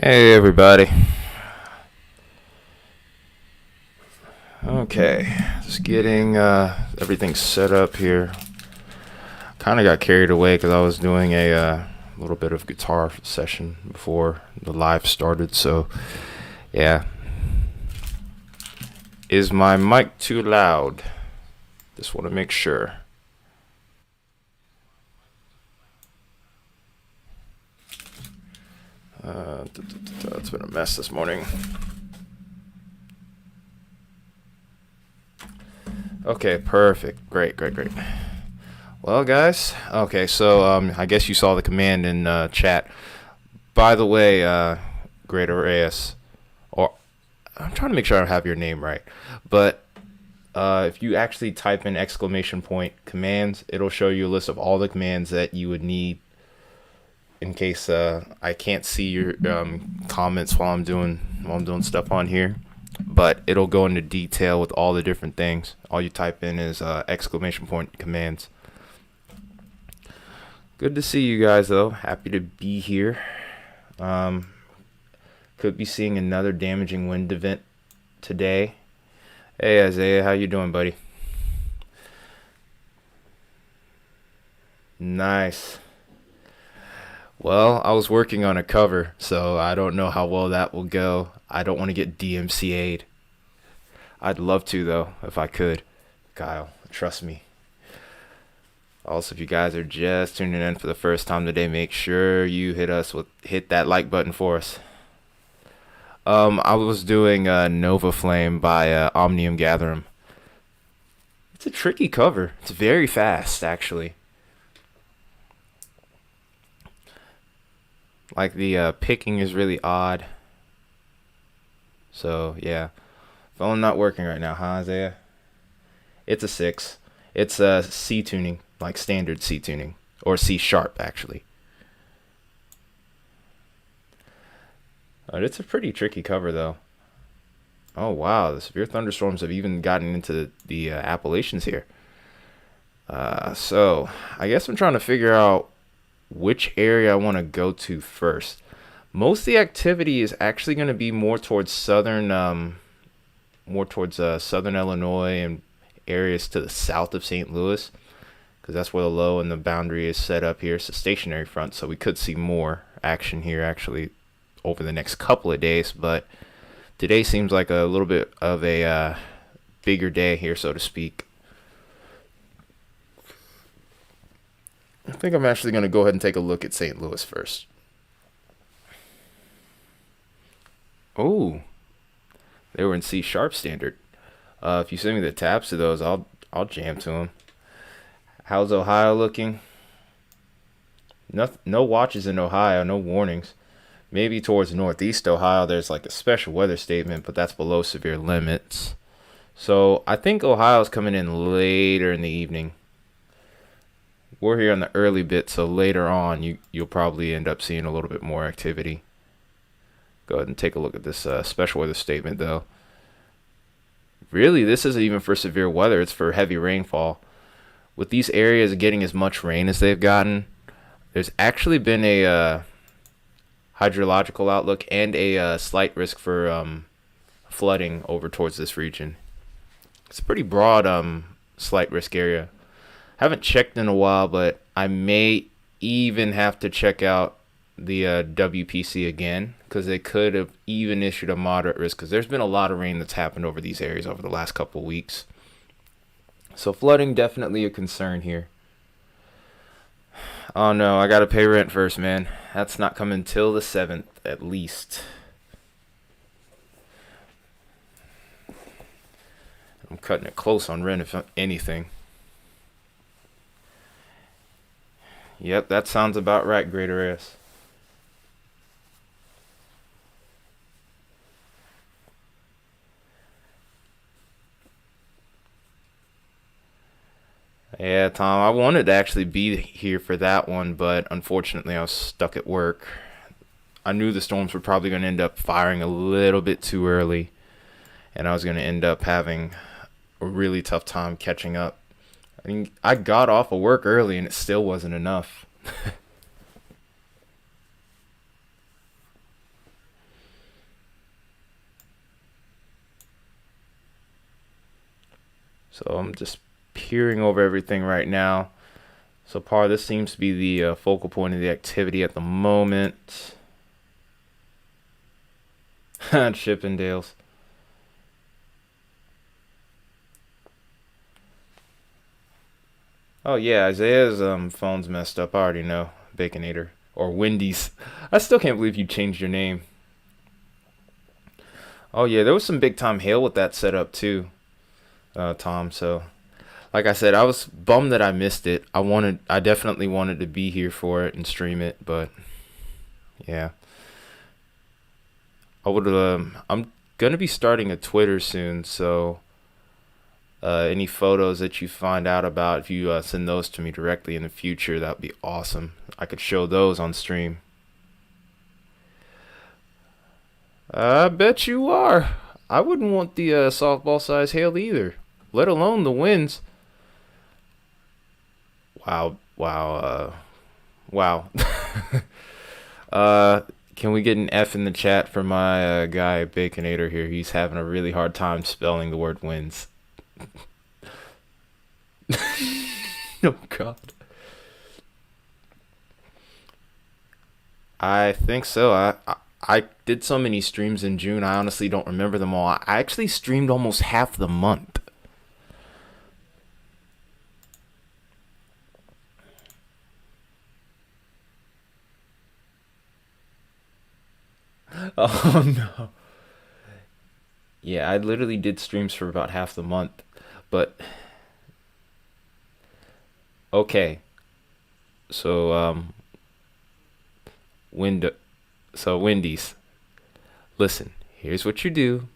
Hey everybody. Okay, just getting everything set up here. Kind of got carried away because I was doing a little bit of guitar session before the live started. So, yeah. Is my mic too loud? Just want to make sure. It's been a mess this morning. Okay, perfect. Great. Well, guys, okay, so I guess you saw the command in chat. By the way, Great Reyes, or I'm trying to make sure I have your name right, but if you actually type in exclamation point commands, it'll show you a list of all the commands that you would need in case I can't see your comments while I'm doing stuff on here. But it'll go into detail with all the different things. All you type in is exclamation point commands. Good to see you guys, though. Happy to be here. Could be seeing another damaging wind event today. Hey, Isaiah, how you doing, buddy? Nice. Well, I was working on a cover, so I don't know how well that will go. I don't want to get DMCA'd. I'd love to, though, if I could. Kyle, trust me. Also, if you guys are just tuning in for the first time today, make sure you hit that like button for us. I was doing Nova Flame by Omnium Gatherum. It's a tricky cover. It's very fast, actually. Like the picking is really odd. So yeah, phone not working right now, huh, Isaiah? It's a 6. It's C tuning, like standard C tuning, or C sharp actually. It's a pretty tricky cover though. Oh wow, the severe thunderstorms have even gotten into the Appalachians here. So I guess I'm trying to figure out which area I want to go to first. Most of the activity is actually going to be more towards southern Illinois and areas to the south of St. Louis, because that's where the low and the boundary is set up here. It's a stationary front, so we could see more action here actually over the next couple of days. But today seems like a little bit of a bigger day here, so to speak. I think I'm actually going to go ahead and take a look at St. Louis first. Oh, they were in C sharp standard. If you send me the tabs to those, I'll jam to them. How's Ohio looking? No watches in Ohio, no warnings. Maybe towards northeast Ohio, there's like a special weather statement, but that's below severe limits. So I think Ohio's coming in later in the evening. We're here on the early bit, so later on you'll probably end up seeing a little bit more activity. Go ahead and take a look at this special weather statement, though. Really, this isn't even for severe weather. It's for heavy rainfall. With these areas getting as much rain as they've gotten, there's actually been a hydrological outlook and a slight risk for flooding over towards this region. It's a pretty broad slight risk area. Haven't checked in a while, but I may even have to check out the WPC again, because they could have even issued a moderate risk, because there's been a lot of rain that's happened over these areas over the last couple of weeks. So flooding definitely a concern here. Oh no, I gotta pay rent first, man. That's not coming till the 7th at least. I'm cutting it close on rent if anything. Yep, that sounds about right, Greater S. Yeah, Tom, I wanted to actually be here for that one, but unfortunately I was stuck at work. I knew the storms were probably going to end up firing a little bit too early, and I was going to end up having a really tough time catching up. I mean, I got off of work early, and it still wasn't enough. So I'm just peering over everything right now. So par, this seems to be the focal point of the activity at the moment. Chippendales. Oh yeah, Isaiah's phone's messed up. I already know. Baconator or Wendy's. I still can't believe you changed your name. Oh yeah, there was some big time hail with that setup too, Tom. So like I said, I was bummed that I missed it. I definitely wanted to be here for it and stream it, but yeah, I'm gonna be starting a Twitter soon, so any photos that you find out about, if you send those to me directly in the future, that would be awesome. I could show those on stream. I bet you are. I wouldn't want the softball size hail either, let alone the winds. Wow, wow, wow. uh, can we get an F in the chat for my guy Baconator here? He's having a really hard time spelling the word wins. Oh God. I think so. I did so many streams in June. I honestly don't remember them all. I actually streamed almost half the month. Oh no. Yeah, I literally did streams for about half the month. But okay. So Wind so Wendy's. Listen, here's what you do.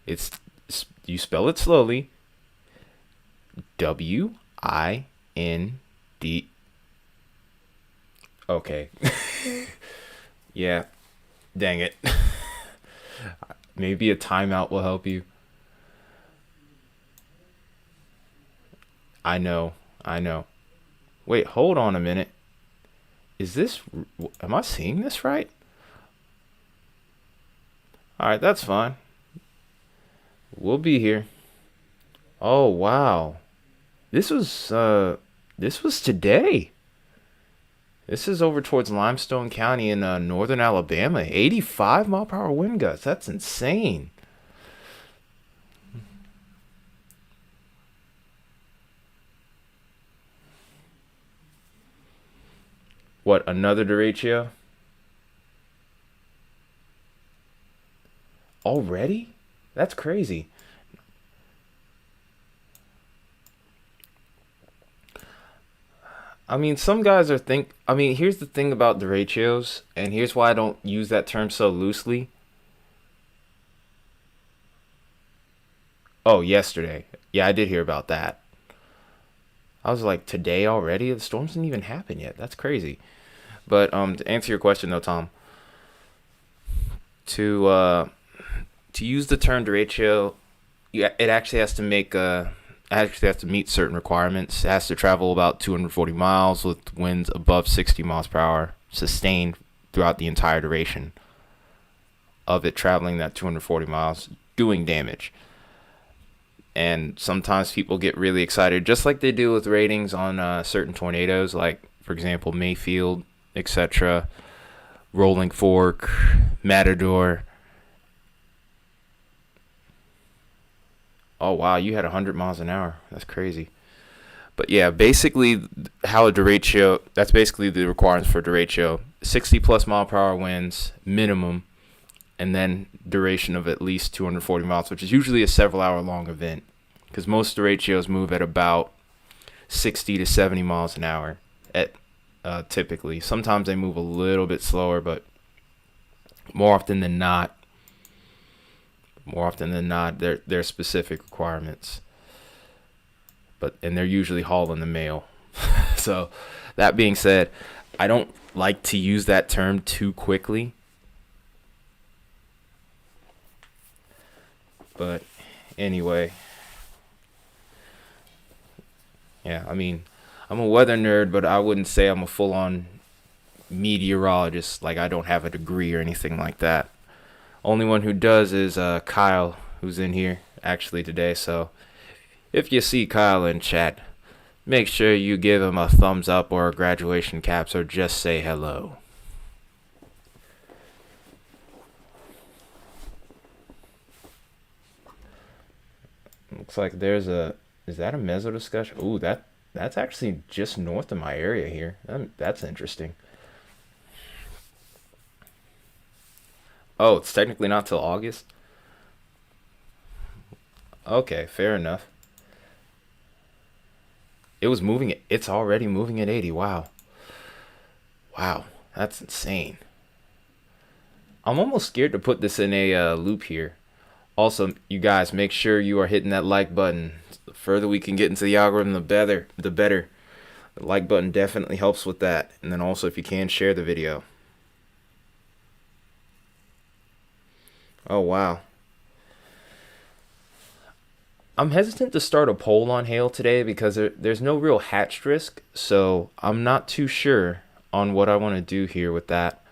It's you spell it slowly. Wind. Okay. Yeah. Dang it. Maybe a timeout will help you. I know. I know. Wait, hold on a minute. Is this am I seeing this right? All right, that's fine. We'll be here. Oh, wow. This was today. This is over towards Limestone County in northern Alabama. 85 mile per hour wind gusts. That's insane. What, another derecho? Already? That's crazy. I mean, some guys are think. I mean, here's the thing about derechos, and here's why I don't use that term so loosely. Oh, yesterday. Yeah, I did hear about that. I was like, today already? The storms didn't even happen yet. That's crazy. But to answer your question though, Tom, to to use the term derecho, yeah, it actually has to meet certain requirements. It has to travel about 240 miles with winds above 60 miles per hour, sustained throughout the entire duration of it traveling that 240 miles, doing damage. And sometimes people get really excited, just like they do with ratings on certain tornadoes, like, for example, Mayfield, etc., Rolling Fork, Matador. Oh, wow, you had 100 miles an hour. That's crazy. But yeah, basically, how a derecho, that's basically the requirements for derecho. 60 plus mile per hour winds, minimum, and then duration of at least 240 miles, which is usually a several hour long event. Because most derechos move at about 60 to 70 miles an hour at typically. Sometimes they move a little bit slower, but more often than not, they're specific requirements. And they're usually hauling the mail. So that being said, I don't like to use that term too quickly. But anyway, yeah, I mean, I'm a weather nerd, but I wouldn't say I'm a full-on meteorologist. Like, I don't have a degree or anything like that. Only one who does is Kyle, who's in here actually today. So If you see Kyle in chat, make sure you give him a thumbs up or a graduation caps or just say hello. Looks like there's a... Is that a meso discussion? Ooh, that's actually just north of my area here. That's interesting. Oh, it's technically not till August? Okay, fair enough. It was moving. It's already moving at 80. Wow. Wow. That's insane. I'm almost scared to put this in a loop here. Also, you guys, make sure you are hitting that like button. The further we can get into the algorithm, the better. The better. The like button definitely helps with that. And then also, if you can, share the video. Oh, wow. I'm hesitant to start a poll on hail today because there's no real hatch risk. So I'm not too sure on what I want to do here with that.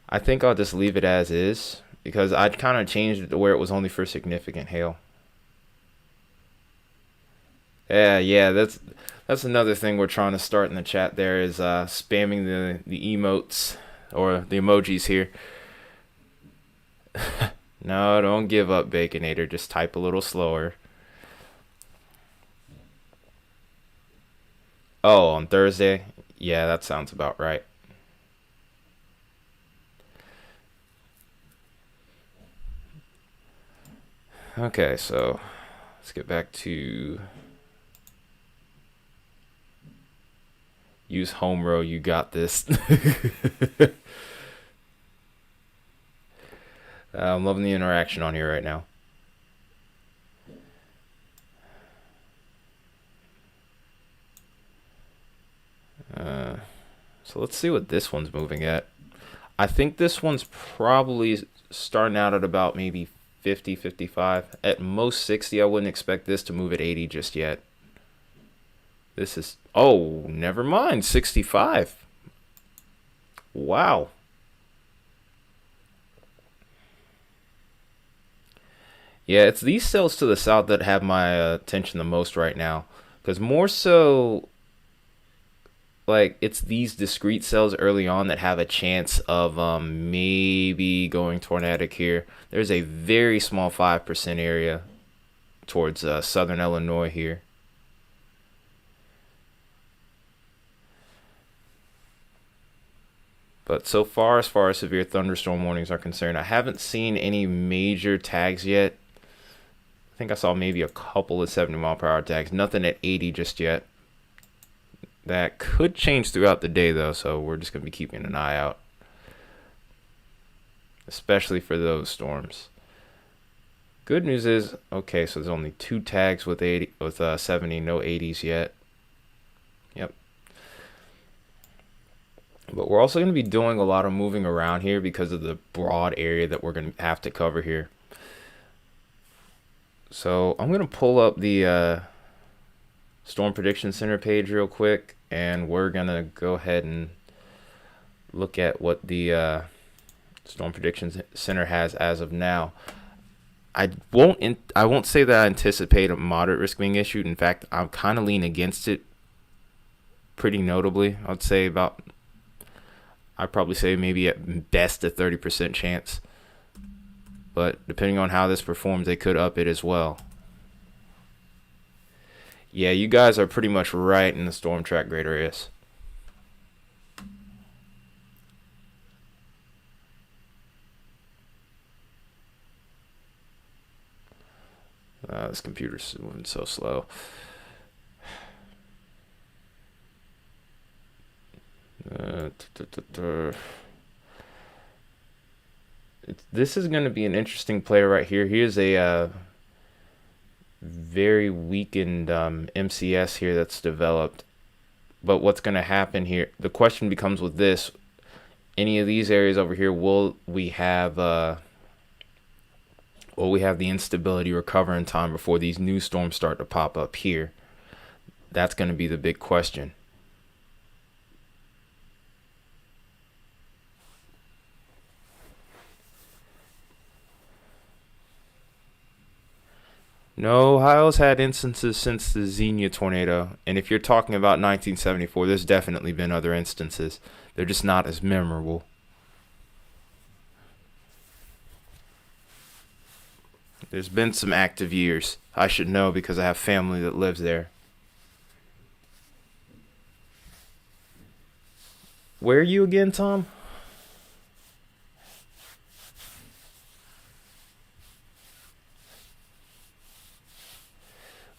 I think I'll just leave it as is because I'd kind of changed it to where it was only for significant hail. Yeah, that's another thing we're trying to start in the chat there is spamming the emotes or the emojis here. No, don't give up, Baconator. Just type a little slower. Oh, on Thursday? Yeah, that sounds about right. Okay, so let's get back to use home row. You got this. I'm loving the interaction on here right now. So let's see what this one's moving at. I think this one's probably starting out at about maybe 50, 55. At most 60. I wouldn't expect this to move at 80 just yet. This is... Oh, never mind. 65. Wow. Yeah, it's these cells to the south that have my attention the most right now. Because more so, like, it's these discrete cells early on that have a chance of maybe going tornadic here. There's a very small 5% area towards southern Illinois here. But so far as severe thunderstorm warnings are concerned, I haven't seen any major tags yet. I think I saw maybe a couple of 70-mile-per-hour tags. Nothing at 80 just yet. That could change throughout the day, though, so we're just going to be keeping an eye out. Especially for those storms. Good news is, okay, so there's only 2 tags with 70, no 80s yet. Yep. But we're also going to be doing a lot of moving around here because of the broad area that we're going to have to cover here. So I'm going to pull up the Storm Prediction Center page real quick, and we're going to go ahead and look at what the Storm Prediction Center has as of now. I won't say that I anticipate a moderate risk being issued. In fact, I'm kind of leaning against it pretty notably. I'd probably say maybe at best a 30% chance. But depending on how this performs, they could up it as well. Yeah, you guys are pretty much right in the storm track grade areas. This computer's moving so slow. This is going to be an interesting play right here. Here's a very weakened MCS here that's developed. But what's going to happen here? The question becomes with this: any of these areas over here, will we have the instability recover in time before these new storms start to pop up here? That's going to be the big question. No, Ohio's had instances since the Xenia tornado, and if you're talking about 1974, there's definitely been other instances. They're just not as memorable. There's been some active years. I should know because I have family that lives there. Where are you again, Tom?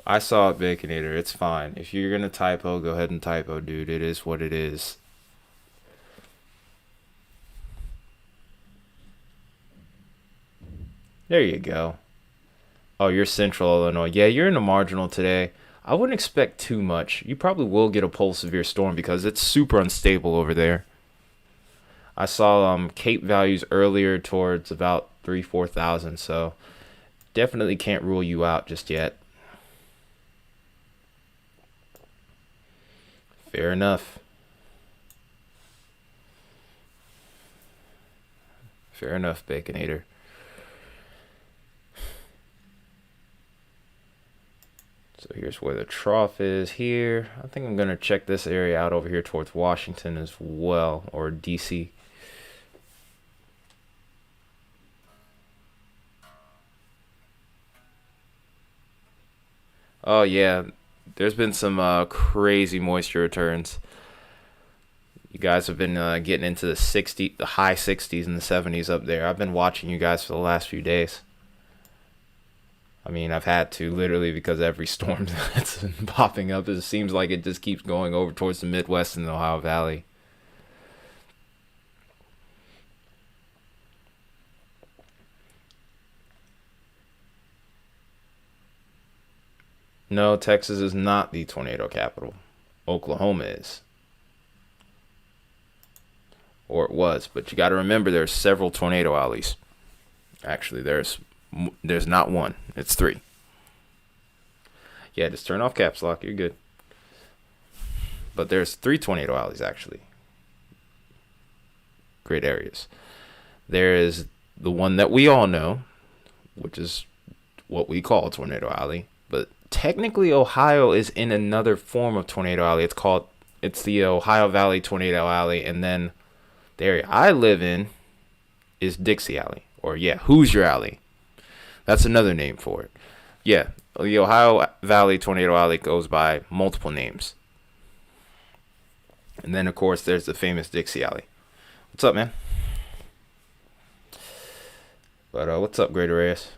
I saw it, Baconator. It's fine. If you're gonna typo, go ahead and typo, dude. It is what it is. There you go. Oh, you're Central Illinois. Yeah, you're in the marginal today. I wouldn't expect too much. You probably will get a pole severe storm because it's super unstable over there. I saw Cape values earlier towards about 3-4 thousand, so definitely can't rule you out just yet. Fair enough. Fair enough, Baconator. So here's where the trough is here. I think I'm gonna check this area out over here towards Washington as well, or DC. Oh yeah, there's been some crazy moisture returns. You guys have been getting into the high 60s and the 70s up there. I've been watching you guys for the last few days. I mean, I've had to literally because every storm that's been popping up, it seems like it just keeps going over towards the Midwest and the Ohio Valley. No, Texas is not the tornado capital. Oklahoma is, or it was, but you got to remember there's several tornado alleys. Actually, there's not one. It's three. Yeah, just turn off caps lock. You're good. But there's three tornado alleys actually. Great areas. There is the one that we all know, which is what we call Tornado Alley. But technically, Ohio is in another form of Tornado Alley. It's the Ohio Valley Tornado Alley, and then the area I live in is Dixie Alley, or yeah, Hoosier Alley. That's another name for it. Yeah, the Ohio Valley Tornado Alley goes by multiple names. And then, of course, there's the famous Dixie Alley. What's up, man? But what's up, Greater Reyes?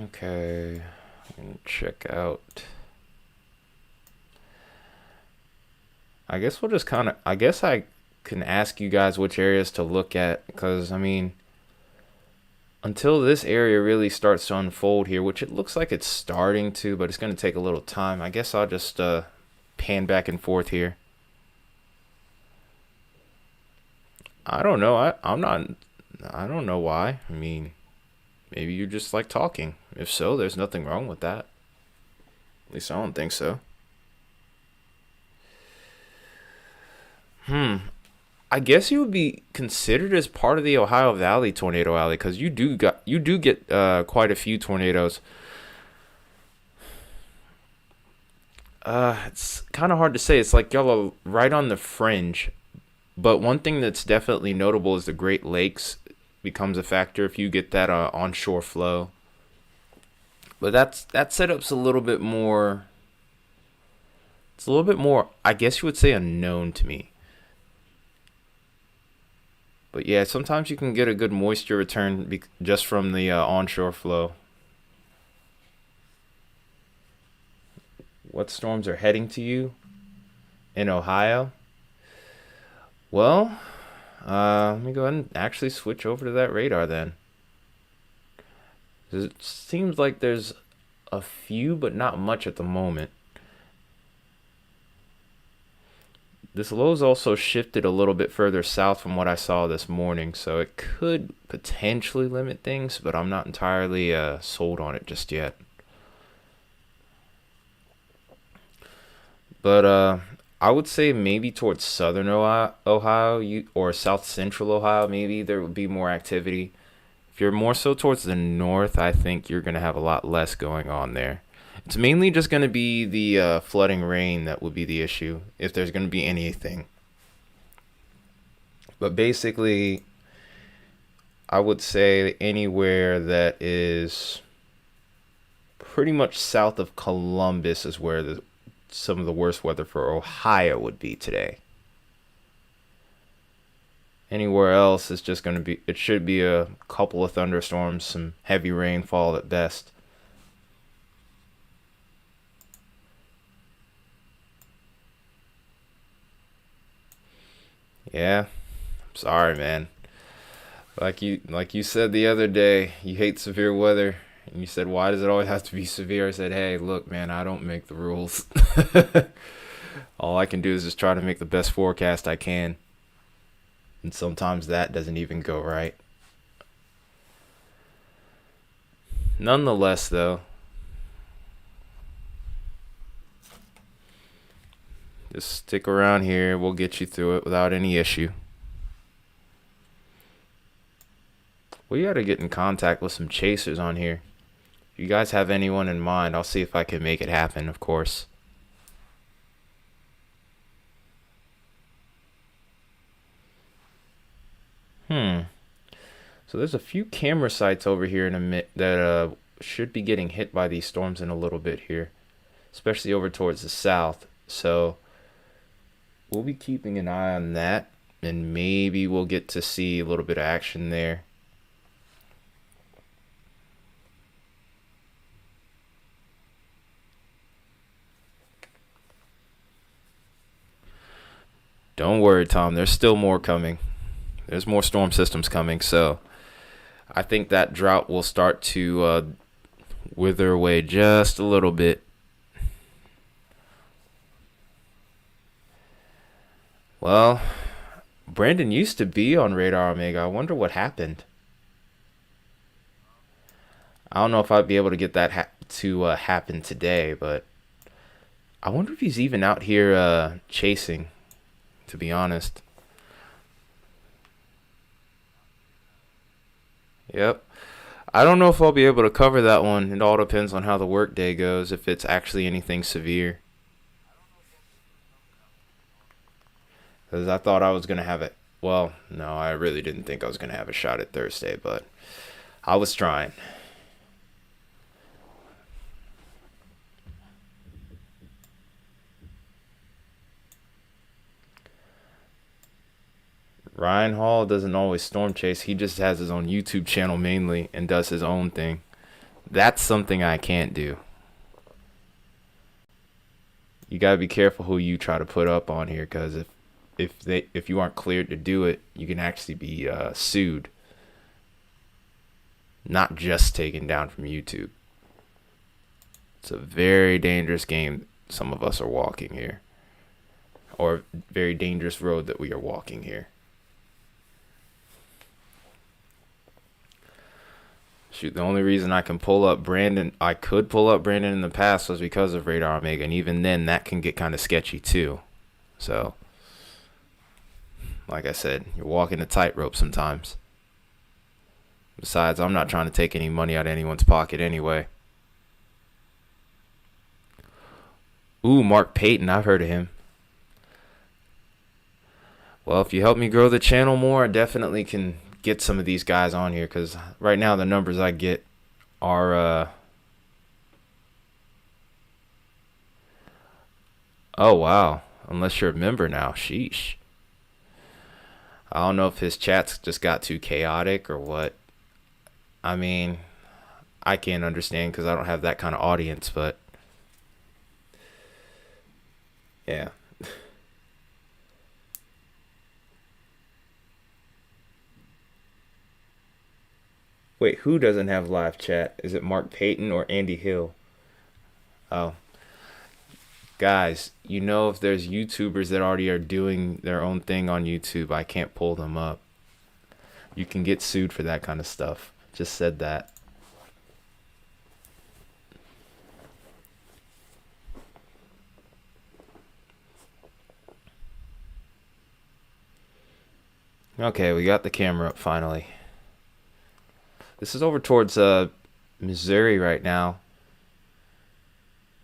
Okay, check out. I guess we'll just kind of. I guess I can ask you guys which areas to look at because I mean, until this area really starts to unfold here, which it looks like it's starting to, but it's going to take a little time. I guess I'll just pan back and forth here. I don't know. I'm not. I don't know why. I mean, maybe you just like talking. If so, there's nothing wrong with that. At least I don't think so. Hmm. I guess you would be considered as part of the Ohio Valley Tornado Alley because you do get quite a few tornadoes. It's kind of hard to say. It's like y'all are right on the fringe. But one thing that's definitely notable is the Great Lakes becomes a factor if you get that onshore flow. But that setup's a little bit more. It's a little bit more, I guess you would say, unknown to me. But yeah, sometimes you can get a good moisture return just from the onshore flow. What storms are heading to you in Ohio? Well, let me go ahead and actually switch over to that radar then. It seems like there's a few, but not much at the moment. This low's also shifted a little bit further south from what I saw this morning, so it could potentially limit things, but I'm not entirely sold on it just yet. But I would say maybe towards southern Ohio, or south central Ohio, maybe there would be more activity. If you're more so towards the north, I think you're going to have a lot less going on there. It's mainly just going to be the flooding rain that would be the issue, if there's going to be anything. But basically, I would say anywhere that is pretty much south of Columbus is where some of the worst weather for Ohio would be today. Anywhere else is just going to be, it should be a couple of thunderstorms, some heavy rainfall at best. Yeah, I'm sorry, man. Like you said the other day, you hate severe weather, and you said, "Why does it always have to be severe?" I said, "Hey, look, man, I don't make the rules. All I can do is just try to make the best forecast I can, and sometimes that doesn't even go right." Nonetheless, though, just stick around here. We'll get you through it without any issue. We got to get in contact with some chasers on here. If you guys have anyone in mind, I'll see if I can make it happen, of course. Hmm. So there's a few camera sites over here in a that should be getting hit by these storms in a little bit here, especially over towards the south. So we'll be keeping an eye on that, and maybe we'll get to see a little bit of action there. Don't worry, Tom. There's still more coming. There's more storm systems coming. So I think that drought will start to wither away just a little bit. Well, Brandon used to be on Radar Omega. I wonder what happened. I don't know if I'd be able to get that to happen today, but I wonder if he's even out here chasing, to be honest. Yep. I don't know if I'll be able to cover that one. It all depends on how the workday goes, if it's actually anything severe. Because I thought I was going to have it. Well, no, I really didn't think I was going to have a shot at Thursday, but I was trying. Ryan Hall doesn't always storm chase. He just has his own YouTube channel mainly and does his own thing. That's something I can't do. You gotta be careful who you try to put up on here, because if you aren't cleared to do it, you can actually be sued, not just taken down from YouTube. It's a very dangerous game some of us are walking here, or very dangerous road that we are walking here. Shoot, the only reason I could pull up Brandon in the past was because of Radar Omega, and even then, that can get kind of sketchy too. So, like I said, you're walking a tightrope sometimes. Besides, I'm not trying to take any money out of anyone's pocket anyway. Ooh, Mark Payton, I've heard of him. Well, if you help me grow the channel more, I definitely can get some of these guys on here, because right now the numbers I get are oh wow, unless you're a member now. Sheesh. I don't know if his chats just got too chaotic or what. I mean, I can't understand because I don't have that kind of audience, but yeah. Wait, who doesn't have live chat? Is it Mark Payton or Andy Hill? Oh, guys, if there's YouTubers that already are doing their own thing on YouTube, I can't pull them up. You can get sued for that kind of stuff. Just said that. Okay, we got the camera up finally. This is over towards Missouri right now.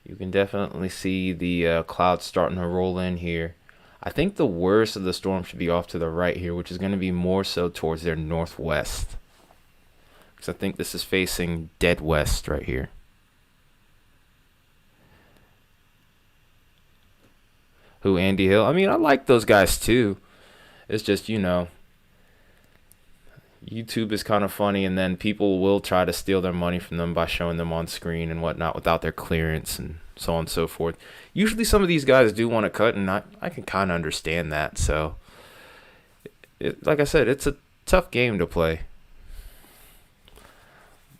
You can definitely see the clouds starting to roll in here. I think the worst of the storm should be off to the right here, which is going to be more so towards their northwest. Because I think this is facing dead west right here. Who, Andy Hill? I mean, I like those guys too. It's just, YouTube is kind of funny, and then people will try to steal their money from them by showing them on screen and whatnot without their clearance and so on and so forth. Usually, some of these guys do want to cut, and I can kind of understand that. So, like I said, it's a tough game to play.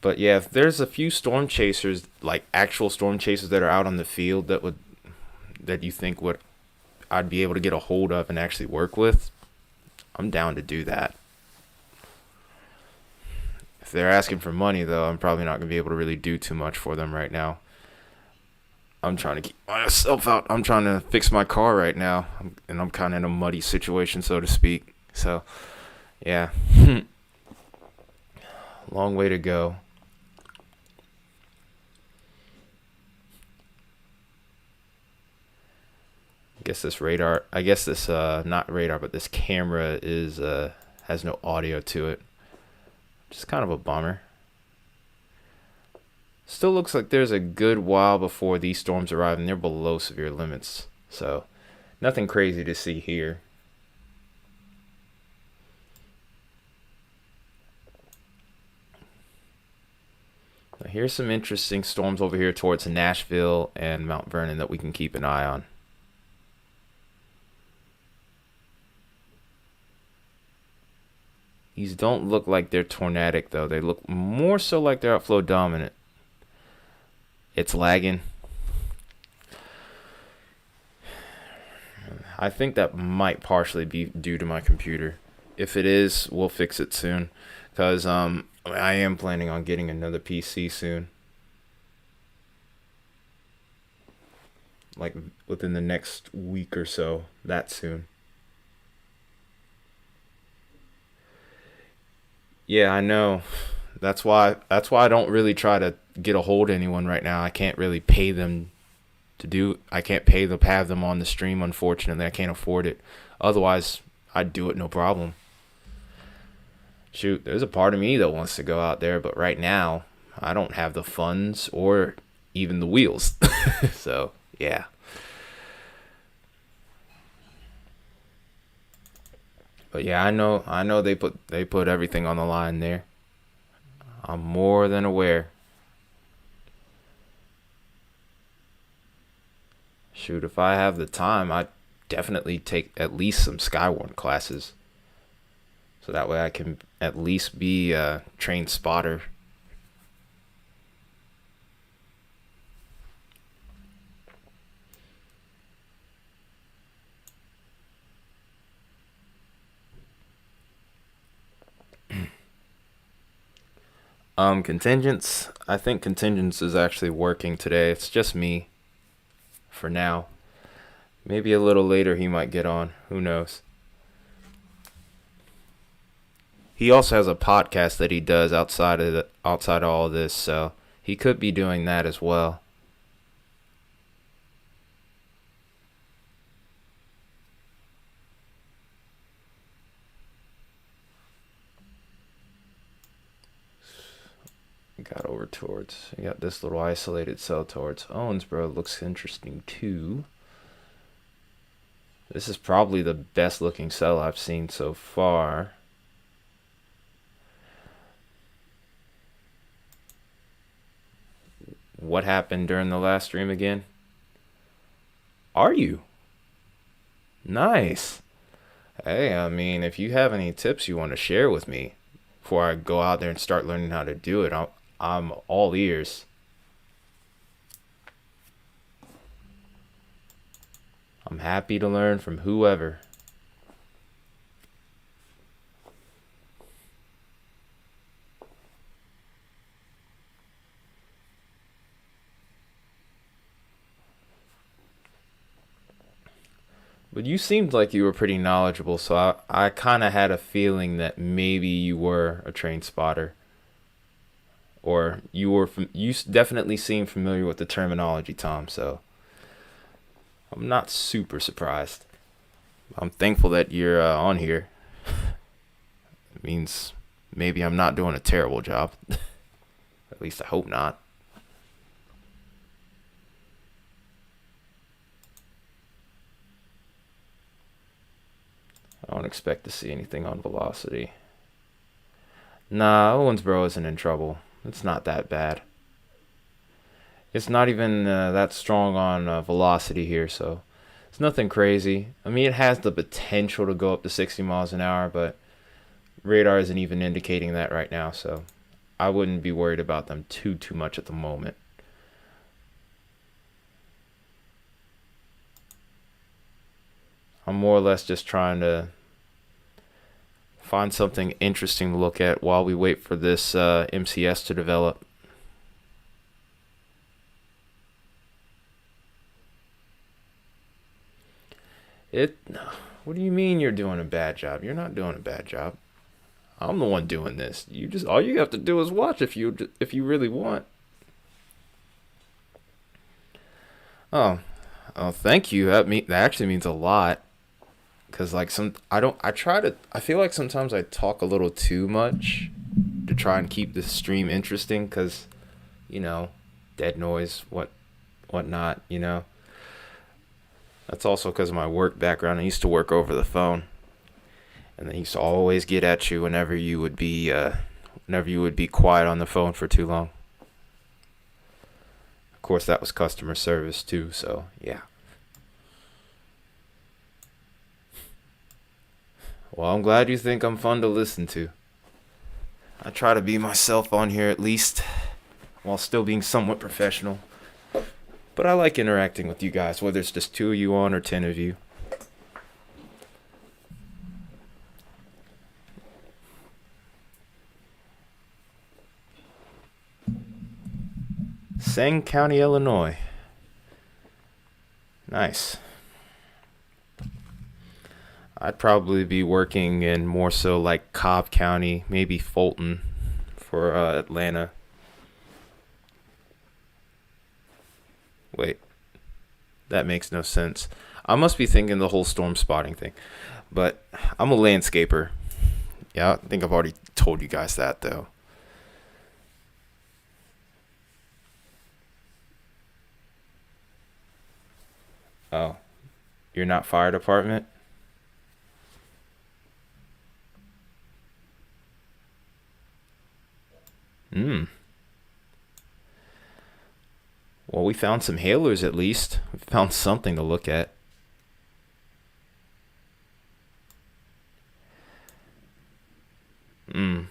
But yeah, if there's a few storm chasers, like actual storm chasers that are out on the field that you think would I'd be able to get a hold of and actually work with, I'm down to do that. If they're asking for money, though, I'm probably not going to be able to really do too much for them right now. I'm trying to keep myself out. I'm trying to fix my car right now, and I'm kind of in a muddy situation, so to speak. So, yeah. Long way to go. I guess this not radar, but this camera is has no audio to it. Just kind of a bummer. Still looks like there's a good while before these storms arrive, and they're below severe limits. So, nothing crazy to see here. Now, here's some interesting storms over here towards Nashville and Mount Vernon that we can keep an eye on. These don't look like they're tornadic, though. They look more so like they're outflow dominant. It's lagging. I think that might partially be due to my computer. If it is, we'll fix it soon. Because I am planning on getting another PC soon. Like within the next week or so. That soon. Yeah, I know. That's why I don't really try to get a hold of anyone right now. I can't really pay them I can't pay to have them on the stream, unfortunately. I can't afford it. Otherwise, I'd do it no problem. Shoot, there's a part of me that wants to go out there, but right now, I don't have the funds or even the wheels. So, yeah. But yeah, I know they put everything on the line there. I'm more than aware. Shoot, if I have the time, I'd definitely take at least some Skywarn classes. So that way I can at least be a trained spotter. Contingents. I think contingents is actually working today. It's just me for now. Maybe a little later he might get on. Who knows? He also has a podcast that he does outside of all this, so he could be doing that as well. You got this little isolated cell towards Owensboro. Looks interesting too. This is probably the best looking cell I've seen so far. What happened during the last stream again? Are you? Nice. Hey, I mean, if you have any tips you want to share with me before I go out there and start learning how to do it, I'm all ears. I'm happy to learn from whoever. But you seemed like you were pretty knowledgeable, so I kind of had a feeling that maybe you were a train spotter, or you definitely seem familiar with the terminology, Tom. So I'm not super surprised. I'm thankful that you're on here. It means maybe I'm not doing a terrible job. At least I hope not. I don't expect to see anything on velocity. Nah, Owensboro isn't in trouble. It's not that bad. It's not even that strong on velocity here, so it's nothing crazy. I mean, it has the potential to go up to 60 miles an hour, but radar isn't even indicating that right now, so I wouldn't be worried about them too much at the moment. I'm more or less just trying to find something interesting to look at while we wait for this MCS to develop. It. What do you mean you're doing a bad job? You're not doing a bad job. I'm the one doing this. You just all you have to do is watch if you really want. Oh, oh, thank you. That actually means a lot. Cause like I don't I feel like sometimes I talk a little too much to try and keep the stream interesting. Cause you know, dead noise, whatnot. That's also because of my work background. I used to work over the phone, and they used to always get at you whenever you would be quiet on the phone for too long. Of course, that was customer service too. So yeah. Well, I'm glad you think I'm fun to listen to. I try to be myself on here at least, while still being somewhat professional. But I like interacting with you guys, whether it's just 2 of you on or 10 of you. Sang County, Illinois. Nice. I'd probably be working in more so like Cobb County, maybe Fulton for Atlanta. Wait, that makes no sense. I must be thinking the whole storm spotting thing. But I'm a landscaper. Yeah, I think I've already told you guys that though. Oh, you're not fire department? Hmm. Well, we found some hailers at least. We found something to look at. Hmm.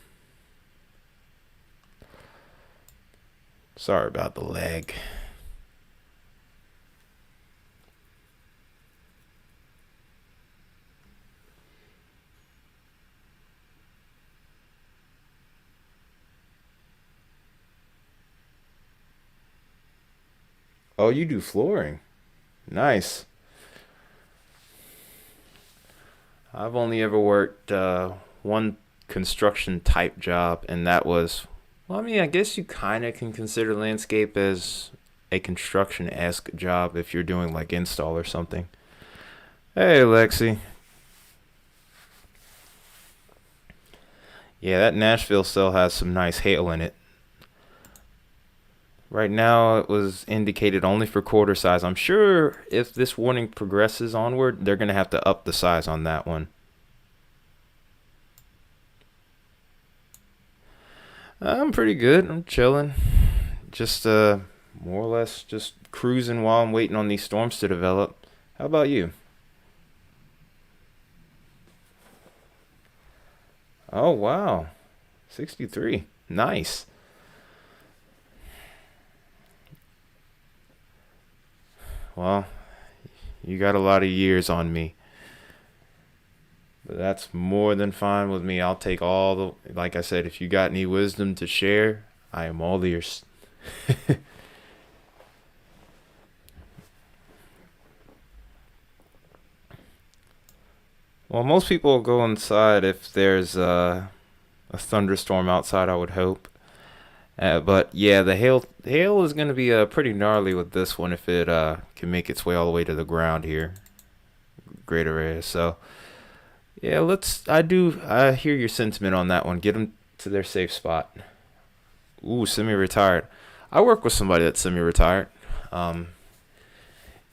Sorry about the lag. Oh, you do flooring. Nice. I've only ever worked one construction type job, and that was, well, I mean, I guess you kind of can consider landscape as a construction esque job if you're doing like install or something. Hey, Lexi. Yeah, that Nashville cell has some nice hail in it. Right now, it was indicated only for quarter size. I'm sure if this warning progresses onward, they're going to have to up the size on that one. I'm pretty good. I'm chilling. Just more or less just cruising while I'm waiting on these storms to develop. How about you? Oh wow. 63. Nice. Well, you got a lot of years on me. But that's more than fine with me. I'll take all the, like I said, if you got any wisdom to share, I am all ears. Well, most people will go inside if there's a thunderstorm outside, I would hope. But yeah, the hail is going to be pretty gnarly with this one if it can make its way all the way to the ground here, greater area. So yeah, I hear your sentiment on that one. Get them to their safe spot. Ooh, semi-retired. I work with somebody that's semi-retired. Um,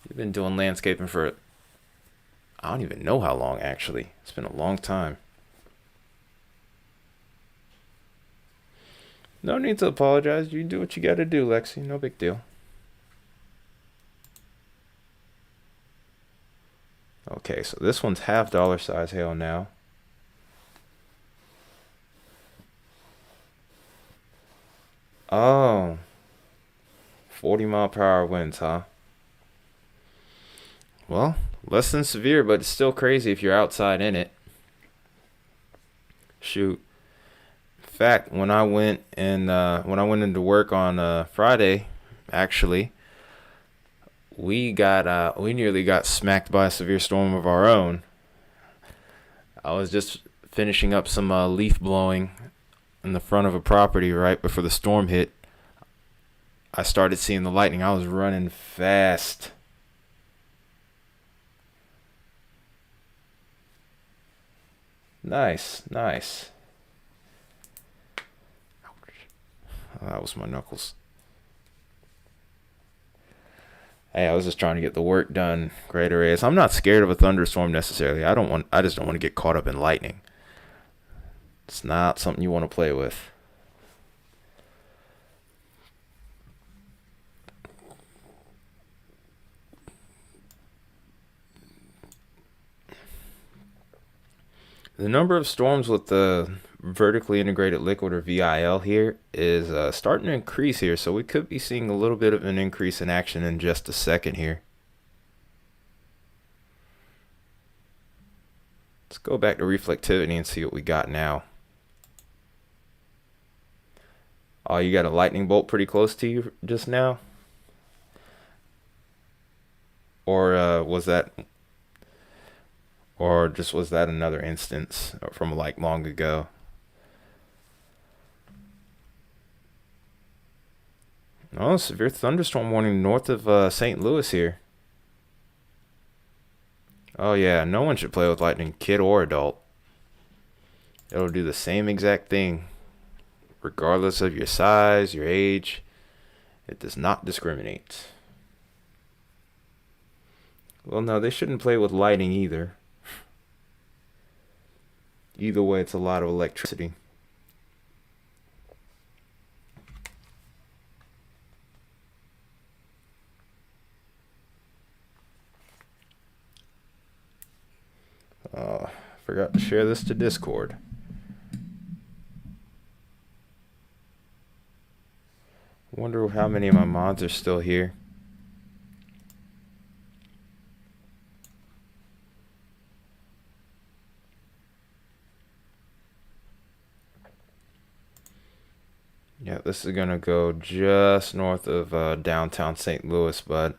you've been doing landscaping for I don't even know how long actually. It's been a long time. No need to apologize. You do what you got to do, Lexi. No big deal. Okay, so this one's half dollar size hail now. Oh, 40-mile-per-hour winds, huh? Well, less than severe, but it's still crazy if you're outside in it. Shoot. In fact, when I went into work on Friday, actually, we nearly got smacked by a severe storm of our own. I was just finishing up some leaf blowing in the front of a property right before the storm hit. I started seeing the lightning. I was running fast. Nice, nice. Oh, that was my knuckles. Hey, I was just trying to get the work done. Greater areas. I'm not scared of a thunderstorm necessarily. I just don't want to get caught up in lightning. It's not something you want to play with. The number of storms with the vertically integrated liquid or VIL here is starting to increase here, so we could be seeing a little bit of an increase in action in just a second here. Let's go back to reflectivity and see what we got now. Oh, you got a lightning bolt pretty close to you just now? Or was that another instance from like long ago? Oh, severe thunderstorm warning north of St. Louis here. Oh yeah, no one should play with lightning, kid or adult. It'll do the same exact thing, regardless of your size, your age. It does not discriminate. Well, no, they shouldn't play with lightning either. Either way, it's a lot of electricity. Forgot to share this to Discord. Wonder how many of my mods are still here. Yeah, this is gonna go just north of downtown St. Louis, but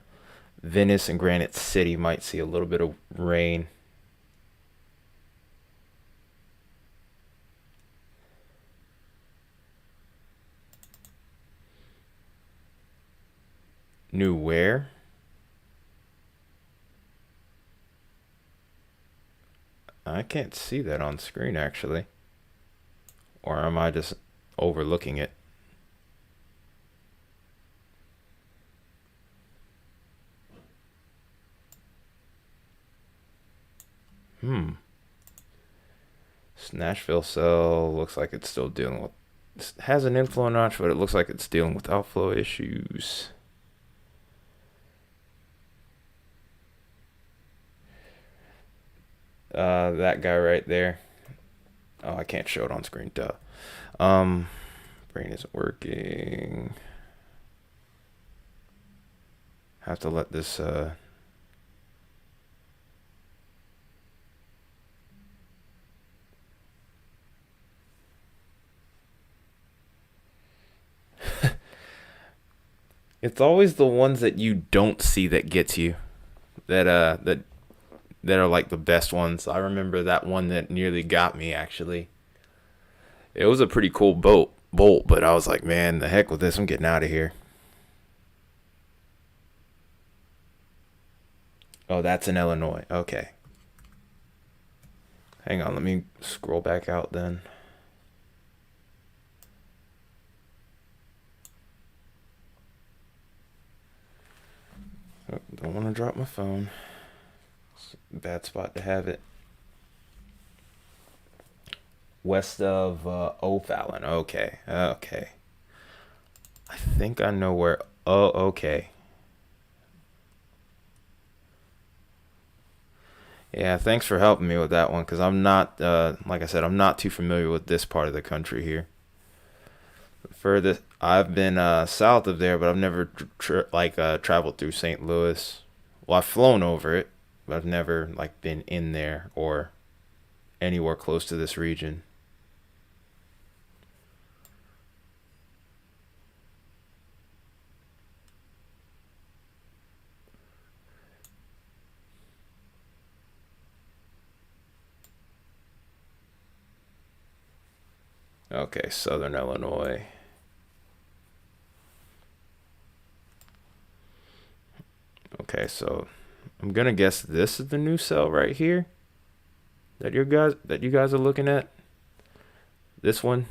Venice and Granite City might see a little bit of rain. New where? I can't see that on screen actually. Or am I just overlooking it? Hmm. This Nashville cell looks like it's still dealing with. It has an inflow notch, but it looks like it's dealing with outflow issues. That guy right there. Oh, I can't show it on screen. Duh. Um, brain isn't working. Have to let this. It's always the ones that you don't see that gets you. That that are like the best ones. I remember that one that nearly got me actually. It was a pretty cool bolt, but I was like, man, the heck with this. I'm getting out of here. Oh, that's in Illinois. Okay. Hang on, let me scroll back out then. Oh, don't want to drop my phone. It's a bad spot to have it. West of O'Fallon. Okay. Okay. I think I know where. Oh, okay. Yeah, thanks for helping me with that one because I'm not, like I said, I'm not too familiar with this part of the country here. Further, I've been south of there, but I've never traveled through St. Louis. Well, I've flown over it, but I've never like been in there or anywhere close to this region. Okay, Southern Illinois. Okay, so I'm gonna guess this is the new cell right here that you guys are looking at. This one,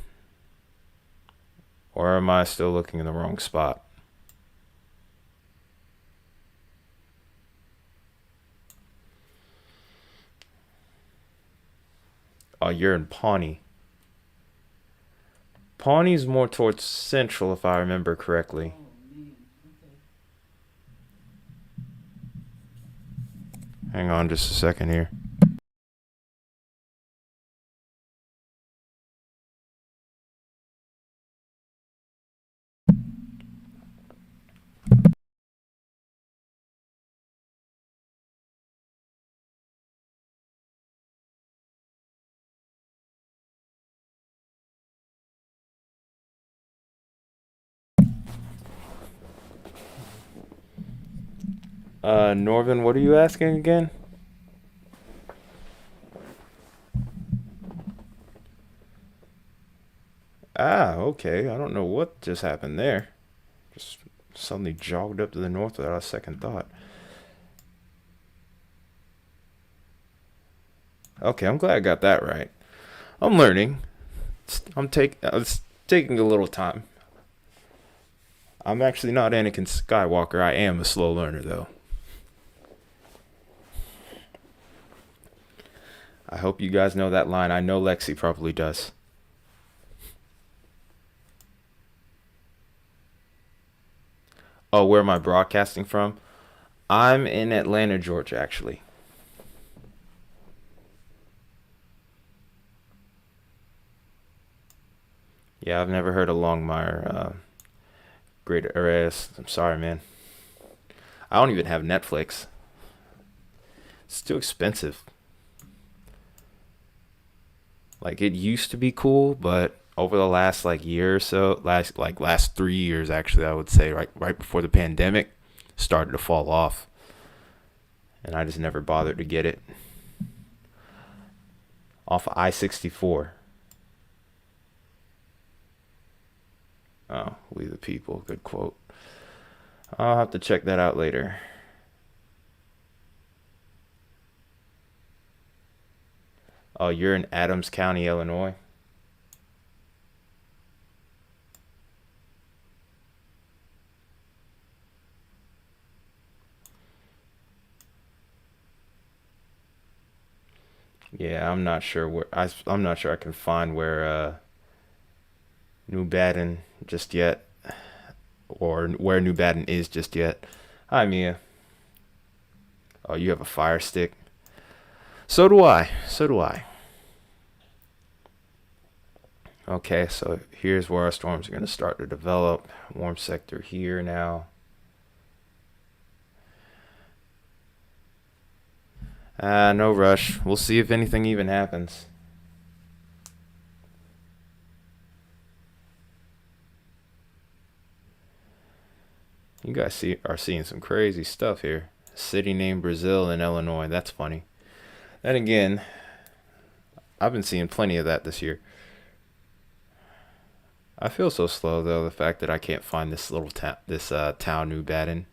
or am I still looking in the wrong spot? Oh, you're in Pawnee. Pawnee's more towards central, if I remember correctly. Hang on just a second here. Norvin, what are you asking again? Ah, okay. I don't know what just happened there. Just suddenly jogged up to the north without a second thought. Okay, I'm glad I got that right. I'm learning. It's taking a little time. I'm actually not Anakin Skywalker. I am a slow learner though. I hope you guys know that line. I know Lexi probably does. Oh, where am I broadcasting from? I'm in Atlanta, Georgia, actually. Yeah, I've never heard of Longmire. Great Arrest. I'm sorry, man. I don't even have Netflix. It's too expensive. Like it used to be cool, but over the last like year or so, last 3 years actually, I would say right before the pandemic, started to fall off, and I just never bothered to get it. Off of I-64. Oh, we the people. Good quote. I'll have to check that out later. Oh, you're in Adams County, Illinois. Yeah, I'm not sure I'm not sure I can find where New Baden just yet, or where New Baden is just yet. Hi, Mia. Oh, you have a fire stick. So do I. So do I. Okay, so here's where our storms are going to start to develop. Warm sector here now. No rush. We'll see if anything even happens. You guys are seeing some crazy stuff here. City named Brazil in Illinois. That's funny. And again, I've been seeing plenty of that this year. I feel so slow though. The fact that I can't find this little town New Baden.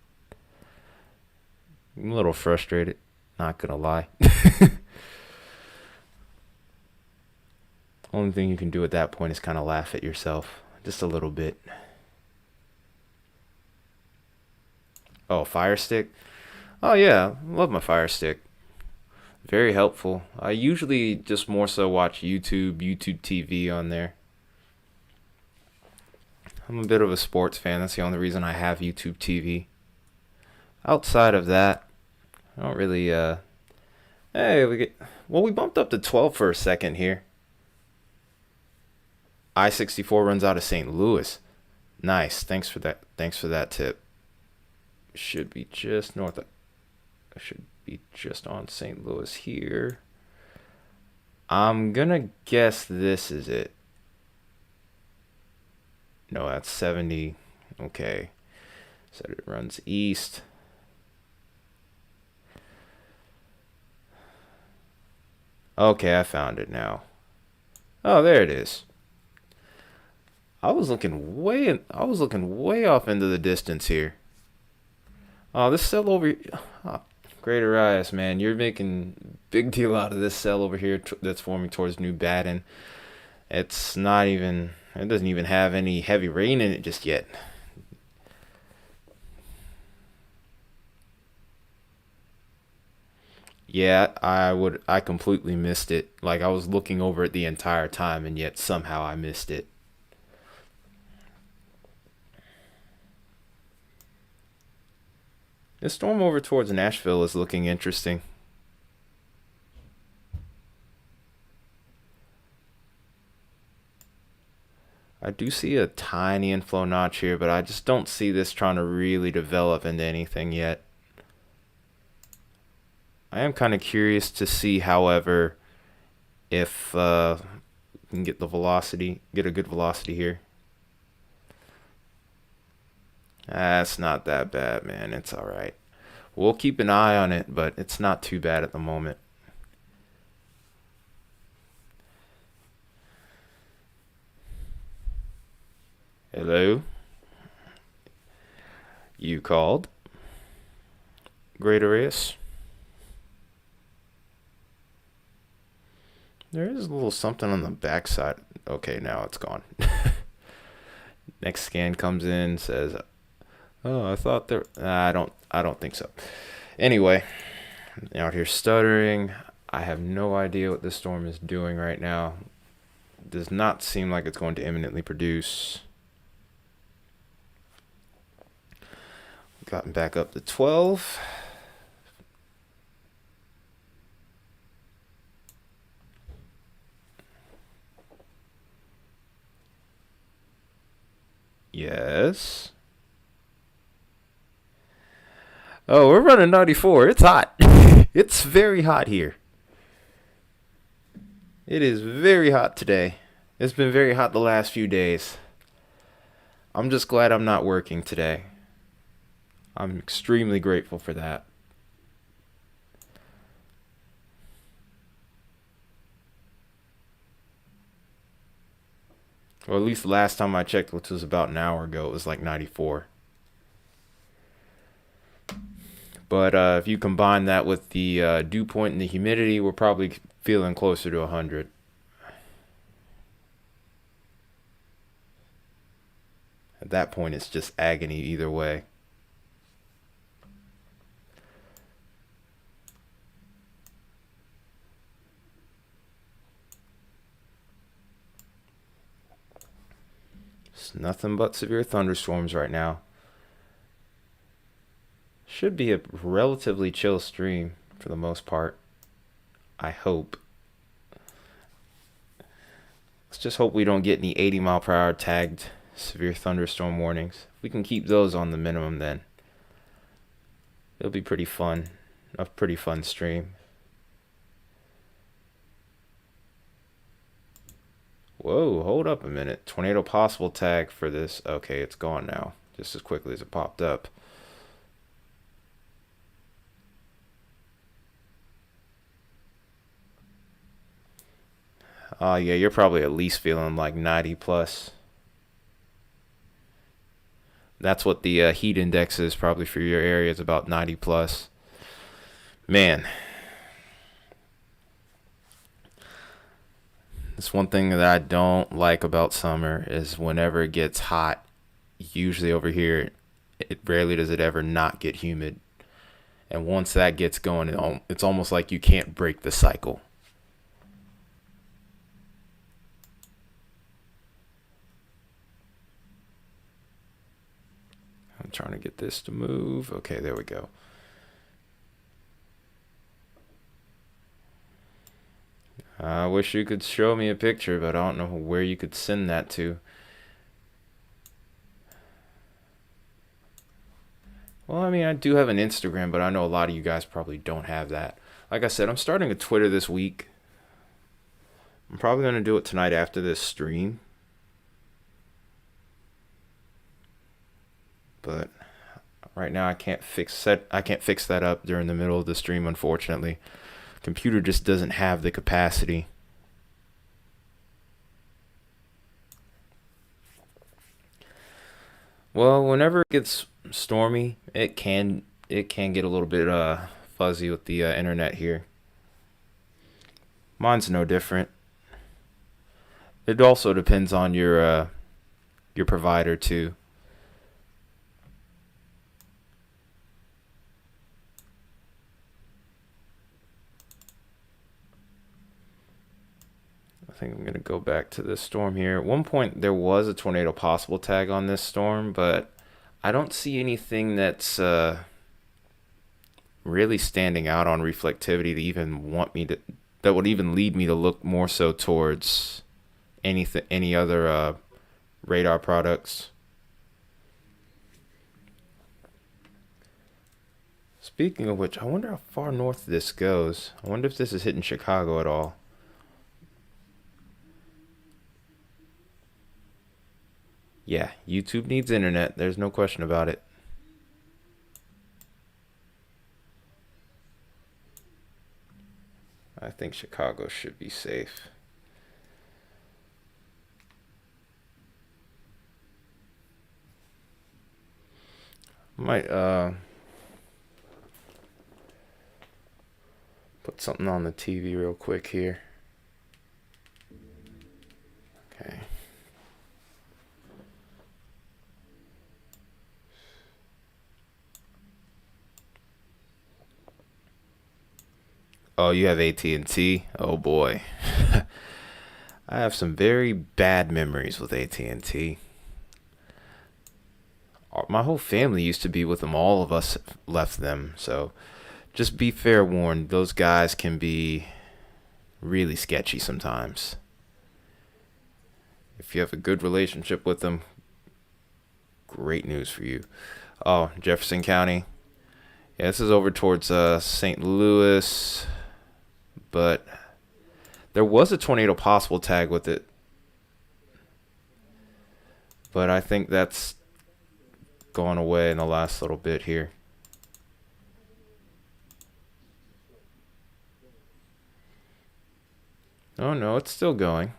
I'm a little frustrated. Not gonna lie. Only thing you can do at that point is kind of laugh at yourself just a little bit. Oh, Fire Stick. Oh yeah, love my Fire Stick. Very helpful. I usually just more so watch YouTube TV on there. I'm a bit of a sports fan. That's the only reason I have YouTube TV. Outside of that, I don't really. Hey, we bumped up to 12 for a second here. I-64 runs out of St. Louis. Nice. Thanks for that. Thanks for that tip. Should be just north of. I should be just on St. Louis here. I'm gonna guess this is it. No, that's 70. Okay. So it runs east. Okay, I found it now. Oh, there it is. I was looking way off into the distance here. Oh, this cell over. Oh, Greater Eyes, man, you're making big deal out of this cell over here that's forming towards New Baden. It's not even. It doesn't even have any heavy rain in it just yet. Yeah, I completely missed it. Like I was looking over it the entire time and yet somehow I missed it. This storm over towards Nashville is looking interesting. I do see a tiny inflow notch here, but I just don't see this trying to really develop into anything yet. I am kind of curious to see, however, if we can get get a good velocity here. That's not that bad, man. It's all right. We'll keep an eye on it, but it's not too bad at the moment. Hello? You called? Great Arias? There is a little something on the backside. Okay, now it's gone. Next scan comes in, says, "Oh, I thought there." I don't think so. Anyway, out here stuttering. I have no idea what this storm is doing right now. Does not seem like it's going to imminently produce. Gotten back up to 12. Yes. Oh, we're running 94. It's hot. It's very hot here. It is very hot today. It's been very hot the last few days. I'm just glad I'm not working today. I'm extremely grateful for that. Or at least the last time I checked, which was about an hour ago, it was like 94. But if you combine that with the dew point and the humidity, we're probably feeling closer to 100. At that point, it's just agony either way. It's nothing but severe thunderstorms right now. Should be a relatively chill stream for the most part. I hope. Let's just hope we don't get any 80-mile-per-hour tagged severe thunderstorm warnings. If we can keep those on the minimum, then it'll be pretty fun. A pretty fun stream. Whoa, hold up a minute. Tornado possible tag for this. Okay, it's gone now. Just as quickly as it popped up. Yeah, you're probably at least feeling like 90 plus. That's what the heat index is probably for your area. It's about 90 plus. Man, that's one thing that I don't like about summer is whenever it gets hot, usually over here, it rarely does it ever not get humid. And once that gets going, it's almost like you can't break the cycle. I'm trying to get this to move. Okay, there we go. I wish you could show me a picture, but I don't know where you could send that to. Well, I mean, I do have an Instagram, but I know a lot of you guys probably don't have that. Like I said, I'm starting a Twitter this week. I'm probably going to do it tonight after this stream. But right now I can't fix that up during the middle of the stream, unfortunately. Computer just doesn't have the capacity. Well, whenever it gets stormy, it can get a little bit fuzzy with the internet here. Mine's no different. It also depends on your provider too. I think I'm gonna go back to this storm here. At one point there was a tornado possible tag on this storm, but I don't see anything that's really standing out on reflectivity to even want me to that would even lead me to look more so towards any other radar products. Speaking of which, I wonder how far north this goes. I wonder if this is hitting Chicago at all. Yeah, YouTube needs internet. There's no question about it. I think Chicago should be safe. Might put something on the TV real quick here. Okay. Oh, you have AT&T? Oh boy. I have some very bad memories with AT&T. My whole family used to be with them. All of us left them. So just be fair warned, those guys can be really sketchy sometimes. If you have a good relationship with them, great news for you. Oh, Jefferson County. Yeah, this is over towards St. Louis, but there was a tornado possible tag with it. But I think that's gone away in the last little bit here. Oh no, it's still going.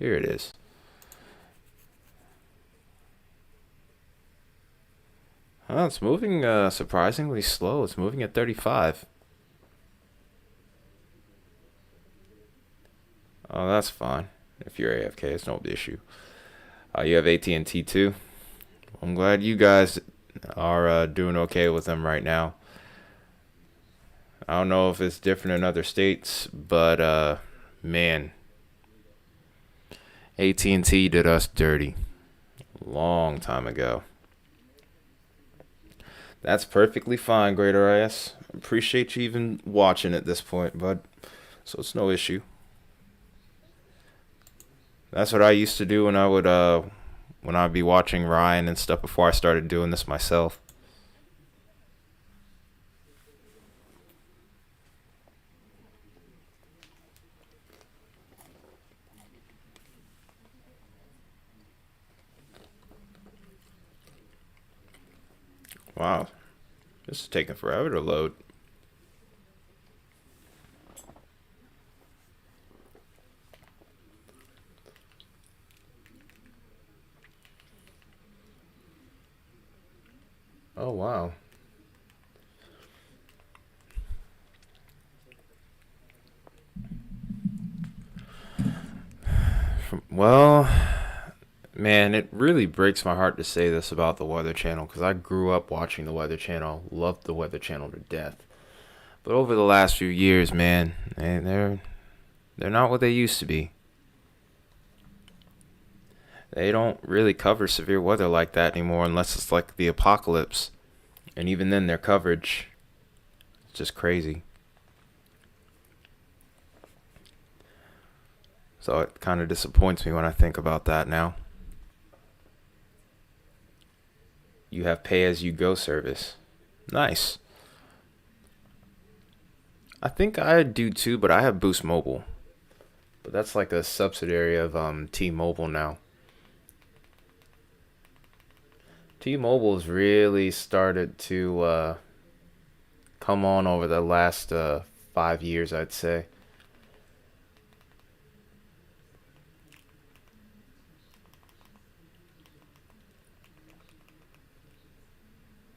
Here it is. Oh, it's moving surprisingly slow. It's moving at 35. Oh, that's fine. If you're AFK, it's no issue. You have AT&T too. I'm glad you guys are doing okay with them right now. I don't know if it's different in other states, but man, AT&T did us dirty a long time ago. That's perfectly fine, Greater IS. Appreciate you even watching at this point, bud. So it's no issue. That's what I used to do when I'd be watching Ryan and stuff before I started doing this myself. Wow, this is taking forever to load. Oh wow. Well, man, it really breaks my heart to say this about the Weather Channel because I grew up watching the Weather Channel, loved the Weather Channel to death. But over the last few years, man, they're not what they used to be. They don't really cover severe weather like that anymore unless it's like the apocalypse. And even then their coverage is just crazy. So it kind of disappoints me when I think about that now. You have pay as you go service. Nice. I think I do too, but I have Boost Mobile. But that's like a subsidiary of T-Mobile now. T-Mobile's really started to come on over the last 5 years, I'd say.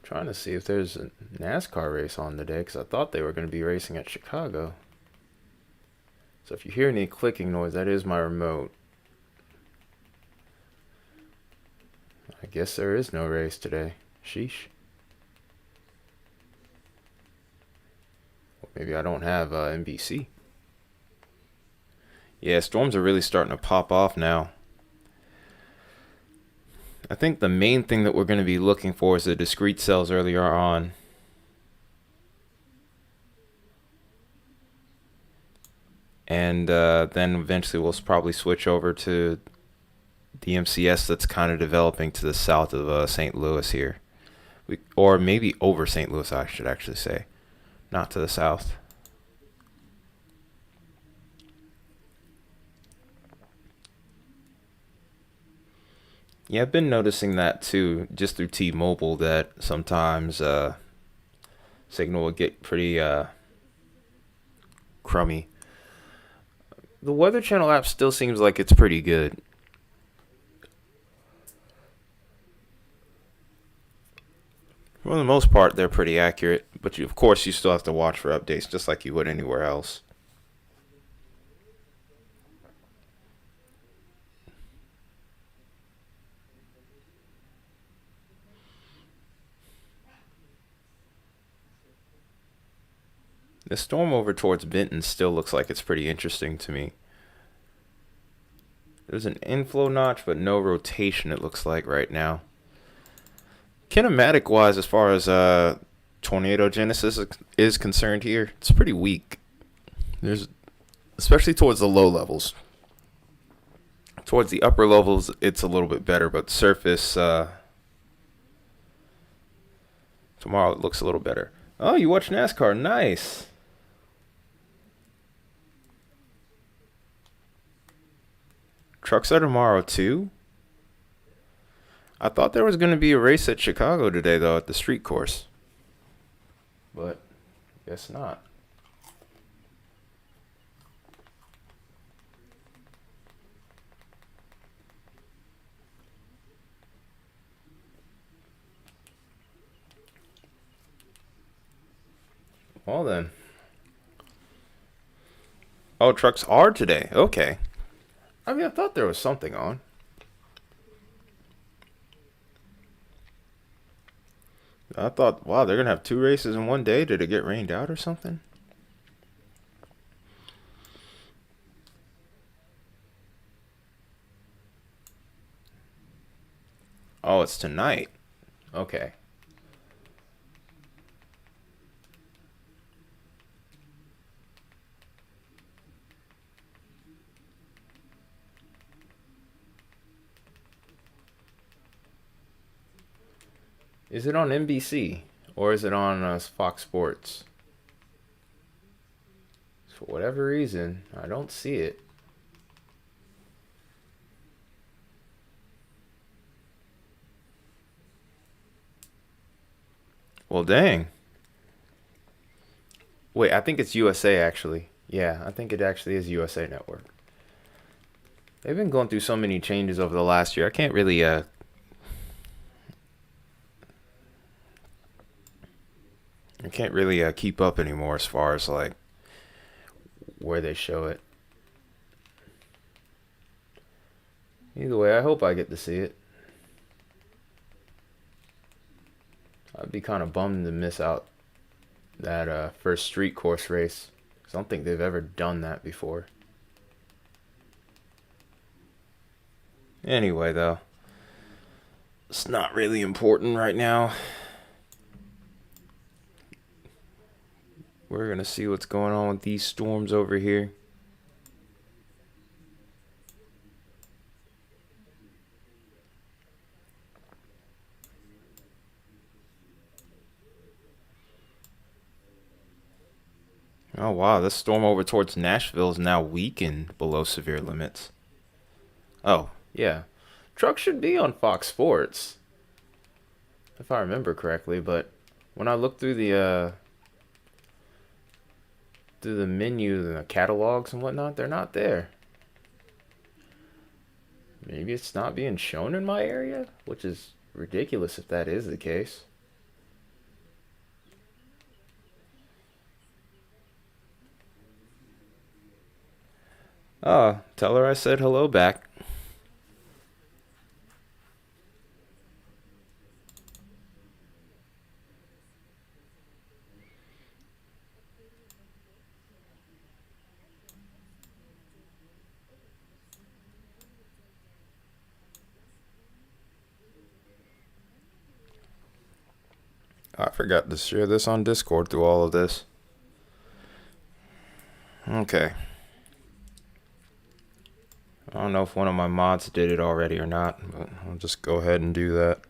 Trying to see if there's a NASCAR race on today because I thought they were going to be racing at Chicago. So if you hear any clicking noise, that is my remote. I guess there is no race today. Sheesh. Or maybe I don't have NBC. Yeah, storms are really starting to pop off now. I think the main thing that we're going to be looking for is the discrete cells earlier on. And then eventually we'll probably switch over to the MCS that's kind of developing to the south of St. Louis here. Or maybe over St. Louis, I should actually say. Not to the south. Yeah, I've been noticing that too, just through T-Mobile, that sometimes signal will get pretty crummy. The Weather Channel app still seems like it's pretty good. For the most part, they're pretty accurate, but of course, you still have to watch for updates, just like you would anywhere else. The storm over towards Benton still looks like it's pretty interesting to me. There's an inflow notch, but no rotation, it looks like right now. Kinematic wise, as far as tornado genesis is concerned here, it's pretty weak. There's, especially towards the low levels. Towards the upper levels, it's a little bit better, but surface tomorrow it looks a little better. Oh, you watch NASCAR? Nice. Trucks are tomorrow too. I thought there was going to be a race at Chicago today, though, at the street course. But guess not. Well, then. Oh, trucks are today. Okay. I mean, I thought there was something on. I thought, wow, they're going to have two races in one day. Did it get rained out or something? Oh, it's tonight. Okay. Is it on NBC? Or is it on Fox Sports? For whatever reason, I don't see it. Well, dang. Wait, I think it's USA actually. Yeah, I think it actually is USA Network. They've been going through so many changes over the last year. I can't really I can't really keep up anymore as far as like where they show it. Either way, I hope I get to see it. I'd be kind of bummed to miss out that first street course race. 'Cause I don't think they've ever done that before. Anyway, though, it's not really important right now. We're going to see what's going on with these storms over here. Oh, wow. This storm over towards Nashville is now weakened below severe limits. Oh, yeah. Truck should be on Fox Sports, if I remember correctly, but when I look through the menu and the catalogs and whatnot, they're not there. Maybe it's not being shown in my area, which is ridiculous if that is the case. Oh, tell her I said hello back. I forgot to share this on Discord through all of this. Okay. I don't know if one of my mods did it already or not, but I'll just go ahead and do that.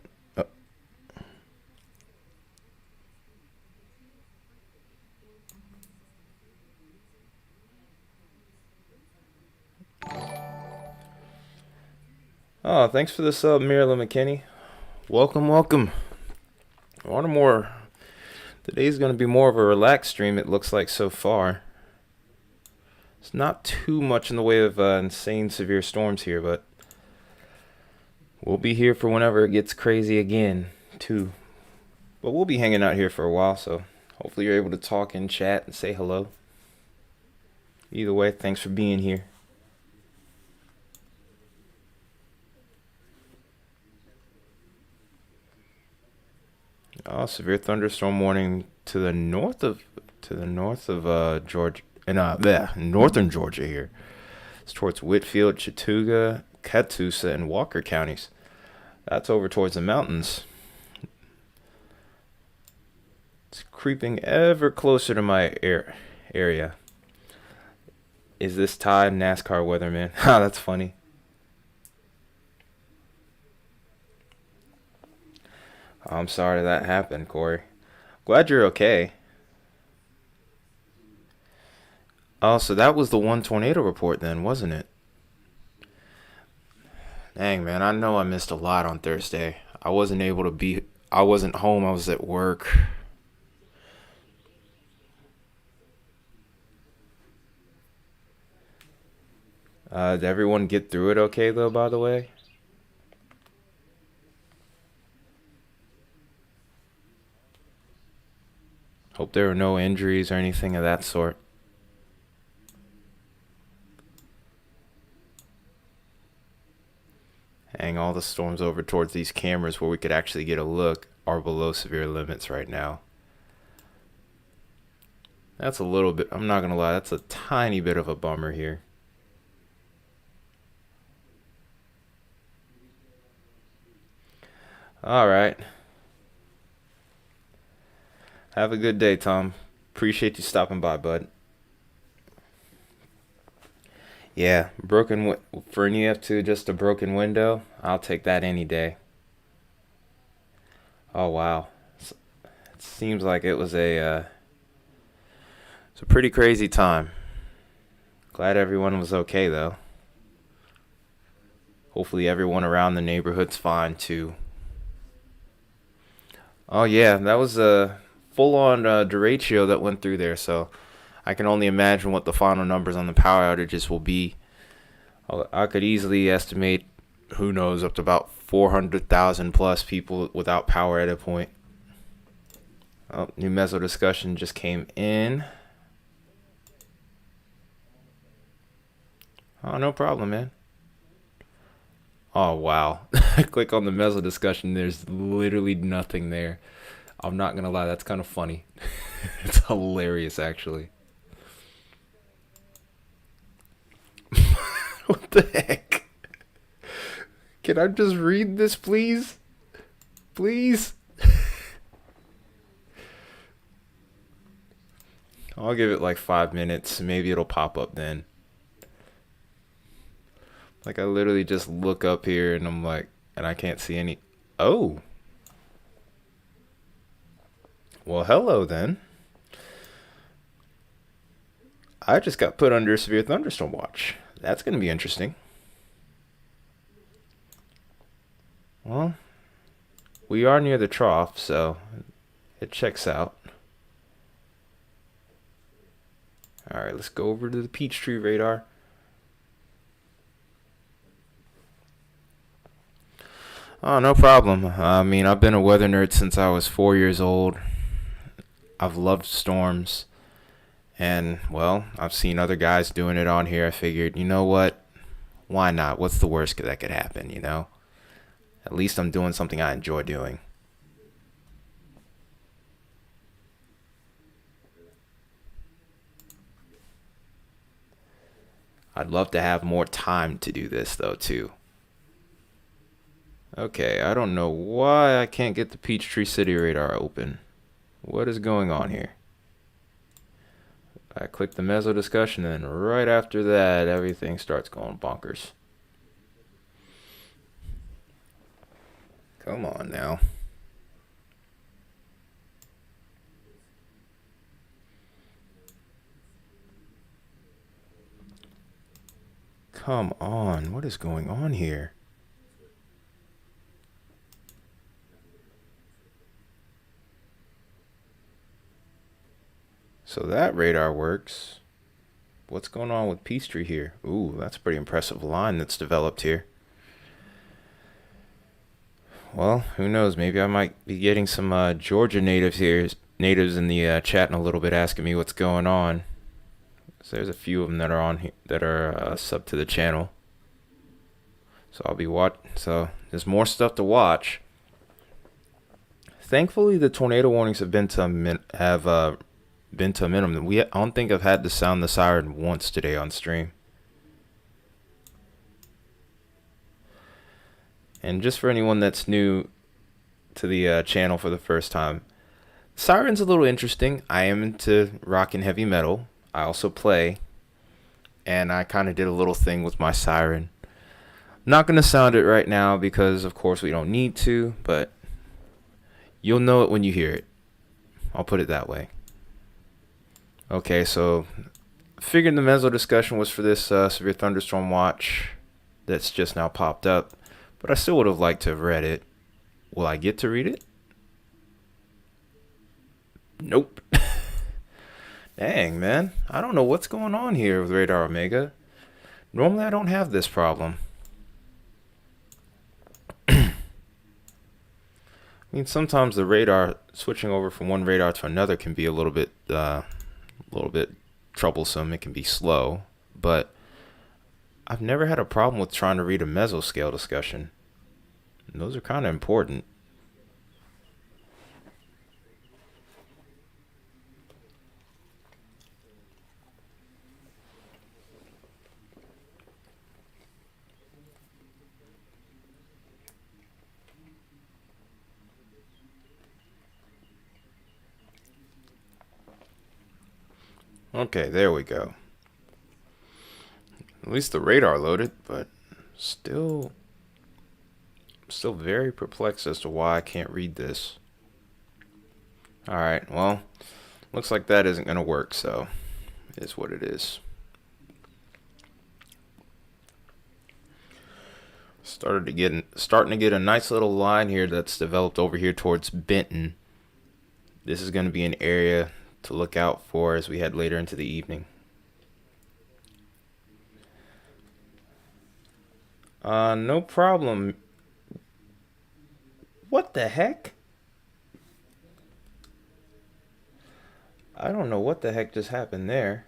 Oh, thanks for the sub, Marilyn McKinney. Welcome, welcome. Today's going to be more of a relaxed stream, it looks like so far. It's not too much in the way of insane severe storms here, but we'll be here for whenever it gets crazy again, too. But we'll be hanging out here for a while, so hopefully you're able to talk and chat and say hello. Either way, thanks for being here. Oh, severe thunderstorm warning to the north of Georgia, northern Georgia here. It's towards Whitfield, Chattooga, Catoosa, and Walker counties. That's over towards the mountains. It's creeping ever closer to my area. Is this Todd, NASCAR weatherman? Ha, that's funny. I'm sorry that happened, Corey. Glad you're okay. Oh, so that was the one tornado report then, wasn't it? Dang, man, I know I missed a lot on Thursday. I wasn't home, I was at work. Did everyone get through it okay, though, by the way? Hope there were no injuries or anything of that sort. Hang all the storms over towards these cameras where we could actually get a look are below severe limits right now. That's a little bit, I'm not going to lie, that's a tiny bit of a bummer here. Alright. Have a good day, Tom. Appreciate you stopping by, bud. Yeah, for an EF2, just a broken window. I'll take that any day. Oh, wow. It seems like it's a pretty crazy time. Glad everyone was okay, though. Hopefully everyone around the neighborhood's fine, too. Oh, yeah, that was a full-on derecho that went through there, so I can only imagine what the final numbers on the power outages will be. I could easily estimate, who knows, up to about 400,000 plus people without power at a point. Oh, new meso discussion just came in. Oh, no problem, man. Oh, wow. I click on the meso discussion. There's literally nothing there. I'm not going to lie. That's kind of funny. It's hilarious, actually. What the heck? Can I just read this, please? Please? I'll give it like 5 minutes. Maybe it'll pop up then. Like, I literally just look up here and I'm like, and I can't see any. Oh, well, hello then. I just got put under a severe thunderstorm watch. That's going to be interesting. Well, we are near the trough, so it checks out. All right, let's go over to the Peachtree radar. Oh, no problem. I mean, I've been a weather nerd since I was 4 years old. I've loved storms. And, well, I've seen other guys doing it on here. I figured, you know what? Why not? What's the worst that could happen, you know? At least I'm doing something I enjoy doing. I'd love to have more time to do this, though, too. Okay, I don't know why I can't get the Peachtree City radar open. What is going on here? I click the meso discussion, and then right after that, everything starts going bonkers. Come on now. Come on. What is going on here? So that radar works. What's going on with Peachtree here? Ooh, that's a pretty impressive line that's developed here. Well, who knows? Maybe I might be getting some Georgia natives in the chat in a little bit, asking me what's going on. So there's a few of them that are on here that are sub to the channel. So I'll be So there's more stuff to watch. Thankfully, the tornado warnings have been to a minimum. I don't think I've had to sound the siren once today on stream. And just for anyone that's new to the channel for the first time, siren's a little interesting. I am into rock and heavy metal. I also play, and I kind of did a little thing with my siren. Not going to sound it right now because, of course, we don't need to, but you'll know it when you hear it. I'll put it that way. Okay, so figured the meso discussion was for this severe thunderstorm watch that's just now popped up, but I still would have liked to have read it. Will I get to read it? Nope. Dang, man. I don't know what's going on here with Radar Omega. Normally I don't have this problem. I mean, sometimes the radar switching over from one radar to another can be a little bit troublesome. It can be slow, but I've never had a problem with trying to read a mesoscale discussion. And those are kind of important. Okay, there we go. At least the radar loaded, but still very perplexed as to why I can't read this. Alright, well, looks like that isn't going to work, so it is what it is. Starting to get a nice little line here that's developed over here towards Benton. This is going to be an area to look out for as we head later into the evening. No problem. What the heck? I don't know what the heck just happened there.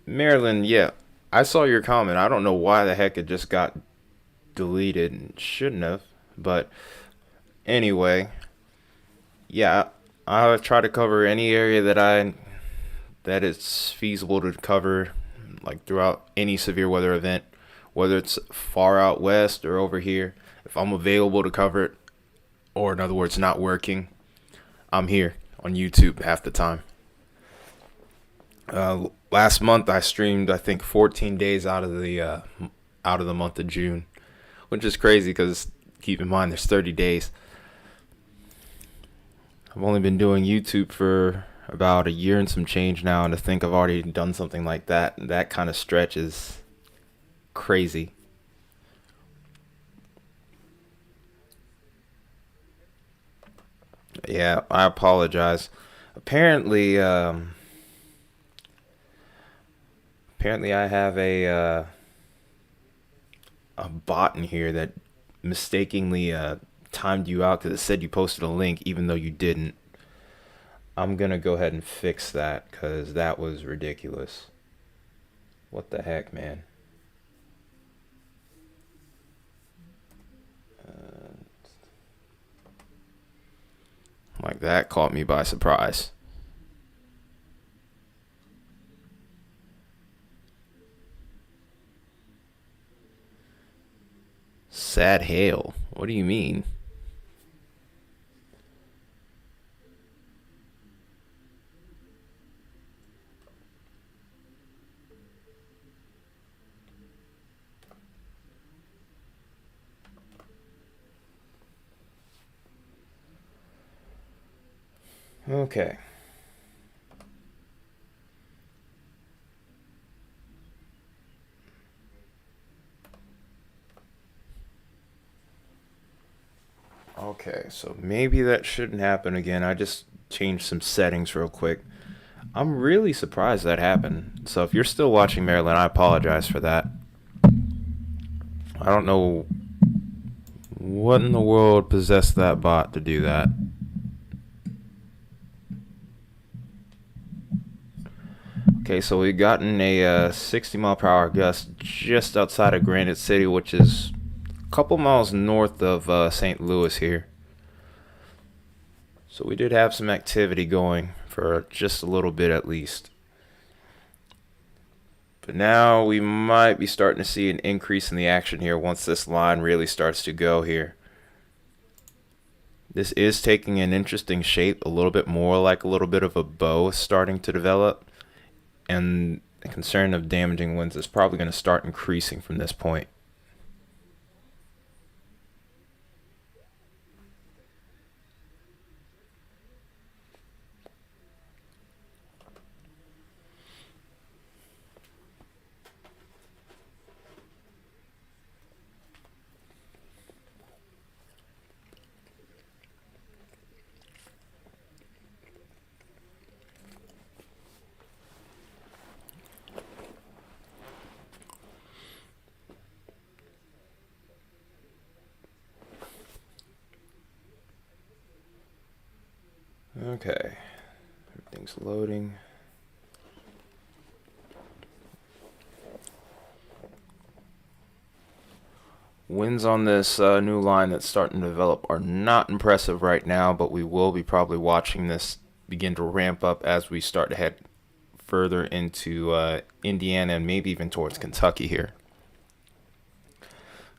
Marilyn, yeah, I saw your comment. I don't know why the heck it just got deleted and shouldn't have. But anyway, yeah, I'll try to cover any area that it's feasible to cover, like throughout any severe weather event, whether it's far out west or over here. If I'm available to cover it, or in other words, not working, I'm here on YouTube half the time. Last month I streamed, I think, 14 days out of the month of June, which is crazy because keep in mind there's 30 days. I've only been doing YouTube for about a year and some change now, and to think I've already done something like that kind of stretch is crazy. Yeah, I apologize. Apparently, apparently I have a bot in here that mistakenly timed you out because it said you posted a link even though you didn't. I'm gonna go ahead and fix that because that was ridiculous. What the heck, man? Like that caught me by surprise. Sad hail. What do you mean? Okay. Okay, so maybe that shouldn't happen again. I just changed some settings real quick. I'm really surprised that happened. So if you're still watching, Marilyn, I apologize for that. I don't know what in the world possessed that bot to do that. Okay, so we've gotten a 60 mile per hour gust just outside of Granite City, which is a couple miles north of St. Louis here. So we did have some activity going for just a little bit at least. But now we might be starting to see an increase in the action here once this line really starts to go here. This is taking an interesting shape, a little bit more like a little bit of a bow starting to develop. And the concern of damaging winds is probably going to start increasing from this point. Okay, everything's loading. Winds on this new line that's starting to develop are not impressive right now, but we will be probably watching this begin to ramp up as we start to head further into Indiana and maybe even towards Kentucky here.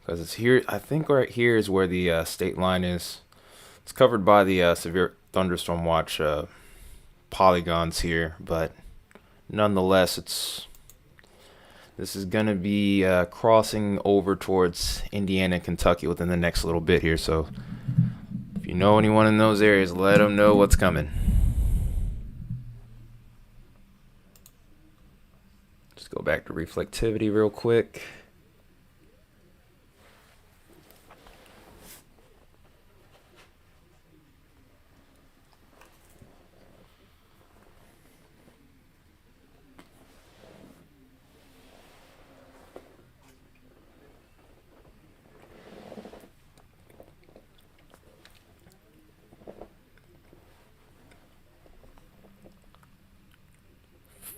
Because it's here, I think right here is where the state line is. It's covered by the severe thunderstorm watch polygons here, but nonetheless, this is going to be crossing over towards Indiana and Kentucky within the next little bit here. So if you know anyone in those areas, let them know what's coming. Just go back to reflectivity real quick.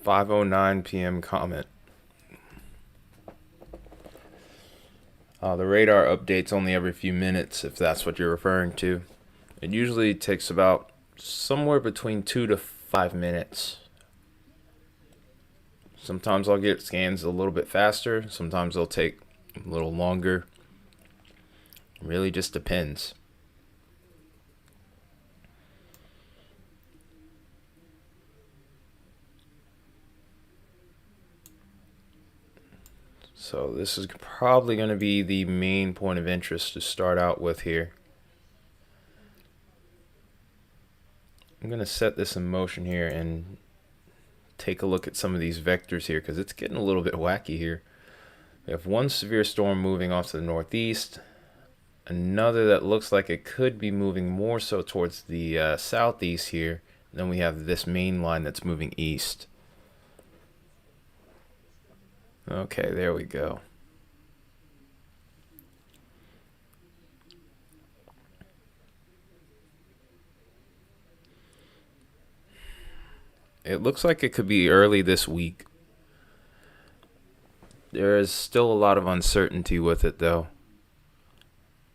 5:09 p.m. comment. The radar updates only every few minutes, if that's what you're referring to. It usually takes about somewhere between 2 to 5 minutes. Sometimes I'll get scans a little bit faster. Sometimes they'll take a little longer. It really just depends. So this is probably going to be the main point of interest to start out with here. I'm going to set this in motion here and take a look at some of these vectors here because it's getting a little bit wacky here. We have one severe storm moving off to the northeast, another that looks like it could be moving more so towards the southeast here. And then we have this main line that's moving east. Okay, there we go. It looks like it could be early this week. There is still a lot of uncertainty with it, though.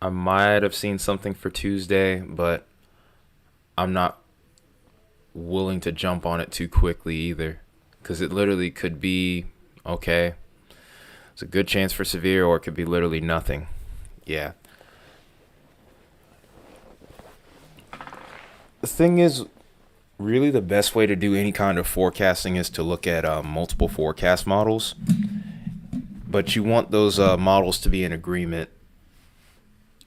I might have seen something for Tuesday, but I'm not willing to jump on it too quickly either, because it literally could be, okay, it's a good chance for severe, or it could be literally nothing. Yeah. The thing is, really the best way to do any kind of forecasting is to look at multiple forecast models. But you want those models to be in agreement,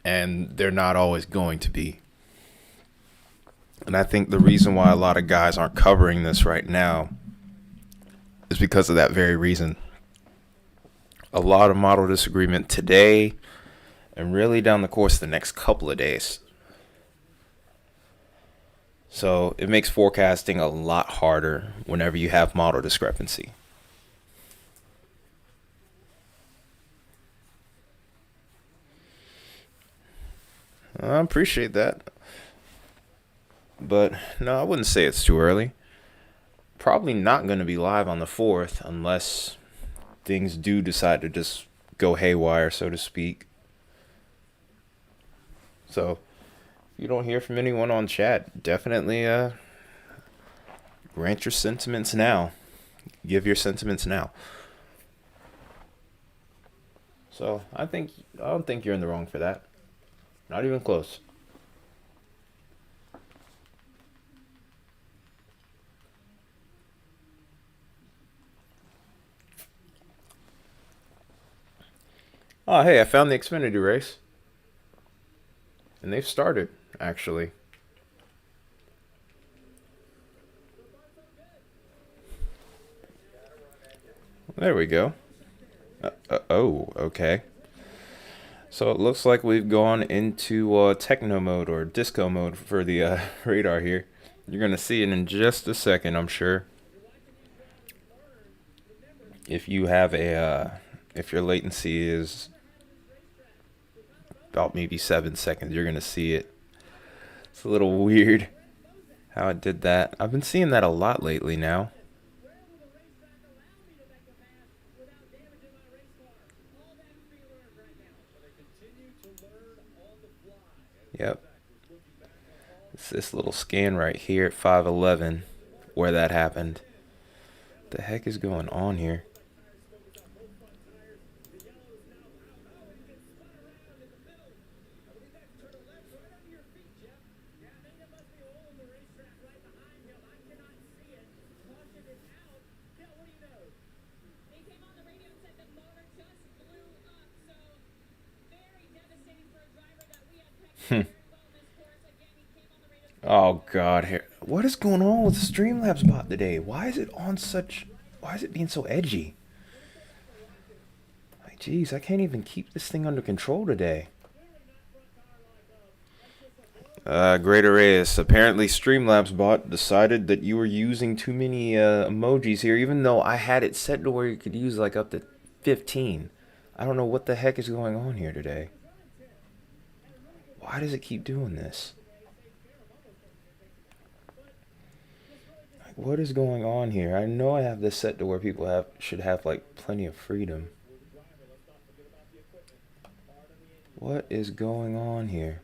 and they're not always going to be. And I think the reason why a lot of guys aren't covering this right now is because of that very reason. A lot of model disagreement today and really down the course of the next couple of days. So it makes forecasting a lot harder whenever you have model discrepancy. I appreciate that. But no, I wouldn't say it's too early. Probably not going to be live on the 4th unless things do decide to just go haywire, so to speak. So if you don't hear from anyone on chat, definitely grant your sentiments now. Give your sentiments now. So I don't think you're in the wrong for that. Not even close. Oh, hey, I found the Xfinity race. And they've started, actually. There we go. Oh, okay. So it looks like we've gone into techno mode or disco mode for the radar here. You're going to see it in just a second, I'm sure. If you have if your latency is about maybe 7 seconds, you're going to see it. It's a little weird how it did that. I've been seeing that a lot lately now. Yep. It's this little scan right here at 5:11 where that happened. What the heck is going on here? Oh God, here. What is going on with Streamlabs bot today? Why is it being so edgy? Like, geez, I can't even keep this thing under control today. Great Arrayus. Apparently Streamlabs bot decided that you were using too many emojis here, even though I had it set to where you could use like up to 15. I don't know what the heck is going on here today. Why does it keep doing this? What is going on here? I know I have this set to where people have should have like plenty of freedom. What is going on here?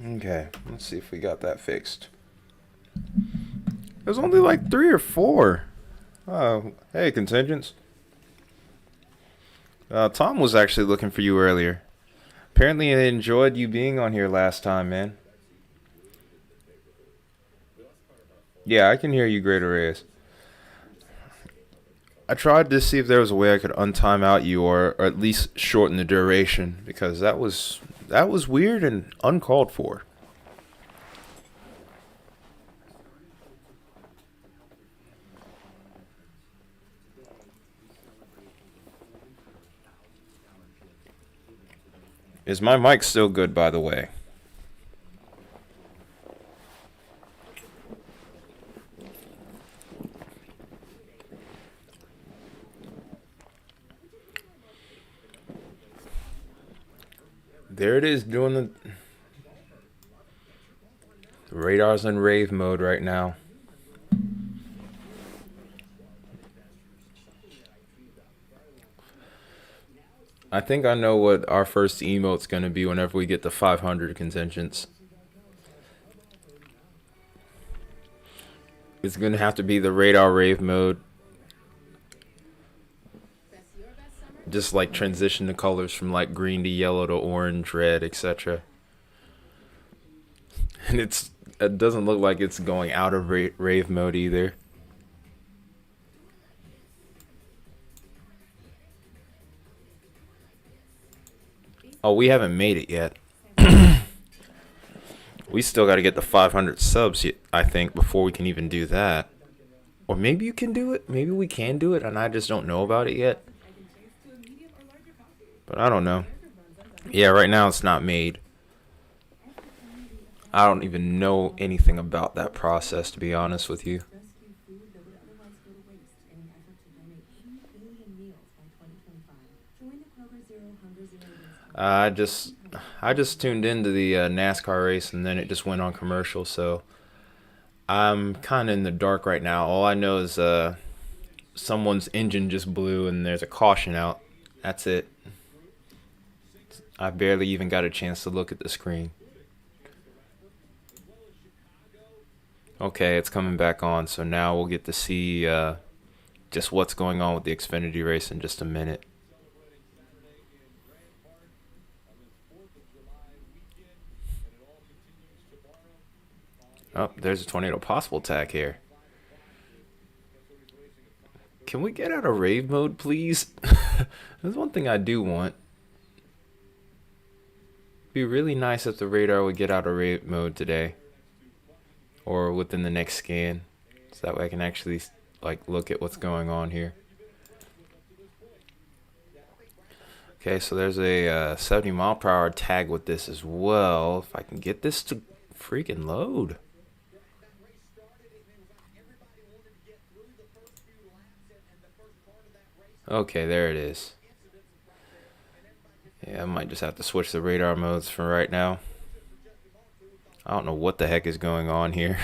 Okay, let's see if we got that fixed. There's only like 3 or 4. Oh, hey, contingents. Tom was actually looking for you earlier. Apparently, I enjoyed you being on here last time, man. Yeah, I can hear you, Great Arrays. I tried to see if there was a way I could untime out you, or at least shorten the duration, because that was weird and uncalled for. Is my mic still good, by the way? There it is, doing the radar's in rave mode right now. I think I know what our first emote's gonna be whenever we get to 500 contingents. It's gonna have to be the radar rave mode. Just like transition the colors from like green to yellow to orange, red, etc. And it doesn't look like it's going out of rave mode either. Oh, we haven't made it yet. We still got to get the 500 subs, I think, before we can even do that. Or maybe you can do it. Maybe we can do it, and I just don't know about it yet. But I don't know. Yeah, right now it's not made. I don't even know anything about that process, to be honest with you. I just I just tuned into the NASCAR race and then it just went on commercial, so I'm kind of in the dark right now. All I know is someone's engine just blew and there's a caution out. That's it. I barely even got a chance to look at the screen. Okay, it's coming back on, so now we'll get to see just what's going on with the Xfinity race in just a minute. Oh, there's a tornado possible attack here. Can we get out of rave mode, please? There's one thing I do want. It'd be really nice if the radar would get out of rave mode today. Or within the next scan. So that way I can actually like look at what's going on here. Okay, so there's a 70 mile per hour tag with this as well. If I can get this to freaking load. Okay, there it is. Yeah, I might just have to switch the radar modes for right now. I don't know what the heck is going on here.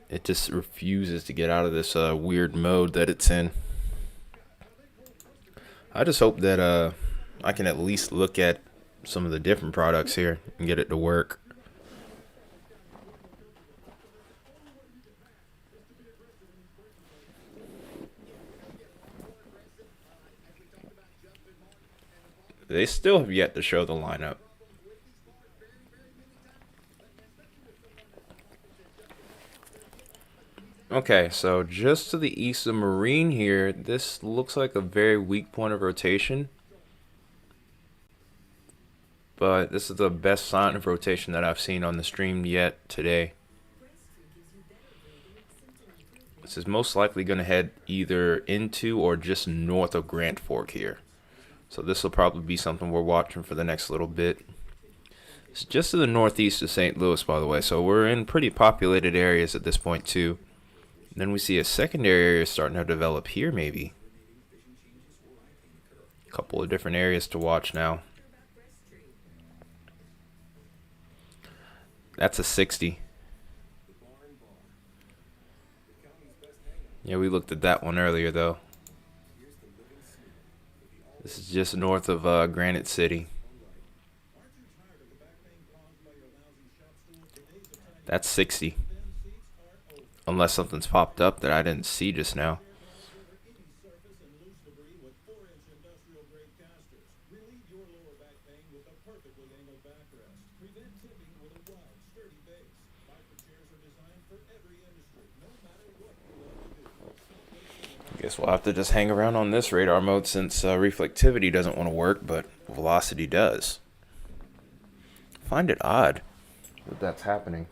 It just refuses to get out of this weird mode that it's in. I just hope that I can at least look at some of the different products here and get it to work. They still have yet to show the lineup. Okay, so just to the east of Marine here, this looks like a very weak point of rotation. but this is the best sign of rotation that I've seen on the stream yet today. This is most likely going to head either into or just north of Grand Fork here. So this will probably be something we're watching for the next little bit. It's just to the northeast of St. Louis, by the way, so we're in pretty populated areas at this point too. Then we see a secondary area starting to develop here maybe. A couple of different areas to watch now. That's a 60. Yeah, we looked at that one earlier though. This is just north of Granite City. That's 60. Unless something's popped up that I didn't see just now. Guess we'll have to just hang around on this radar mode since reflectivity doesn't want to work, but velocity does. Find it odd that that's happening.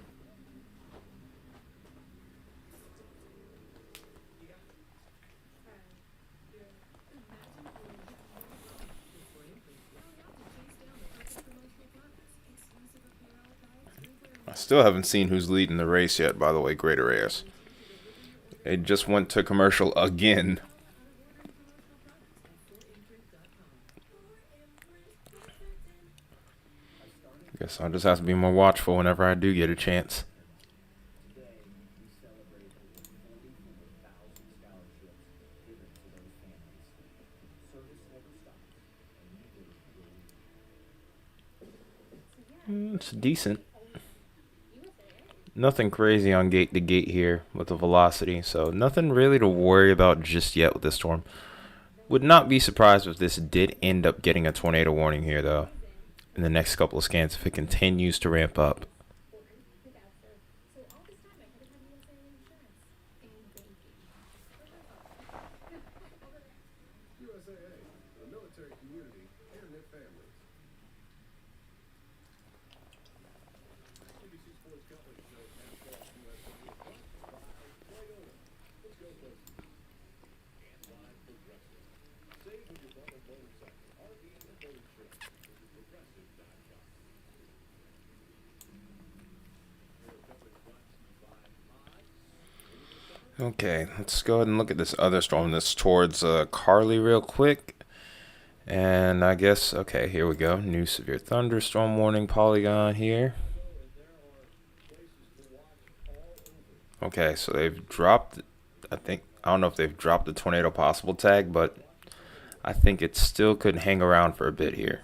I still haven't seen who's leading the race yet, by the way, Greater AS. It just went to commercial again. Guess I'll just have to be more watchful whenever I do get a chance. It's decent. Nothing crazy on gate to gate here with the velocity, so nothing really to worry about just yet with this storm. Would not be surprised if this did end up getting a tornado warning here, though, in the next couple of scans if it continues to ramp up. Okay, let's go ahead and look at this other storm that's towards Carly real quick. And I guess, okay, here we go. New severe thunderstorm warning polygon here. Okay, so they've dropped, I don't know if they've dropped the tornado possible tag, but I think it still could hang around for a bit here.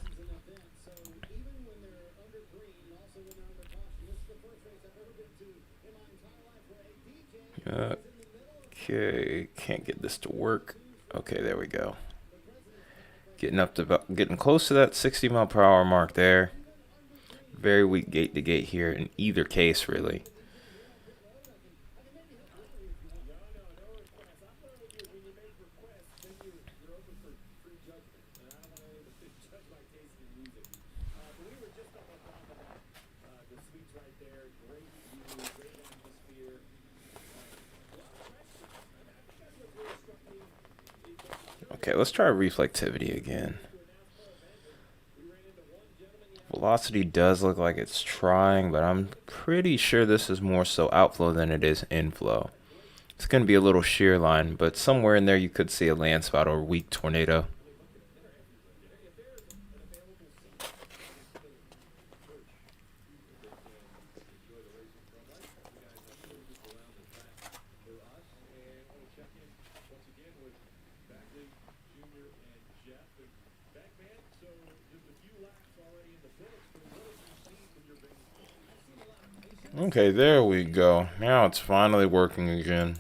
Okay, can't get this to work. Okay, there we go. Getting close to that 60 mile per hour mark there. Very weak gate to gate here in either case, really. Okay, let's try reflectivity again. Velocity does look like it's trying, but I'm pretty sure this is more so outflow than it is inflow. It's going to be a little shear line, but somewhere in there you could see a landspot or weak tornado. Okay, there we go. Now it's finally working again.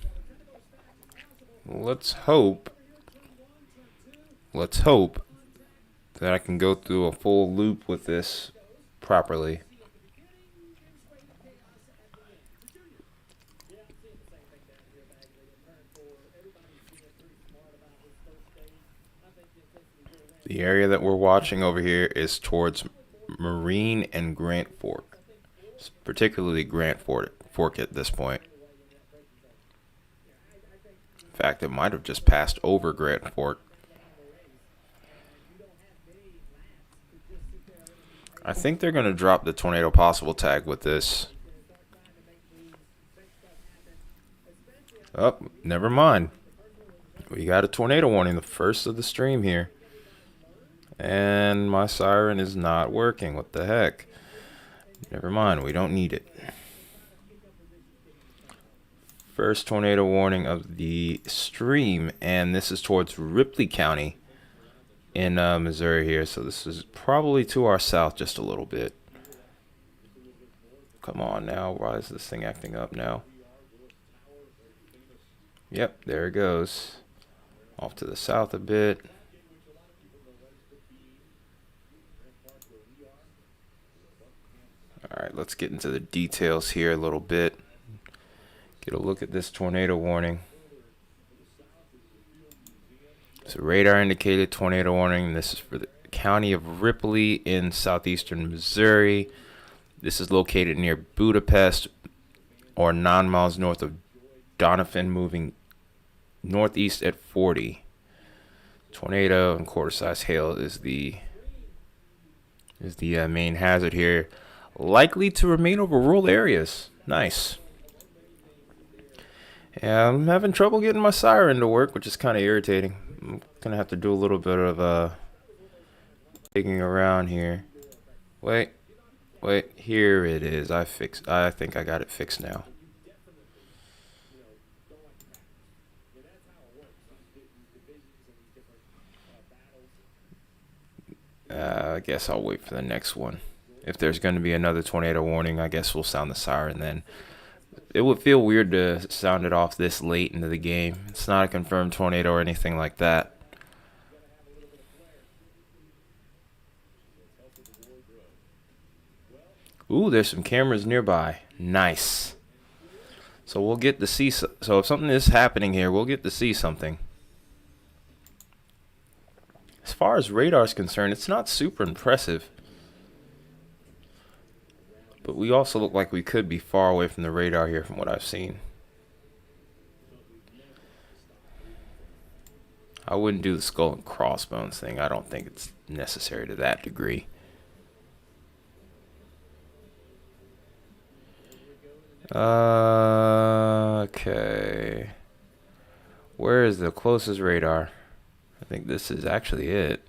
Let's hope that I can go through a full loop with this properly. The area that we're watching over here is towards Marine and Grant Fork, particularly Fork at this point. In fact, it might have just passed over Grant Fork. I think they're going to drop the tornado possible tag with this. Oh, never mind. We got a tornado warning, the first of the stream here. And my siren is not working. What the heck? Never mind, we don't need it. First tornado warning of the stream, and this is towards Ripley County in Missouri here. So this is probably to our south just a little bit. Come on now, why is this thing acting up now? Yep, there it goes. Off to the south a bit. Alright, let's get into the details here a little bit. Get a look at this tornado warning. So radar indicated tornado warning. This is for the county of Ripley in southeastern Missouri. This is located near Budapest or 9 miles north of Doniphan, moving northeast at 40. Tornado and quarter-size hail is the main hazard here. Likely to remain over rural areas. Nice. Yeah, I'm having trouble getting my siren to work, which is kind of irritating. I'm gonna have to do a little bit of digging around here. Wait, here it is. I think I got it fixed now. I guess I'll wait for the next one. If there's going to be another tornado warning, I guess we'll sound the siren then. It would feel weird to sound it off this late into the game. It's not a confirmed tornado or anything like that. Ooh, there's some cameras nearby. Nice. So we'll get to see. So if something is happening here, we'll get to see something. As far as radar is concerned, it's not super impressive. But we also look like we could be far away from the radar here from what I've seen. I wouldn't do the skull and crossbones thing. I don't think it's necessary to that degree. Okay. Where is the closest radar? I think this is actually it.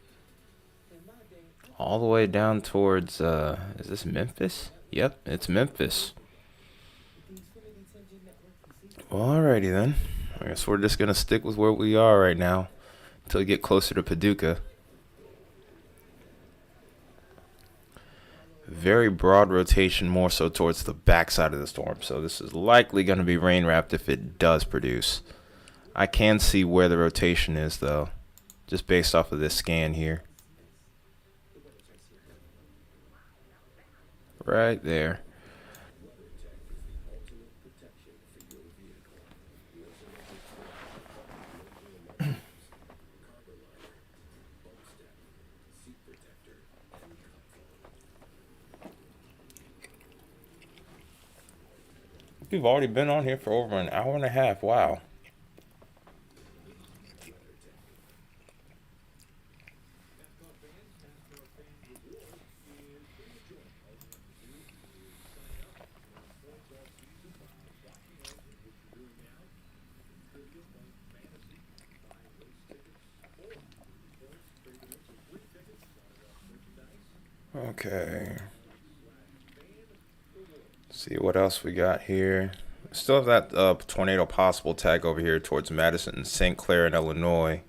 All the way down towards, is this Memphis? Yep, it's Memphis. Alrighty then. I guess we're just going to stick with where we are right now until we get closer to Paducah. Very broad rotation, more so towards the backside of the storm. So this is likely going to be rain wrapped if it does produce. I can see where the rotation is though, just based off of this scan here. Right there. We've already been on here for over an hour and a half. Wow. Okay. See what else we got here. Still have that tornado possible tag over here towards Madison and St. Clair in Illinois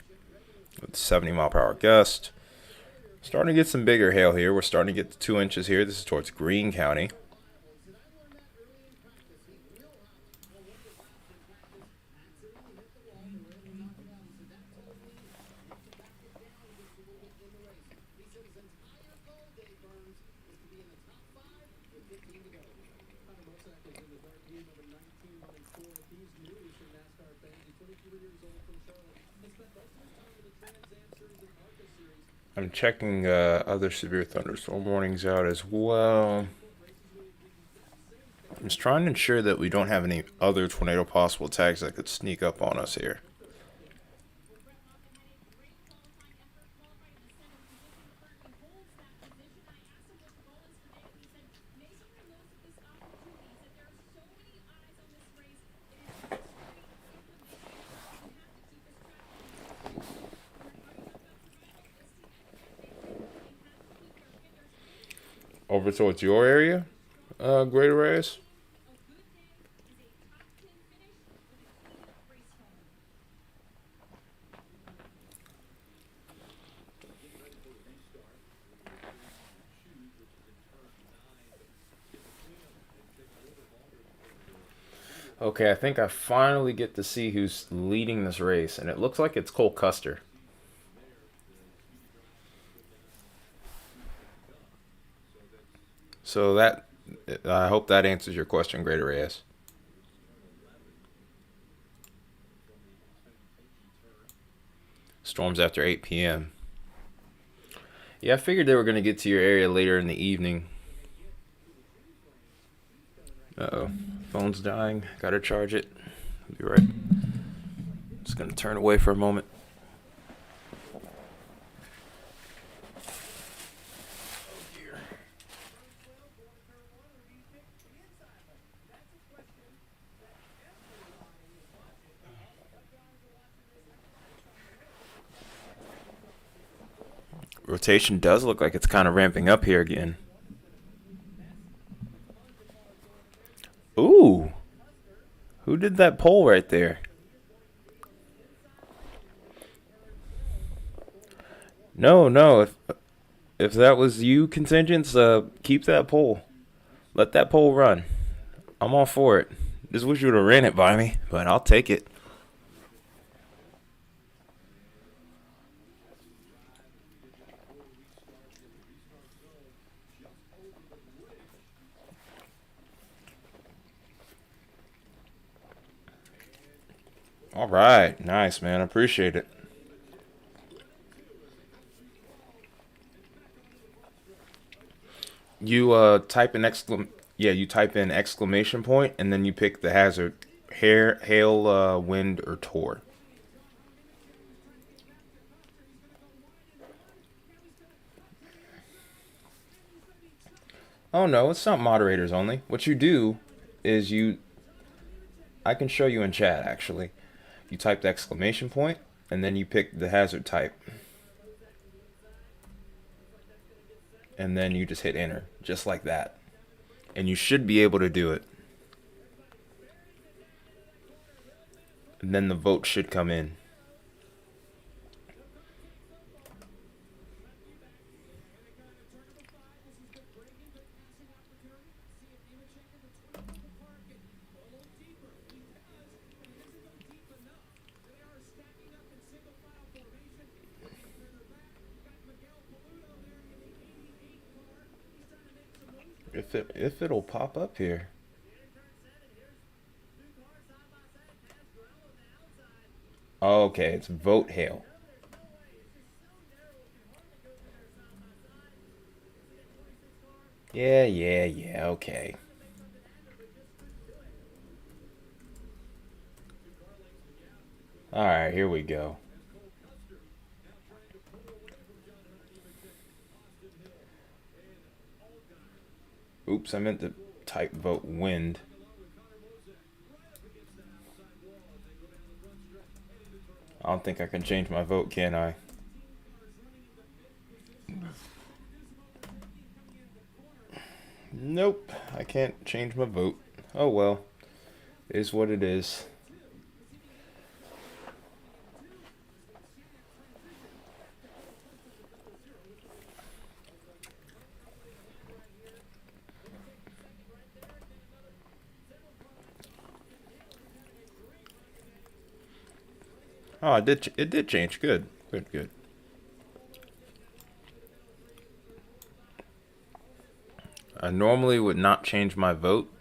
with 70-mile-per-hour gust. Starting to get some bigger hail here. We're starting to get to 2 inches here. This is towards Greene County. I'm checking other severe thunderstorm warnings out as well. I'm just trying to ensure that we don't have any other tornado possible attacks that could sneak up on us here. Over towards your area, Greater Reyes? Okay, I think I finally get to see who's leading this race, and it looks like it's Cole Custer. So that I hope that answers your question, Greater Reyes. Storms after 8 p.m. Yeah, I figured they were going to get to your area later in the evening. Uh-oh. Phone's dying. Gotta charge it. Be right. Just gonna turn away for a moment. Rotation does look like it's kind of ramping up here again. Ooh. Who did that poll right there? No, no. If that was you, contingents, keep that poll. Let that poll run. I'm all for it. Just wish you would have ran it by me, but I'll take it. All right, nice, man. I appreciate it. You type in you type in exclamation point and then you pick the hazard: hail, wind, or tor. Oh no, it's not moderators only. What you do is I can show you in chat actually. You type the exclamation point and then you pick the hazard type. And then you just hit enter, just like that. And you should be able to do it. And then the vote should come in. If it'll pop up here. Oh, okay, it's vote hail. Yeah, yeah, yeah, okay. Alright, here we go. Oops, I meant to type vote wind. I don't think I can change my vote, can I? Nope, I can't change my vote. Oh well, it is what it is. Oh, it did change. Good, good, good. I normally would not change my vote,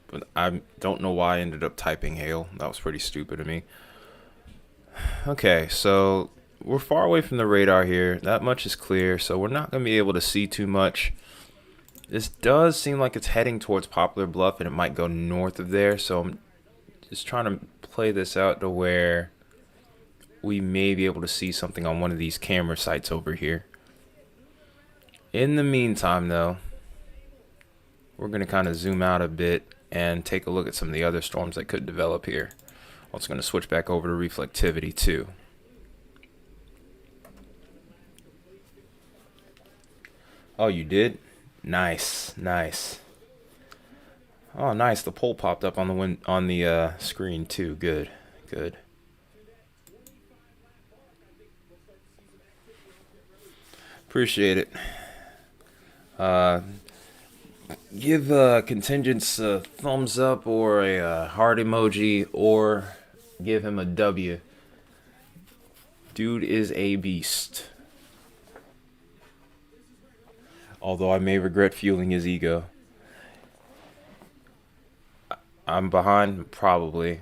but I don't know why I ended up typing hail. That was pretty stupid of me. Okay, so we're far away from the radar here. That much is clear, so we're not going to be able to see too much. This does seem like it's heading towards Poplar Bluff, and it might go north of there, so I'm just trying to play this out to where we may be able to see something on one of these camera sites over here. In the meantime, though, we're going to kind of zoom out a bit and take a look at some of the other storms that could develop here. Also going to switch back over to reflectivity too. Oh, you did? Nice, nice. Oh, nice. The pole popped up on the screen too. Good, good. Appreciate it. Give Contingents a thumbs up or a heart emoji, or give him a W. Dude is a beast. Although I may regret fueling his ego. I'm behind, probably.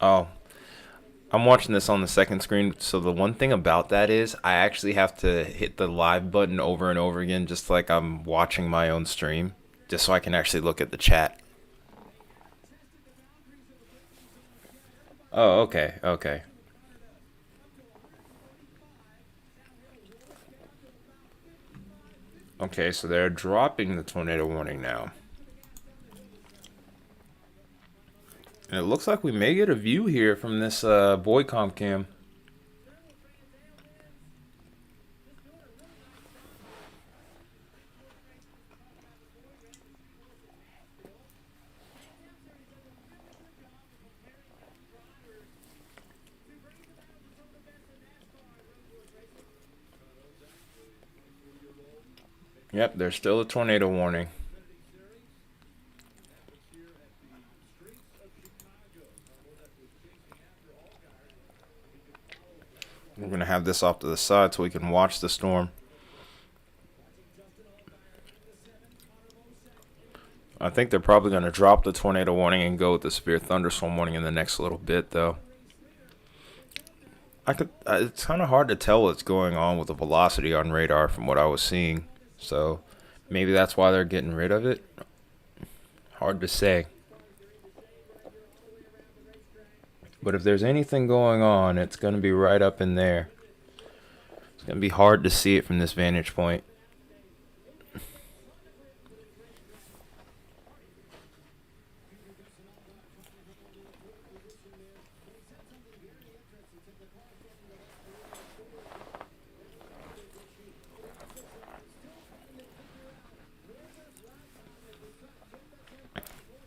Oh, I'm watching this on the second screen, so the one thing about that is I actually have to hit the live button over and over again, just like I'm watching my own stream, just so I can actually look at the chat. Oh, okay, okay. Okay, so they're dropping the tornado warning now. And it looks like we may get a view here from this Boycom cam. Yep, there's still a tornado warning. We're going to have this off to the side so we can watch the storm. I think they're probably going to drop the tornado warning and go with the severe thunderstorm warning in the next little bit, though. It's kind of hard to tell what's going on with the velocity on radar from what I was seeing. So maybe that's why they're getting rid of it. Hard to say. But if there's anything going on, it's going to be right up in there. It's going to be hard to see it from this vantage point.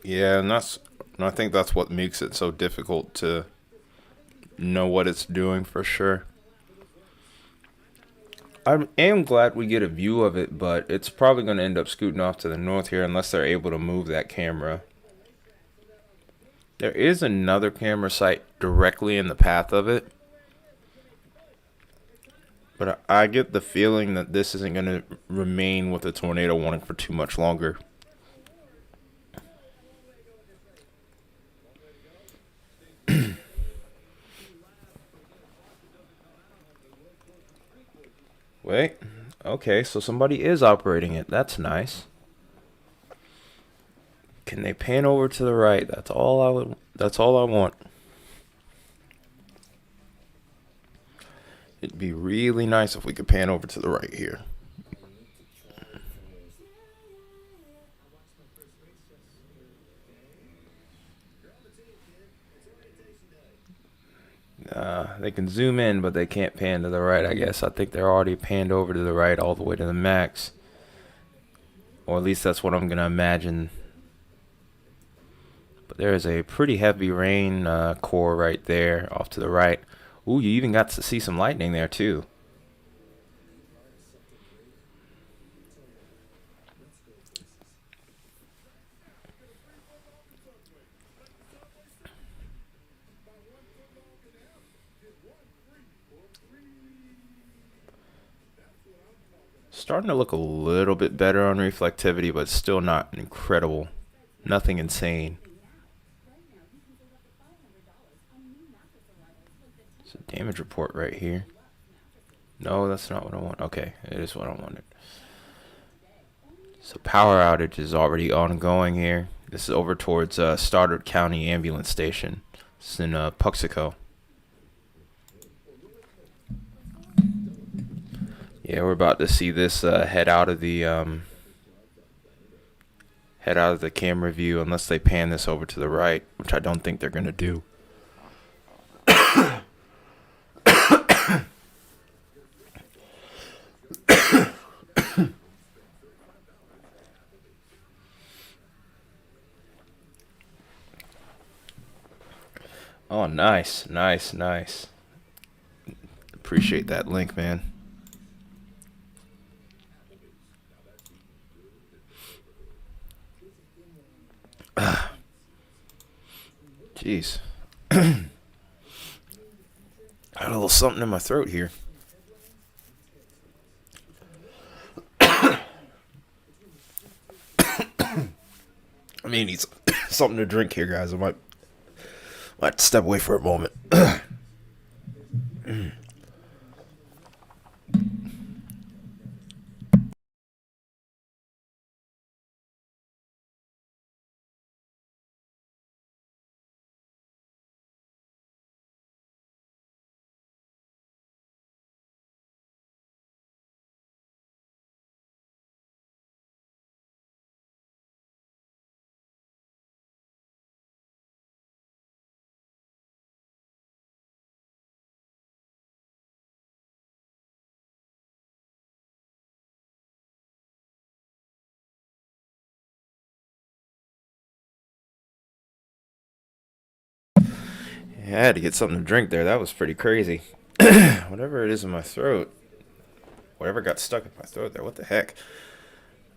Yeah, and I think that's what makes it so difficult to know what it's doing for sure. I am glad we get a view of it, but it's probably going to end up scooting off to the north here unless they're able to move that camera. There is another camera site directly in the path of it, but I get the feeling that this isn't going to remain with a tornado warning for too much longer. Wait. Okay, so somebody is operating it. That's nice. Can they pan over to the right? That's all I want. It'd be really nice if we could pan over to the right here. They can zoom in, but they can't pan to the right, I guess. I think they're already panned over to the right all the way to the max. Or at least that's what I'm going to imagine. But there is a pretty heavy rain core right there off to the right. Ooh, you even got to see some lightning there, too. Starting to look a little bit better on reflectivity, but still not incredible. Nothing insane. There's a damage report right here. No, that's not what I want. Okay, it is what I wanted. So power outage is already ongoing here. This is over towards Stoddard County Ambulance Station. It's in Puxico. Yeah, we're about to see this head out of the camera view unless they pan this over to the right, which I don't think they're gonna do. Oh, nice, nice, nice. Appreciate that link, man. Jeez. I had a little something in my throat here. I mean, need something to drink here, guys. I might step away for a moment. Yeah, I had to get something to drink there. That was pretty crazy. Whatever it is in my throat, whatever got stuck in my throat there, what the heck?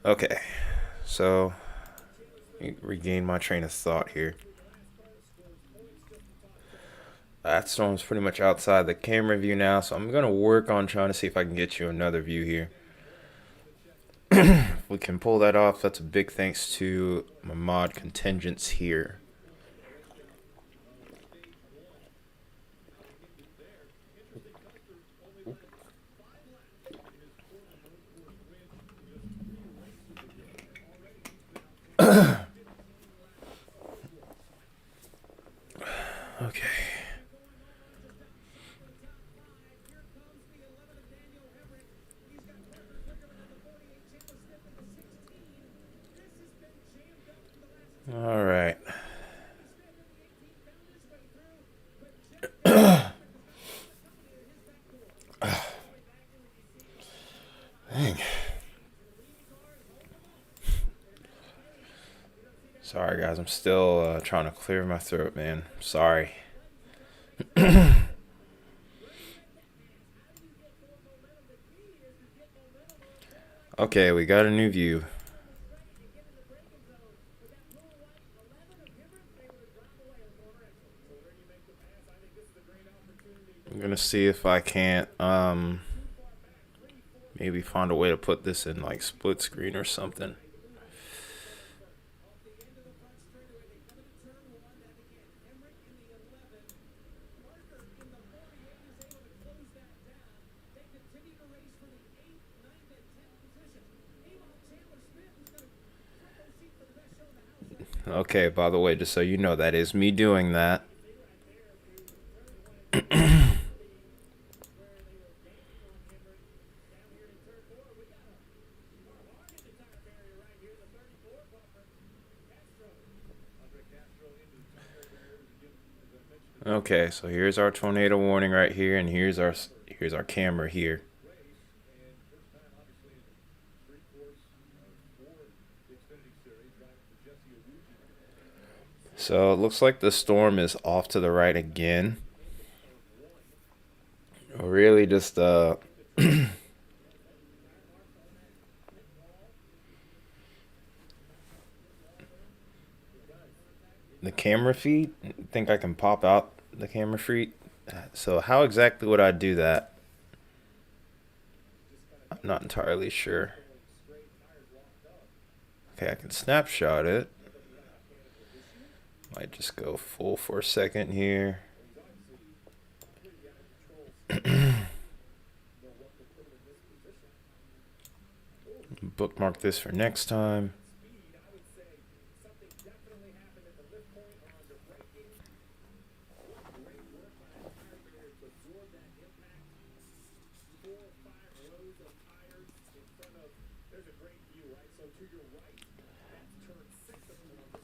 Okay, so regain my train of thought here. That storm's pretty much outside the camera view now, so I'm gonna work on trying to see if I can get you another view here. If we can pull that off, that's a big thanks to my mod contingents here. Okay. All right. Dang. Sorry, guys. I'm still trying to clear my throat, man. Sorry. Okay, we got a new view. I'm gonna see if I can't maybe find a way to put this in like split screen or something. Okay, by the way, just so you know, that is me doing that. Okay, so here's our tornado warning right here, and here's our camera here. So it looks like the storm is off to the right again. Really, just the camera feed. Think I can pop out the camera feed? So how exactly would I do that? I'm not entirely sure. Okay, I can snapshot it. Might just go full for a second here. Bookmark this for next time.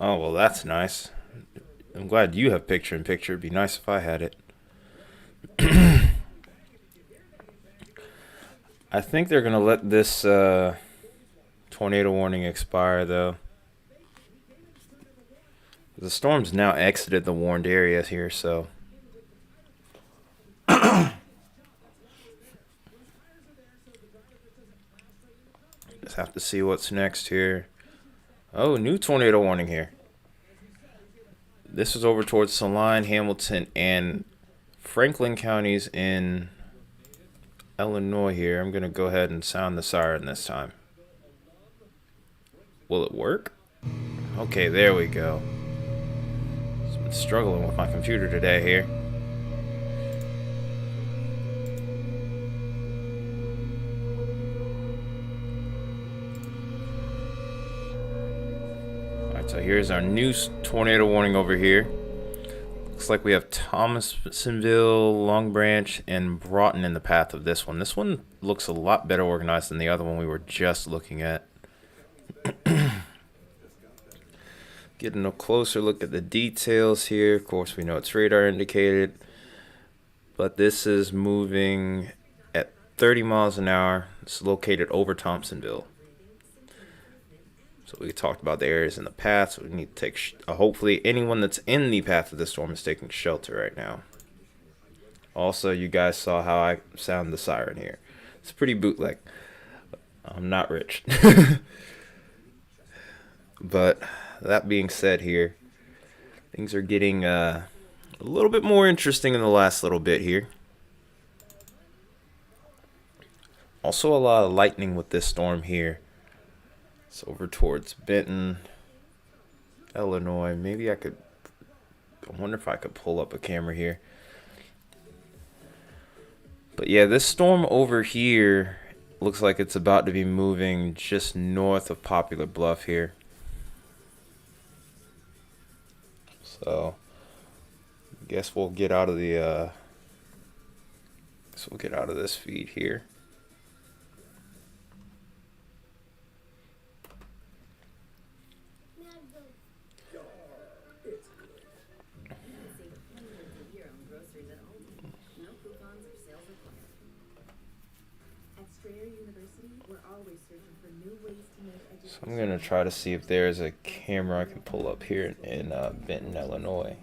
Oh, well, that's nice. I'm glad you have picture in picture. It'd be nice if I had it. I think they're going to let this tornado warning expire, though. The storm's now exited the warned area here, so. Just have to see what's next here. Oh, new tornado warning here. This is over towards Saline, Hamilton, and Franklin counties in Illinois here. I'm going to go ahead and sound the siren this time. Will it work? Okay, there we go. I've been struggling with my computer today here. Alright, so here's our new tornado warning over here. Looks like we have Thomasonville, Long Branch, and Broughton in the path of this one. This one looks a lot better organized than the other one we were just looking at. Getting a closer look at the details here. Of course, we know it's radar indicated, but this is moving at 30 miles an hour. It's located over Thompsonville. So we talked about the areas in the path, so we need to take, hopefully anyone that's in the path of this storm is taking shelter right now. Also, you guys saw how I sound the siren here. It's pretty bootleg. I'm not rich. But that being said here, things are getting a little bit more interesting in the last little bit here. Also a lot of lightning with this storm here. It's over towards Benton, Illinois. Maybe I wonder if I could pull up a camera here. But yeah, this storm over here looks like it's about to be moving just north of Poplar Bluff here. So, guess we'll get out of the this feed here. So I'm gonna try to see if there's a camera I can pull up here in Benton, Illinois.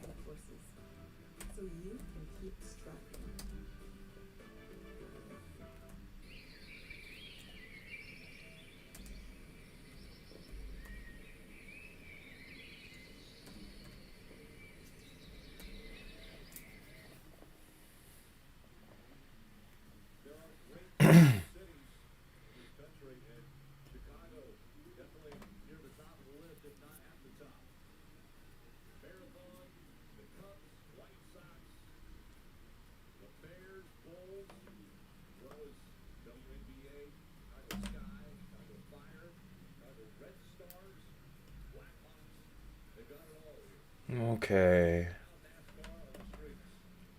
Okay.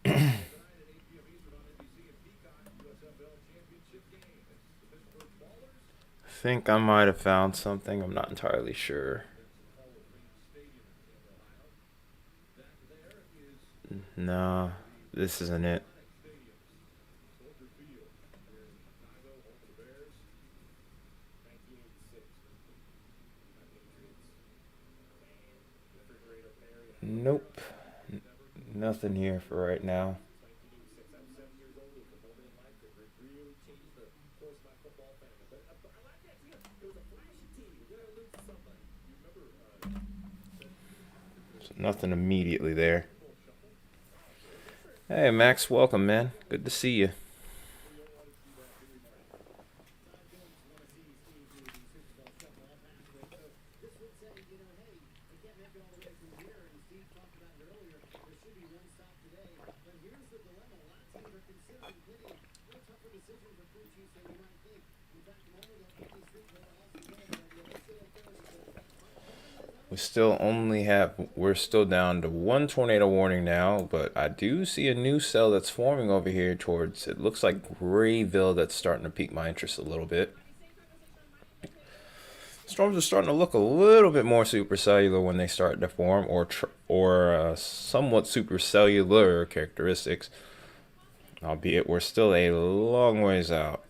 I think I might have found something. I'm not entirely sure. No, this isn't it. Nope. Nothing here for right now. So nothing immediately there. Hey, Max, welcome, man. Good to see you. We're still down to one tornado warning now, but I do see a new cell that's forming over here towards, it looks like Grayville, that's starting to pique my interest a little bit. Storms are starting to look a little bit more supercellular when they start to form, or somewhat supercellular characteristics, albeit we're still a long ways out.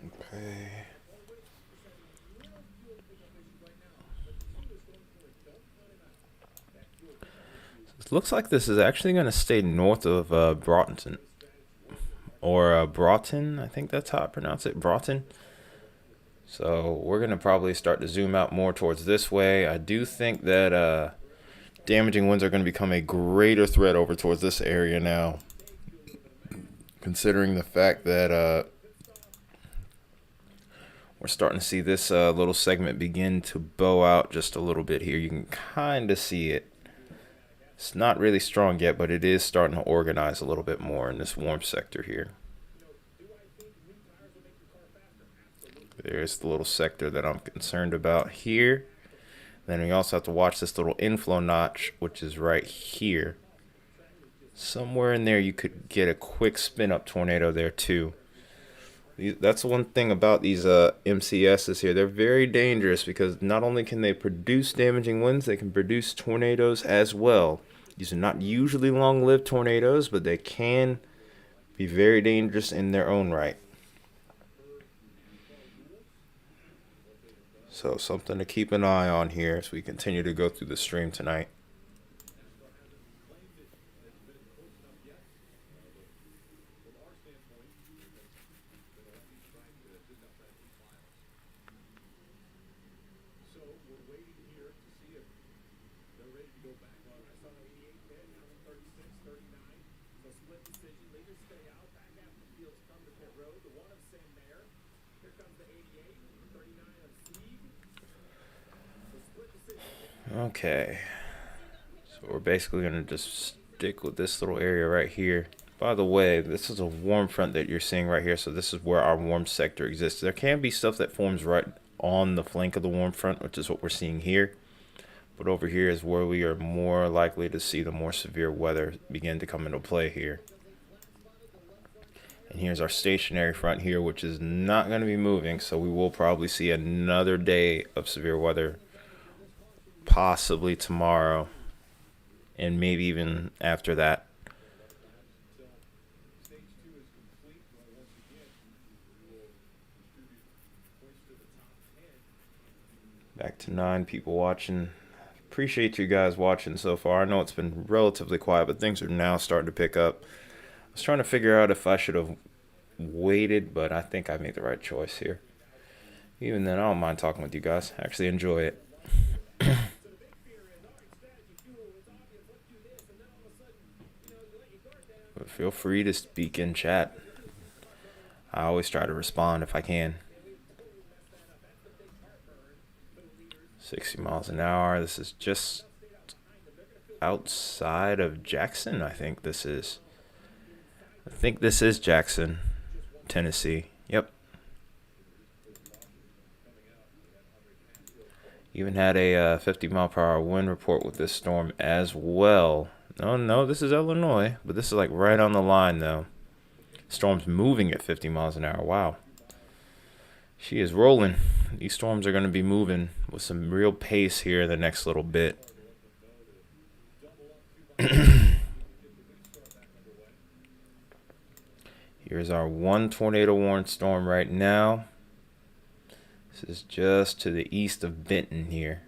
Okay. It looks like this is actually going to stay north of Broughton, or Broughton. I think that's how I pronounce it, Broughton. So we're going to probably start to zoom out more towards this way. I do think that damaging winds are going to become a greater threat over towards this area now, considering the fact that we're starting to see this little segment begin to bow out just a little bit here. You can kind of see it. It's not really strong yet, but it is starting to organize a little bit more in this warm sector here. There's the little sector that I'm concerned about here. Then we also have to watch this little inflow notch, which is right here. Somewhere in there you could get a quick spin up tornado there too. That's one thing about these MCSs here. They're very dangerous because not only can they produce damaging winds, they can produce tornadoes as well. These are not usually long-lived tornadoes, but they can be very dangerous in their own right. So something to keep an eye on here as we continue to go through the stream tonight. Okay, so we're basically going to just stick with this little area right here. By the way, this is a warm front that you're seeing right here, so this is where our warm sector exists. There can be stuff that forms right on the flank of the warm front, which is what we're seeing here. But over here is where we are more likely to see the more severe weather begin to come into play here. And here's our stationary front here, which is not going to be moving, so we will probably see another day of severe weather, possibly tomorrow, and maybe even after that. Back to 9 people watching. Appreciate you guys watching so far. I know it's been relatively quiet, but things are now starting to pick up. I was trying to figure out if I should have waited, but I think I made the right choice here. Even then, I don't mind talking with you guys. I actually enjoy it. But feel free to speak in chat. I always try to respond if I can. 60 miles an hour. This is just outside of Jackson, I think this is. I think this is Jackson, Tennessee. Yep. Even had a 50 mile per hour wind report with this storm as well. No, this is Illinois, but this is like right on the line though. Storm's moving at 50 miles an hour. Wow. She is rolling. These storms are going to be moving with some real pace here in the next little bit. Here's our one tornado warned storm right now. This is just to the east of Benton here.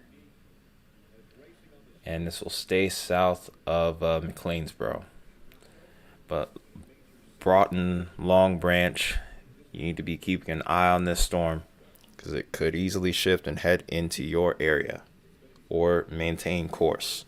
And this will stay south of McLeansboro. But Broughton, Long Branch, you need to be keeping an eye on this storm. because it could easily shift and head into your area or maintain course.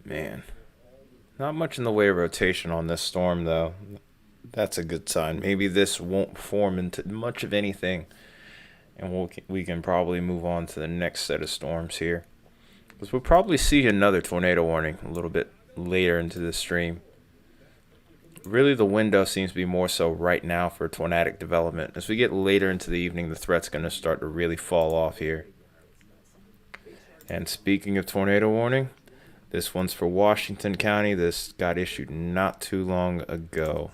Man, not much in the way of rotation on this storm, though. That's a good sign. Maybe this won't form into much of anything, and we can probably move on to the next set of storms here. Because we'll probably see another tornado warning a little bit later into the stream. Really, the window seems to be more so right now for tornadic development. As we get later into the evening, the threat's going to start to really fall off here. And speaking of tornado warning, this one's for Washington County. This got issued not too long ago.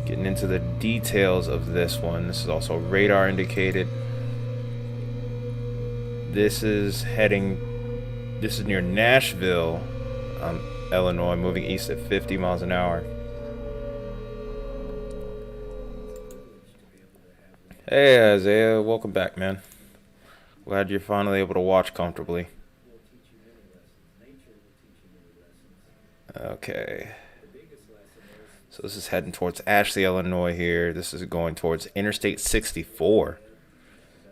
Getting into the details of this one. This is also radar indicated. This is near Nashville, Illinois, moving east at 50 miles an hour. Hey Isaiah, welcome back, man. Glad you're finally able to watch comfortably. Okay. So this is heading towards Ashley, Illinois here. This is going towards Interstate 64.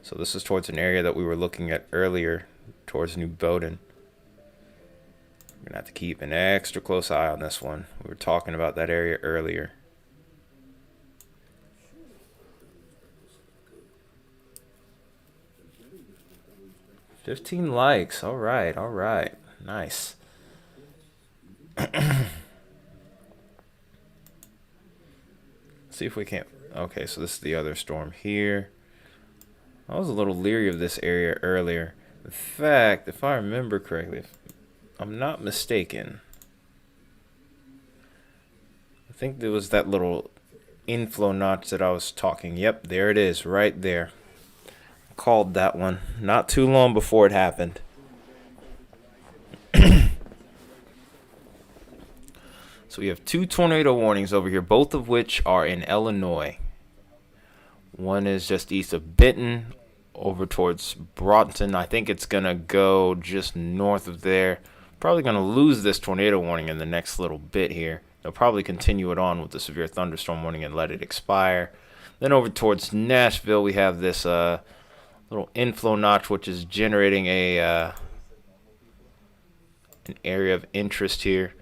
So this is towards an area that we were looking at earlier, towards New Bowden. We're going to have to keep an extra close eye on this one. We were talking about that area earlier. $15 likes. All right. Nice. See if we can't. Okay, so this is the other storm here. I was a little leery of this area earlier. In fact, if I remember correctly, if I'm not mistaken, I think there was that little inflow notch that I was talking. Yep, there it is, right there. Called that one not too long before it happened. So we have two tornado warnings over here, both of which are in Illinois. One is just east of Benton, over towards Broughton. I think it's going to go just north of there. Probably going to lose this tornado warning in the next little bit here. They'll probably continue it on with the severe thunderstorm warning and let it expire. Then over towards Nashville, we have this little inflow notch, which is generating an area of interest here.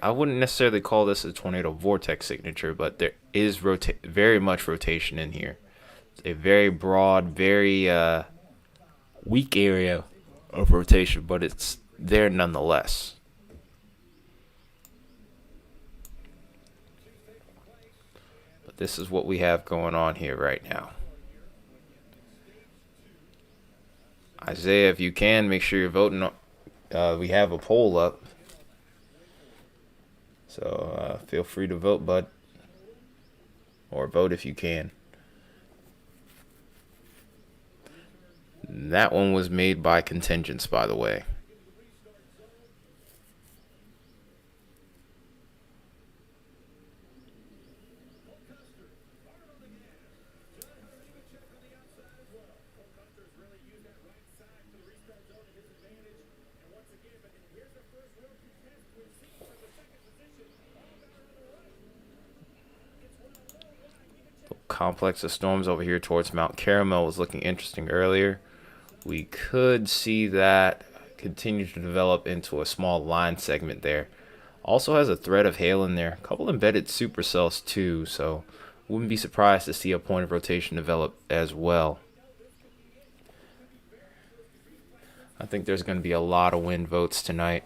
I wouldn't necessarily call this a tornado vortex signature, but there is very much rotation in here. It's a very broad, very weak area of rotation, but it's there nonetheless. But this is what we have going on here right now. Isaiah, if you can, make sure you're voting. We have a poll up. So feel free to vote, bud. Or vote if you can. That one was made by contingents, by the way. Complex of storms over here towards Mount Caramel was looking interesting earlier. We could see that continue to develop into a small line segment there. Also has a thread of hail in there. A couple embedded supercells too, so wouldn't be surprised to see a point of rotation develop as well. I think there's going to be a lot of wind votes tonight.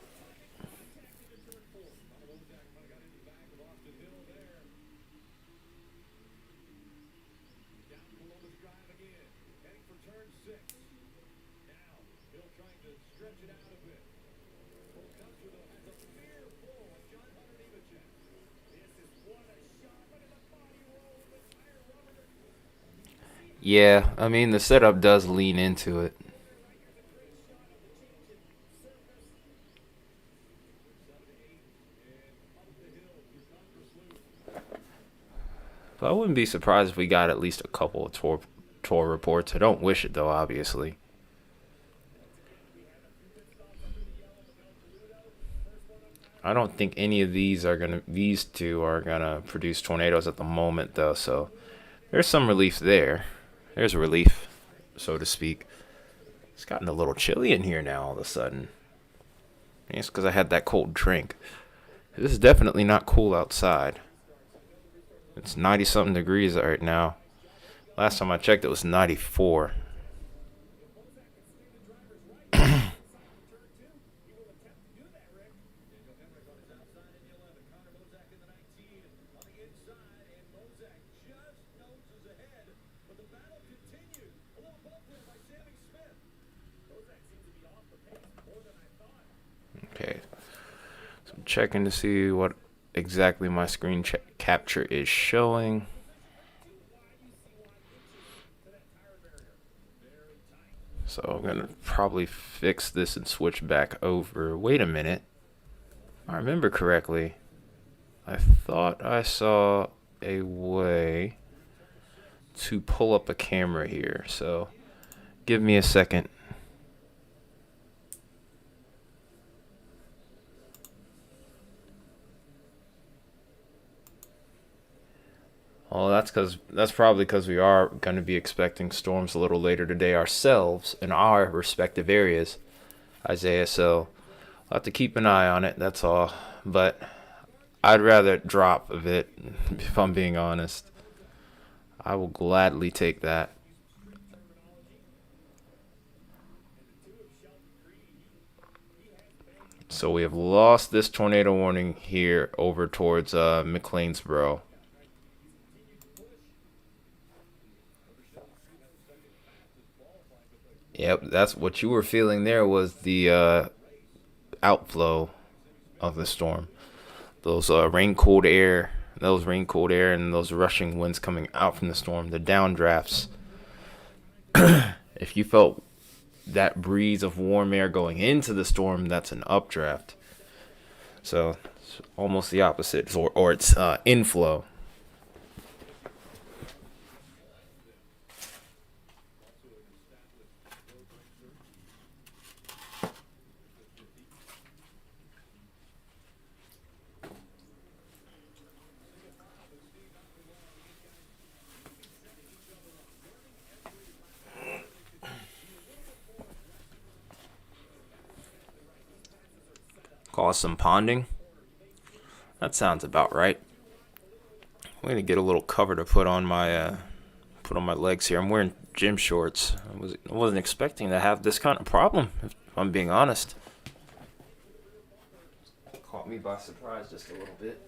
Yeah, I mean, the setup does lean into it. But I wouldn't be surprised if we got at least a couple of tour reports. I don't wish it though, obviously. I don't think any of these two are gonna produce tornadoes at the moment though. So there's some relief there. There's relief, so to speak. It's gotten a little chilly in here now all of a sudden. It's because I had that cold drink. This is definitely not cool outside. It's 90 something degrees right now. Last time I checked, it was 94. Okay, so I'm checking to see what exactly my screen capture is showing. So I'm gonna probably fix this and switch back over. Wait a minute. If I remember correctly, I thought I saw a way to pull up a camera here. So give me a second. Oh, that's probably because we are going to be expecting storms a little later today ourselves in our respective areas, Isaiah. So I'll have to keep an eye on it. That's all. But I'd rather it drop a bit, if I'm being honest. I will gladly take that. So we have lost this tornado warning here over towards McLeansboro. Yep, that's what you were feeling there was the outflow of the storm. Those rain cooled air and those rushing winds coming out from the storm, the downdrafts. If you felt that breeze of warm air going into the storm, that's an updraft. So it's almost the opposite, or it's inflow. Cause some ponding. That sounds about right. I'm gonna get a little cover to put on my legs here. I'm wearing gym shorts. I wasn't expecting to have this kind of problem. If I'm being honest. Caught me by surprise just a little bit.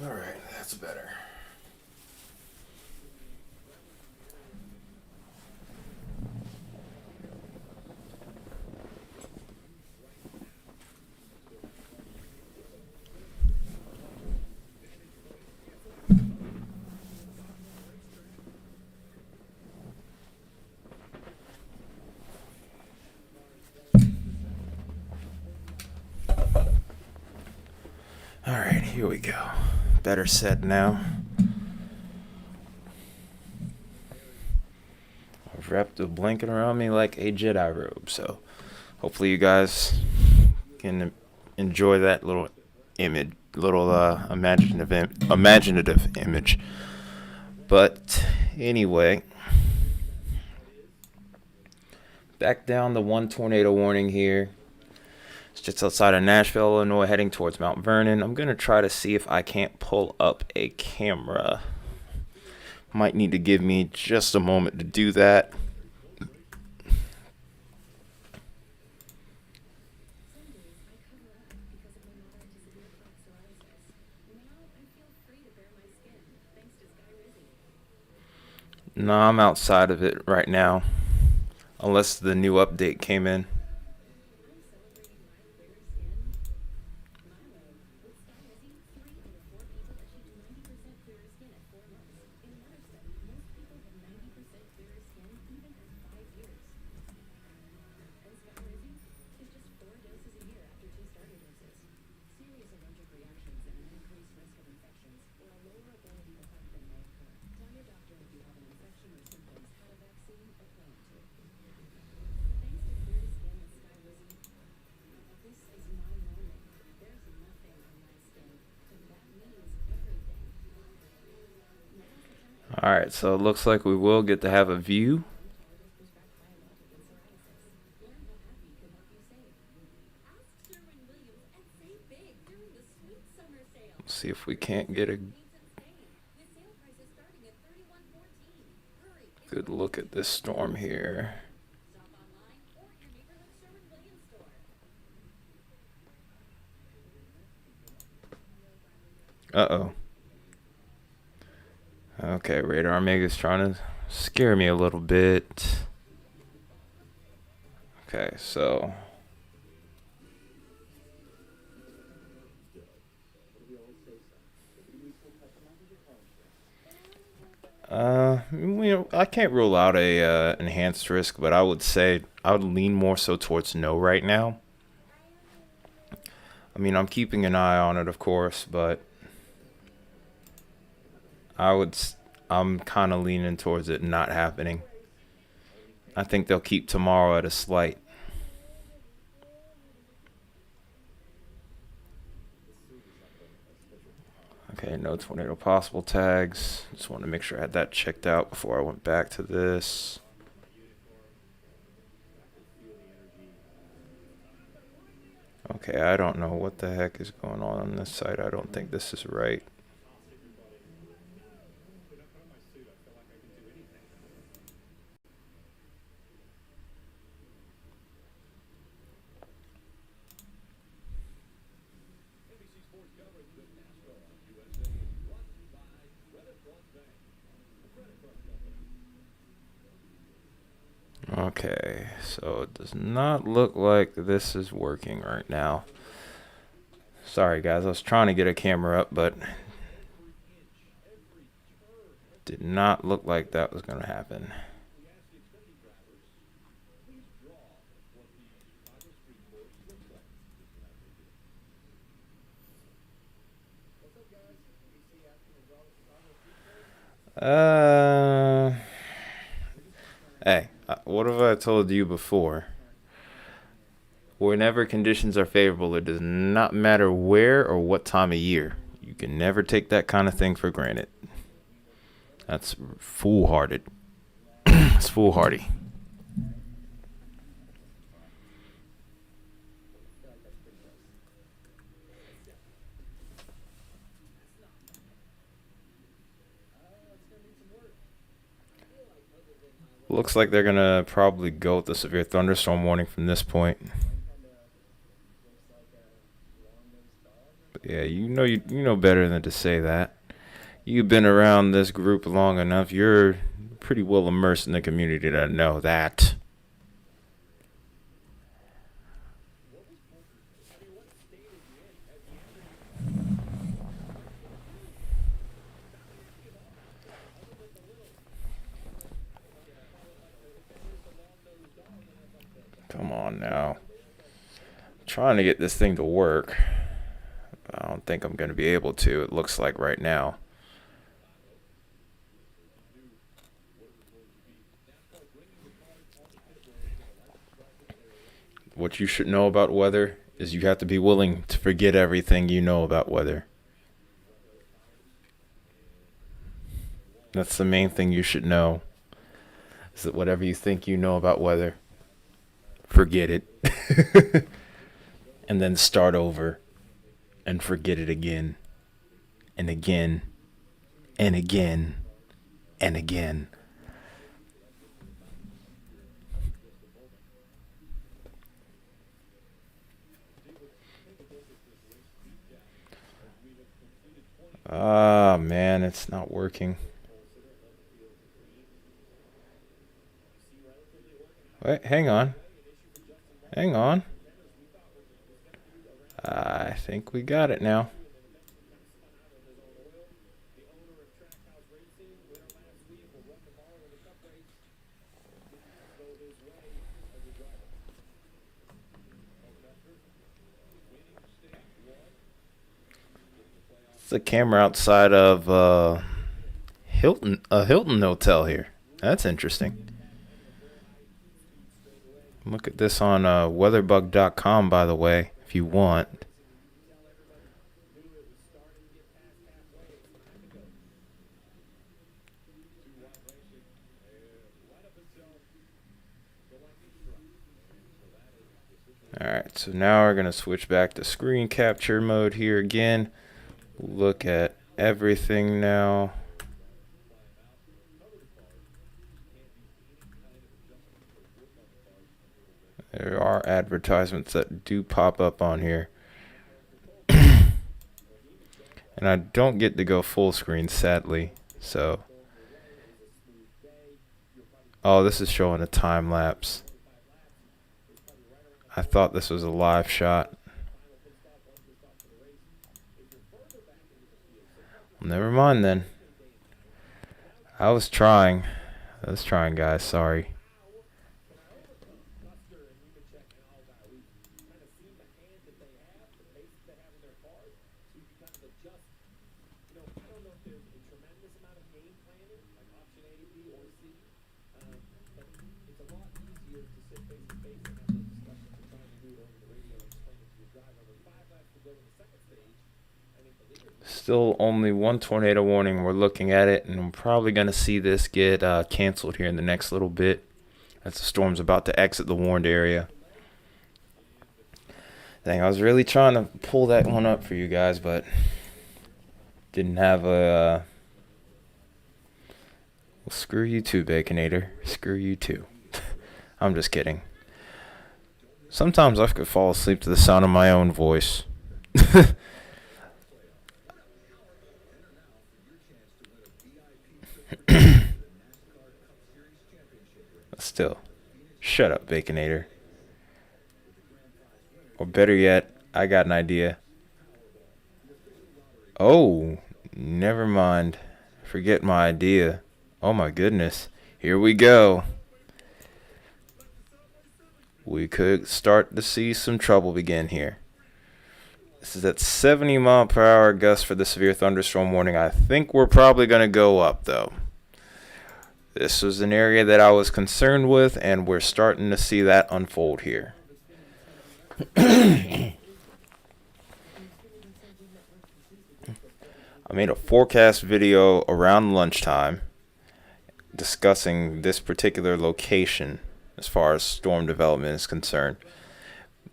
All right, that's better. All right, here we go. Better set now. I've wrapped a blanket around me like a Jedi robe, so hopefully you guys can enjoy that little imaginative image. But anyway, back down the one tornado warning here. It's just outside of Nashville, Illinois, heading towards Mount Vernon. I'm gonna try to see if I can't pull up a camera. Might need to give me just a moment to do that. No, I'm outside of it right now, unless the new update came in. All right, so it looks like we will get to have a view. Let's see if we can't get a good look at this storm here. Uh-oh. Okay, Radar Mega's trying to scare me a little bit. Okay, so I can't rule out a enhanced risk, but I would say I would lean more so towards no right now. I mean, I'm keeping an eye on it, of course, but I would I'm kind of leaning towards it not happening. I think they'll keep tomorrow at a slight. Okay, no tornado possible tags. Just want to make sure I had that checked out before I went back to this. Okay, I don't know what the heck is going on this side. I don't think this is right. Okay, so it does not look like this is working right now. Sorry guys, I was trying to get a camera up, but did not look like that was going to happen. Hey, what have I told you before? Whenever conditions are favorable, it does not matter where or what time of year. You can never take that kind of thing for granted. That's foolhardy. It's foolhardy. Looks like they're gonna probably go with the severe thunderstorm warning from this point. But yeah, you know better than to say that. You've been around this group long enough. You're pretty well immersed in the community to know that. Come on now. I'm trying to get this thing to work. I don't think I'm going to be able to, it looks like right now. What you should know about weather is you have to be willing to forget everything you know about weather. That's the main thing you should know. Is that whatever you think you know about weather, forget it. And then start over and forget it again and again and again and again. Ah, man, it's not working. Wait, hang on. Hang on. I think we got it now. It's a camera outside of Hilton hotel here. That's interesting. Look at this on weatherbug.com, by the way, if you want. Alright, so now we're going to switch back to screen capture mode here again. Look at everything now. There are advertisements that do pop up on here. And I don't get to go full screen, sadly. So, oh, this is showing a time lapse. I thought this was a live shot. Never mind then. I was trying, guys. Sorry. Still only one tornado warning. We're looking at it, and I'm probably going to see this get canceled here in the next little bit as the storm's about to exit the warned area. Dang, I was really trying to pull that one up for you guys, but didn't have a... well, screw you too, Baconator. Screw you too. I'm just kidding. Sometimes I could fall asleep to the sound of my own voice. Still, shut up, Baconator. Or better yet, I got an idea. Oh, never mind. Forget my idea. Oh my goodness. Here we go. We could start to see some trouble begin here. This is at 70 mile per hour gust for the severe thunderstorm warning. I think we're probably going to go up though. This was an area that I was concerned with, and we're starting to see that unfold here. I made a forecast video around lunchtime discussing this particular location as far as storm development is concerned.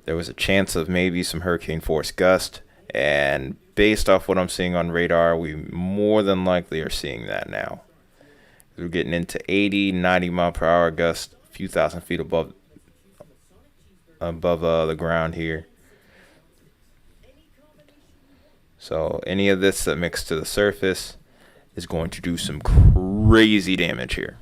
There was a chance of maybe some hurricane force gust, and based off what I'm seeing on radar, we more than likely are seeing that now. We're getting into 80, 90 mile per hour gusts, a few thousand feet above the ground here. So any of this that mixed to the surface is going to do some crazy damage here.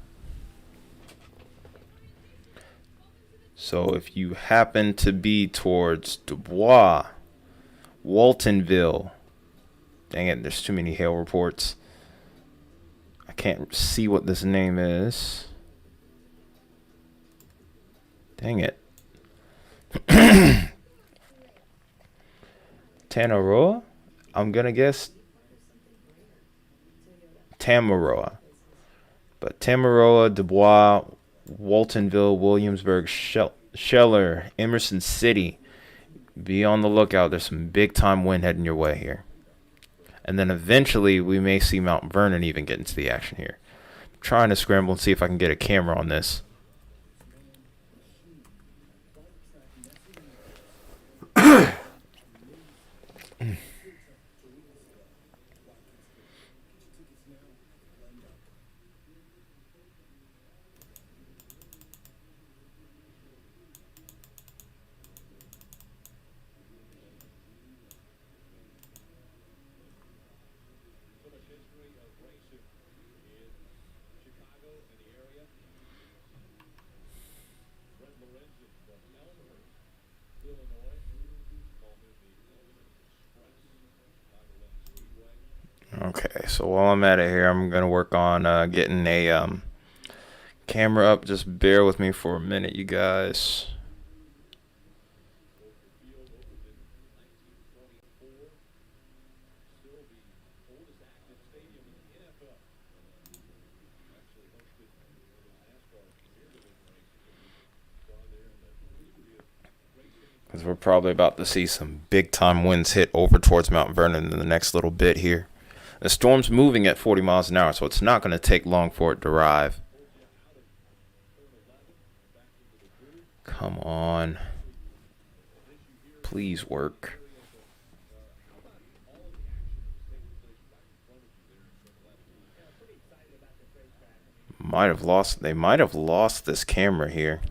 So if you happen to be towards Dubois, Waltonville, dang it, there's too many hail reports. I can't see what this name is. Dang it. Tanaroa? I'm going to guess Tamaroa. But Tamaroa, Dubois, Waltonville, Williamsburg, Scheller, Emerson City. Be on the lookout. There's some big time wind heading your way here. And then eventually we may see Mount Vernon even get into the action here. I'm trying to scramble and see if I can get a camera on this. So while I'm at it here, I'm gonna work on getting a camera up. Just bear with me for a minute, you guys. Because we're probably about to see some big time winds hit over towards Mount Vernon in the next little bit here. The storm's moving at 40 miles an hour, so it's not going to take long for it to arrive. Come on. Please work. They might have lost this camera here.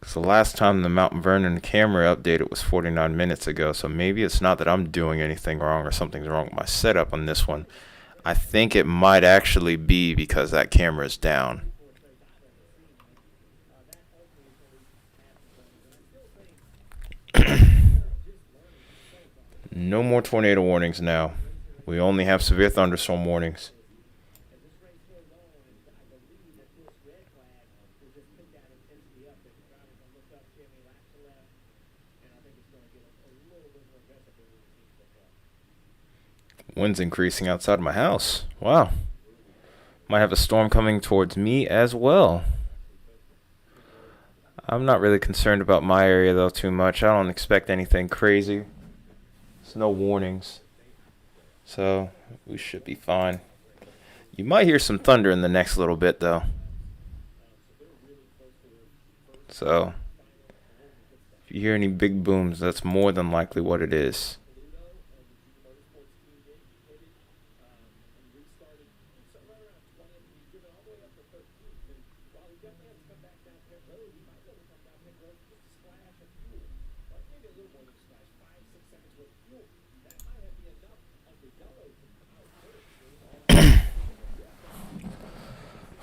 So the last time the Mount Vernon camera updated was 49 minutes ago, so maybe it's not that I'm doing anything wrong or something's wrong with my setup on this one. I think it might actually be because that camera is down. No more tornado warnings now. We only have severe thunderstorm warnings. Wind's increasing outside of my house. Wow. Might have a storm coming towards me as well. I'm not really concerned about my area though too much. I don't expect anything crazy. There's no warnings. So we should be fine. You might hear some thunder in the next little bit though. So if you hear any big booms, that's more than likely what it is.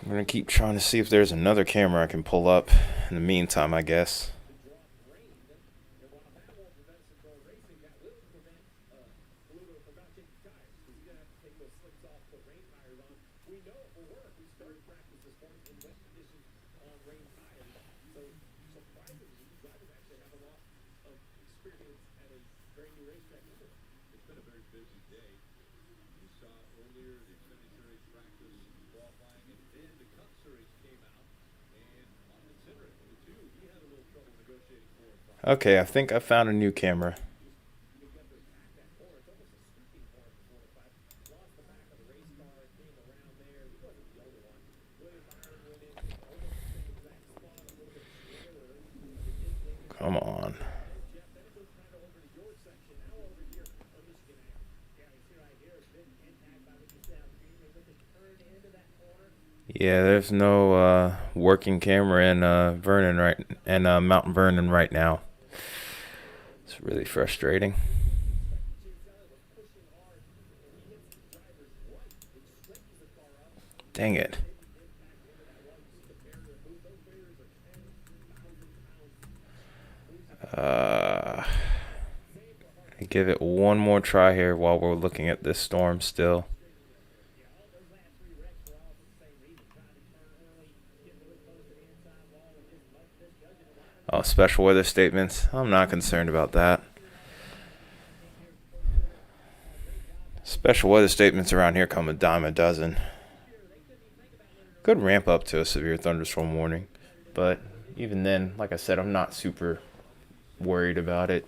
I'm going to keep trying to see if there's another camera I can pull up in the meantime, I guess. Okay, I think I found a new camera. Come on. Yeah, there's no working camera in Mount Vernon right now. It's really frustrating. Dang it. Give it one more try here while we're looking at this storm still. Oh, special weather statements. I'm not concerned about that. Special weather statements around here come a dime a dozen. Could ramp up to a severe thunderstorm warning, but even then, like I said, I'm not super worried about it.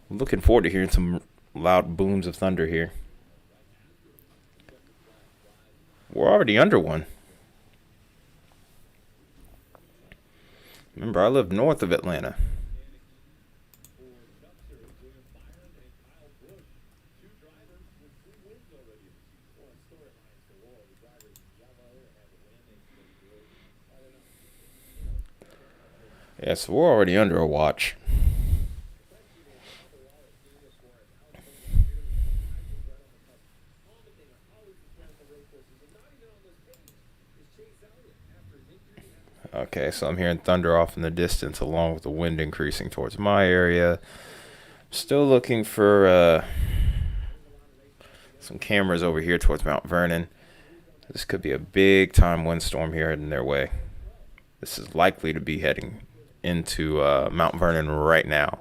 I'm looking forward to hearing some loud booms of thunder here. We're already under one. Remember, I live north of Atlanta. Yeah, so we're already under a watch. Okay, so I'm hearing thunder off in the distance along with the wind increasing towards my area. Still looking for some cameras over here towards Mount Vernon. This could be a big time windstorm here heading their way. This is likely to be heading into Mount Vernon right now.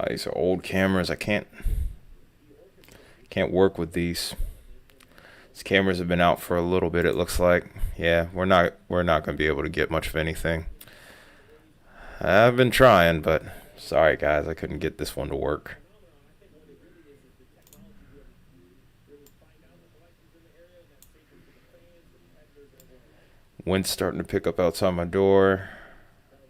These are old cameras. I can't work with these. These cameras have been out for a little bit. It looks like. Yeah, we're not going to be able to get much of anything. I've been trying, but sorry guys, I couldn't get this one to work. Wind's starting to pick up outside my door.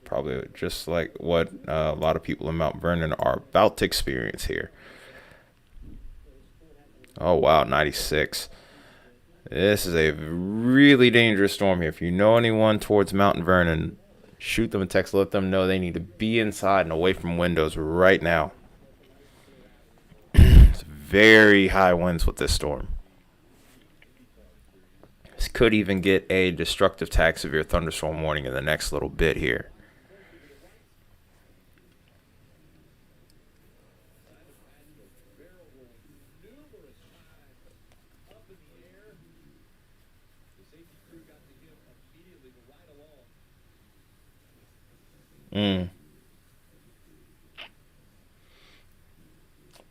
Probably just like what a lot of people in Mount Vernon are about to experience here. Oh wow, 96. This is a really dangerous storm here. If you know anyone towards Mount Vernon, shoot them a text. Let them know they need to be inside and away from windows right now. It's very high winds with this storm. This could even get a destructive tag severe thunderstorm warning in the next little bit here.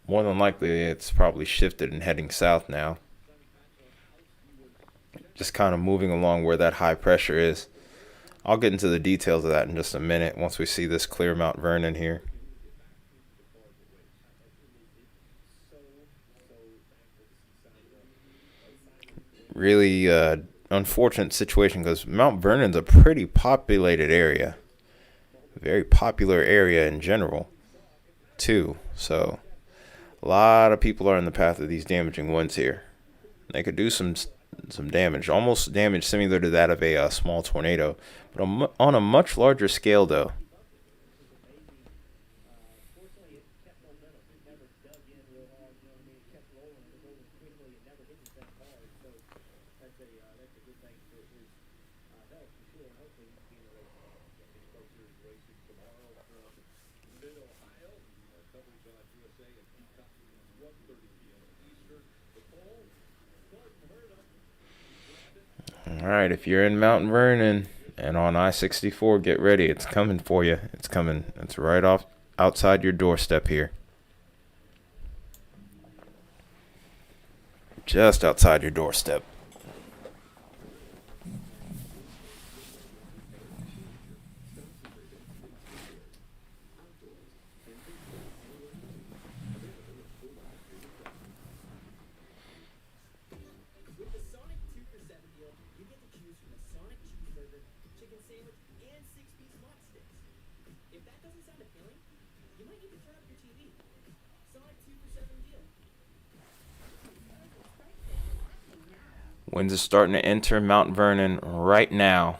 More than likely, it's probably shifted and heading south now. Just kind of moving along where that high pressure is. I'll get into the details of that in just a minute once we see this clear Mount Vernon here. Really unfortunate situation because Mount Vernon's a pretty populated area. Very popular area in general, too. So a lot of people are in the path of these damaging winds here. They could do some damage, almost damage similar to that of a small tornado, but on a much larger scale, though. All right, if you're in Mount Vernon and on I-64, get ready. It's coming for you. It's coming. It's right off outside your doorstep here. Just outside your doorstep. Winds are starting to enter Mount Vernon right now.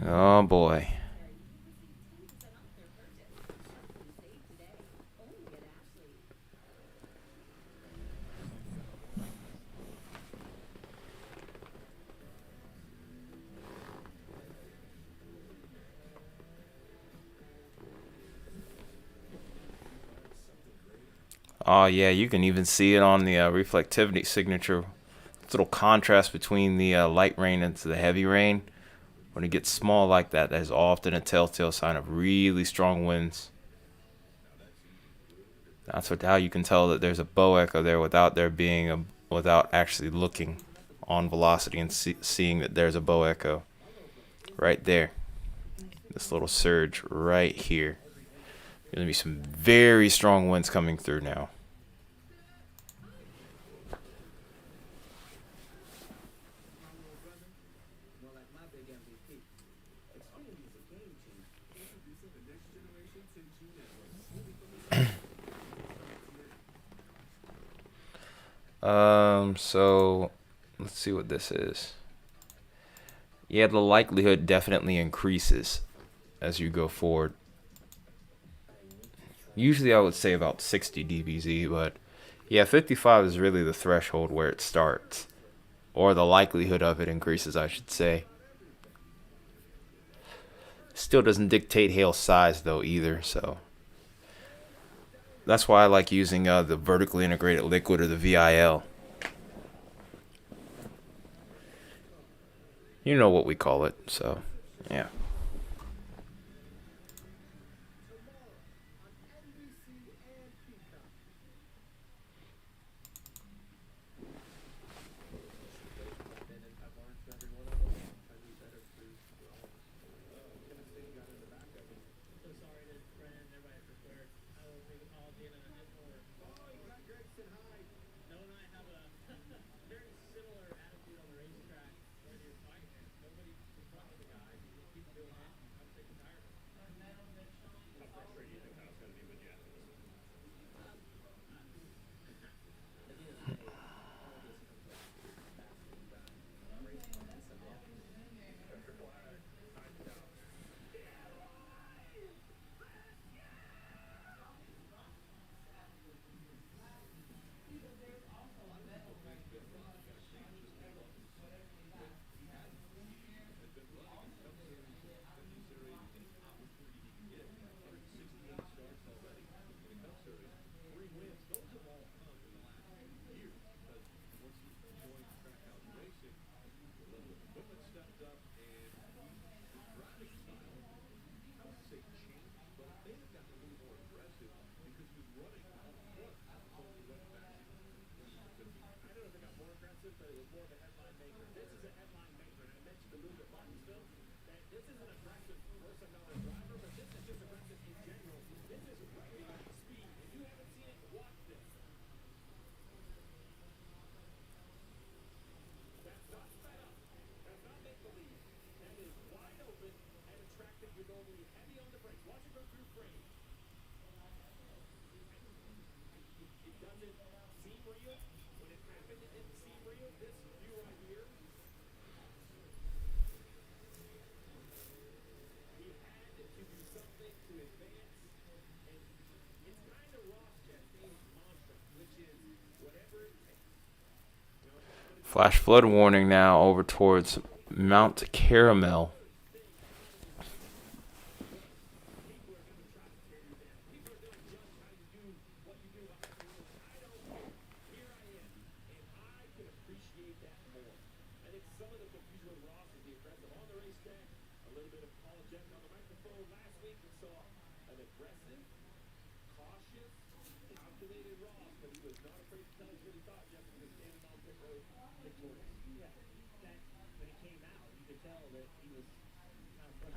Oh boy. Oh yeah, you can even see it on the reflectivity signature. This little contrast between the light rain and the heavy rain. When it gets small like that, that is often a telltale sign of really strong winds. That's how you can tell that there's a bow echo there without actually looking on velocity and seeing that there's a bow echo right there. This little surge right here. There's going to be some very strong winds coming through now. So let's see what this is. Yeah, the likelihood definitely increases. as you go forward. Usually I would say about 60 dBz, but yeah, 55 is really the threshold where it starts, or the likelihood of it increases, I should say. Still doesn't dictate hail size though either, so that's why I like using the vertically integrated liquid, or the VIL. You know what we call it, so yeah. Flash flood warning now over towards Mount Caramel.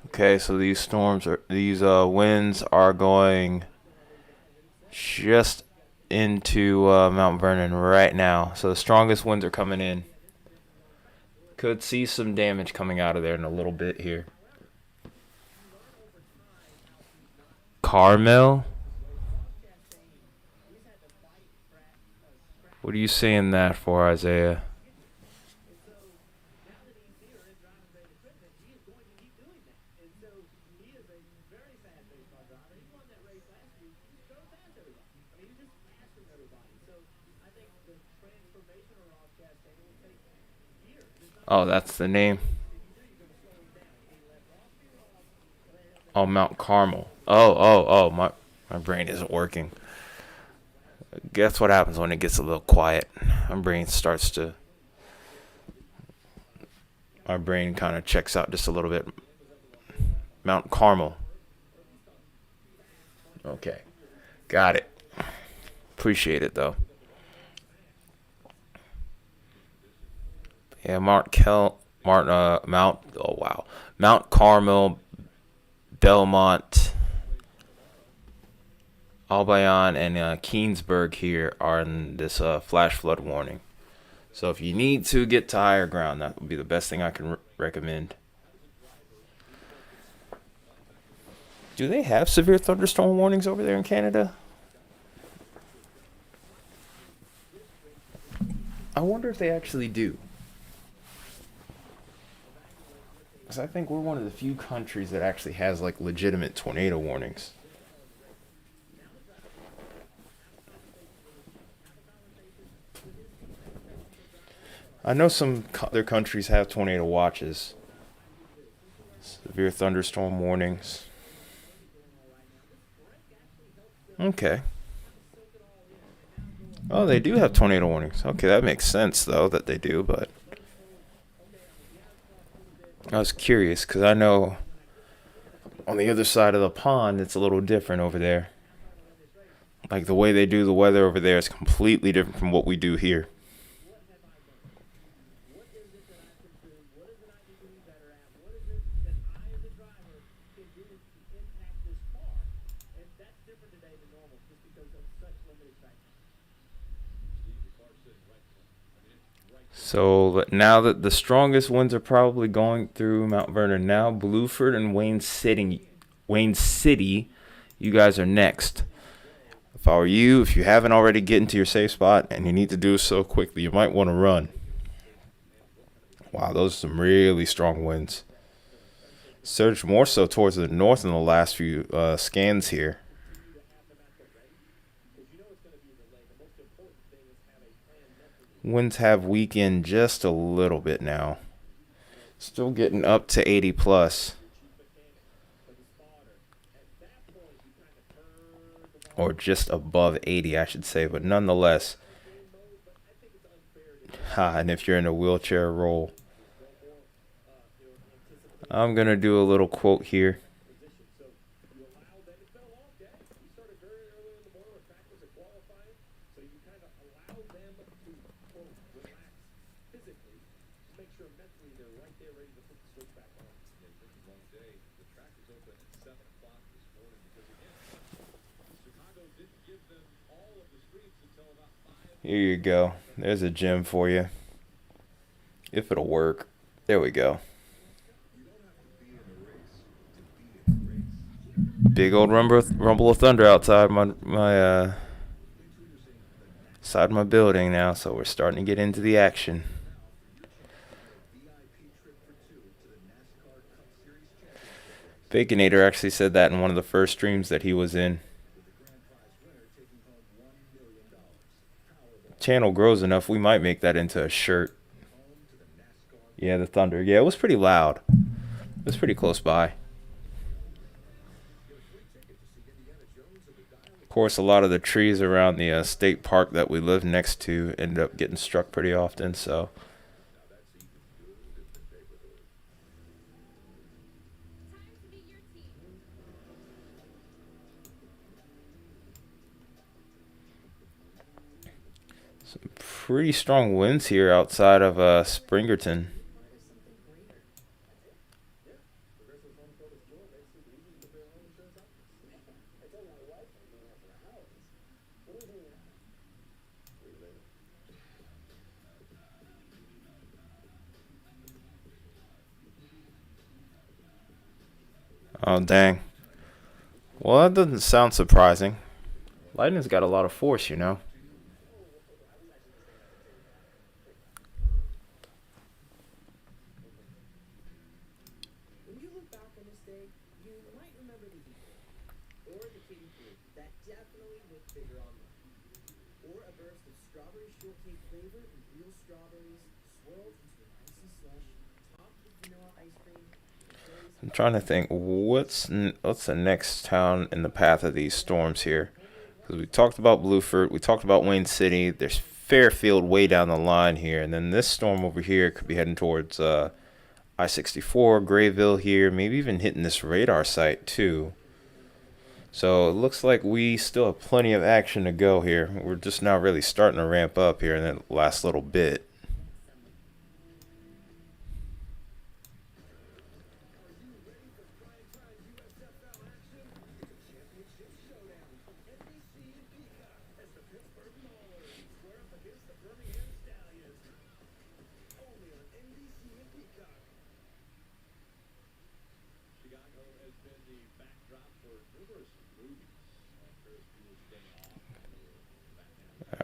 Okay, so these winds are going just into Mount Vernon right now. So the strongest winds are coming in. Could see some damage coming out of there in a little bit here. Carmel? What are you saying that for, Isaiah? Oh, that's the name. Oh, Mount Carmel. Oh. My brain isn't working. Guess what happens when it gets a little quiet? My brain starts to. My brain kind of checks out just a little bit. Mount Carmel. Okay. Got it. Appreciate it, though. Yeah, Mount. Oh wow, Mount Carmel, Belmont, Albion, and Keensburg here are in this flash flood warning. So if you need to get to higher ground, that would be the best thing I can recommend. Do they have severe thunderstorm warnings over there in Canada? I wonder if they actually do. Because I think we're one of the few countries that actually has like legitimate tornado warnings. I know some other countries have tornado watches, severe thunderstorm warnings. Okay. Oh, they do have tornado warnings. Okay, that makes sense though that they do, but I was curious because I know on the other side of the pond it's a little different over there. Like the way they do the weather over there is completely different from what we do here. So now that the strongest winds are probably going through Mount Vernon now, Blueford and Wayne City, you guys are next. If I were you, if you haven't already, get into your safe spot, and you need to do so quickly, you might want to run. Wow, those are some really strong winds. Surged more so towards the north in the last few scans here. Winds have weakened just a little bit now. Still getting up to 80 plus. Or just above 80, I should say, but nonetheless. And if you're in a wheelchair, roll. I'm going to do a little quote here. Here you go. There's a gem for you. If it'll work. There we go. Big old rumble of thunder outside my side of my building now, so we're starting to get into the action. Baconator actually said that in one of the first streams that he was in. Channel grows enough, we might make that into a shirt. Yeah, the thunder. Yeah, it was pretty loud. It was pretty close by. Of course, a lot of the trees around the state park that we live next to end up getting struck pretty often, so. Some pretty strong winds here outside of Springerton. Oh, dang. Well, that doesn't sound surprising. Lightning's got a lot of force, you know. I'm trying to think what's the next town in the path of these storms here, because we talked about Blueford, we talked about Wayne City. There's Fairfield way down the line here, and then this storm over here could be heading towards I-64, Grayville here, maybe even hitting this radar site too. So it looks like we still have plenty of action to go here. We're just now really starting to ramp up here in the last little bit.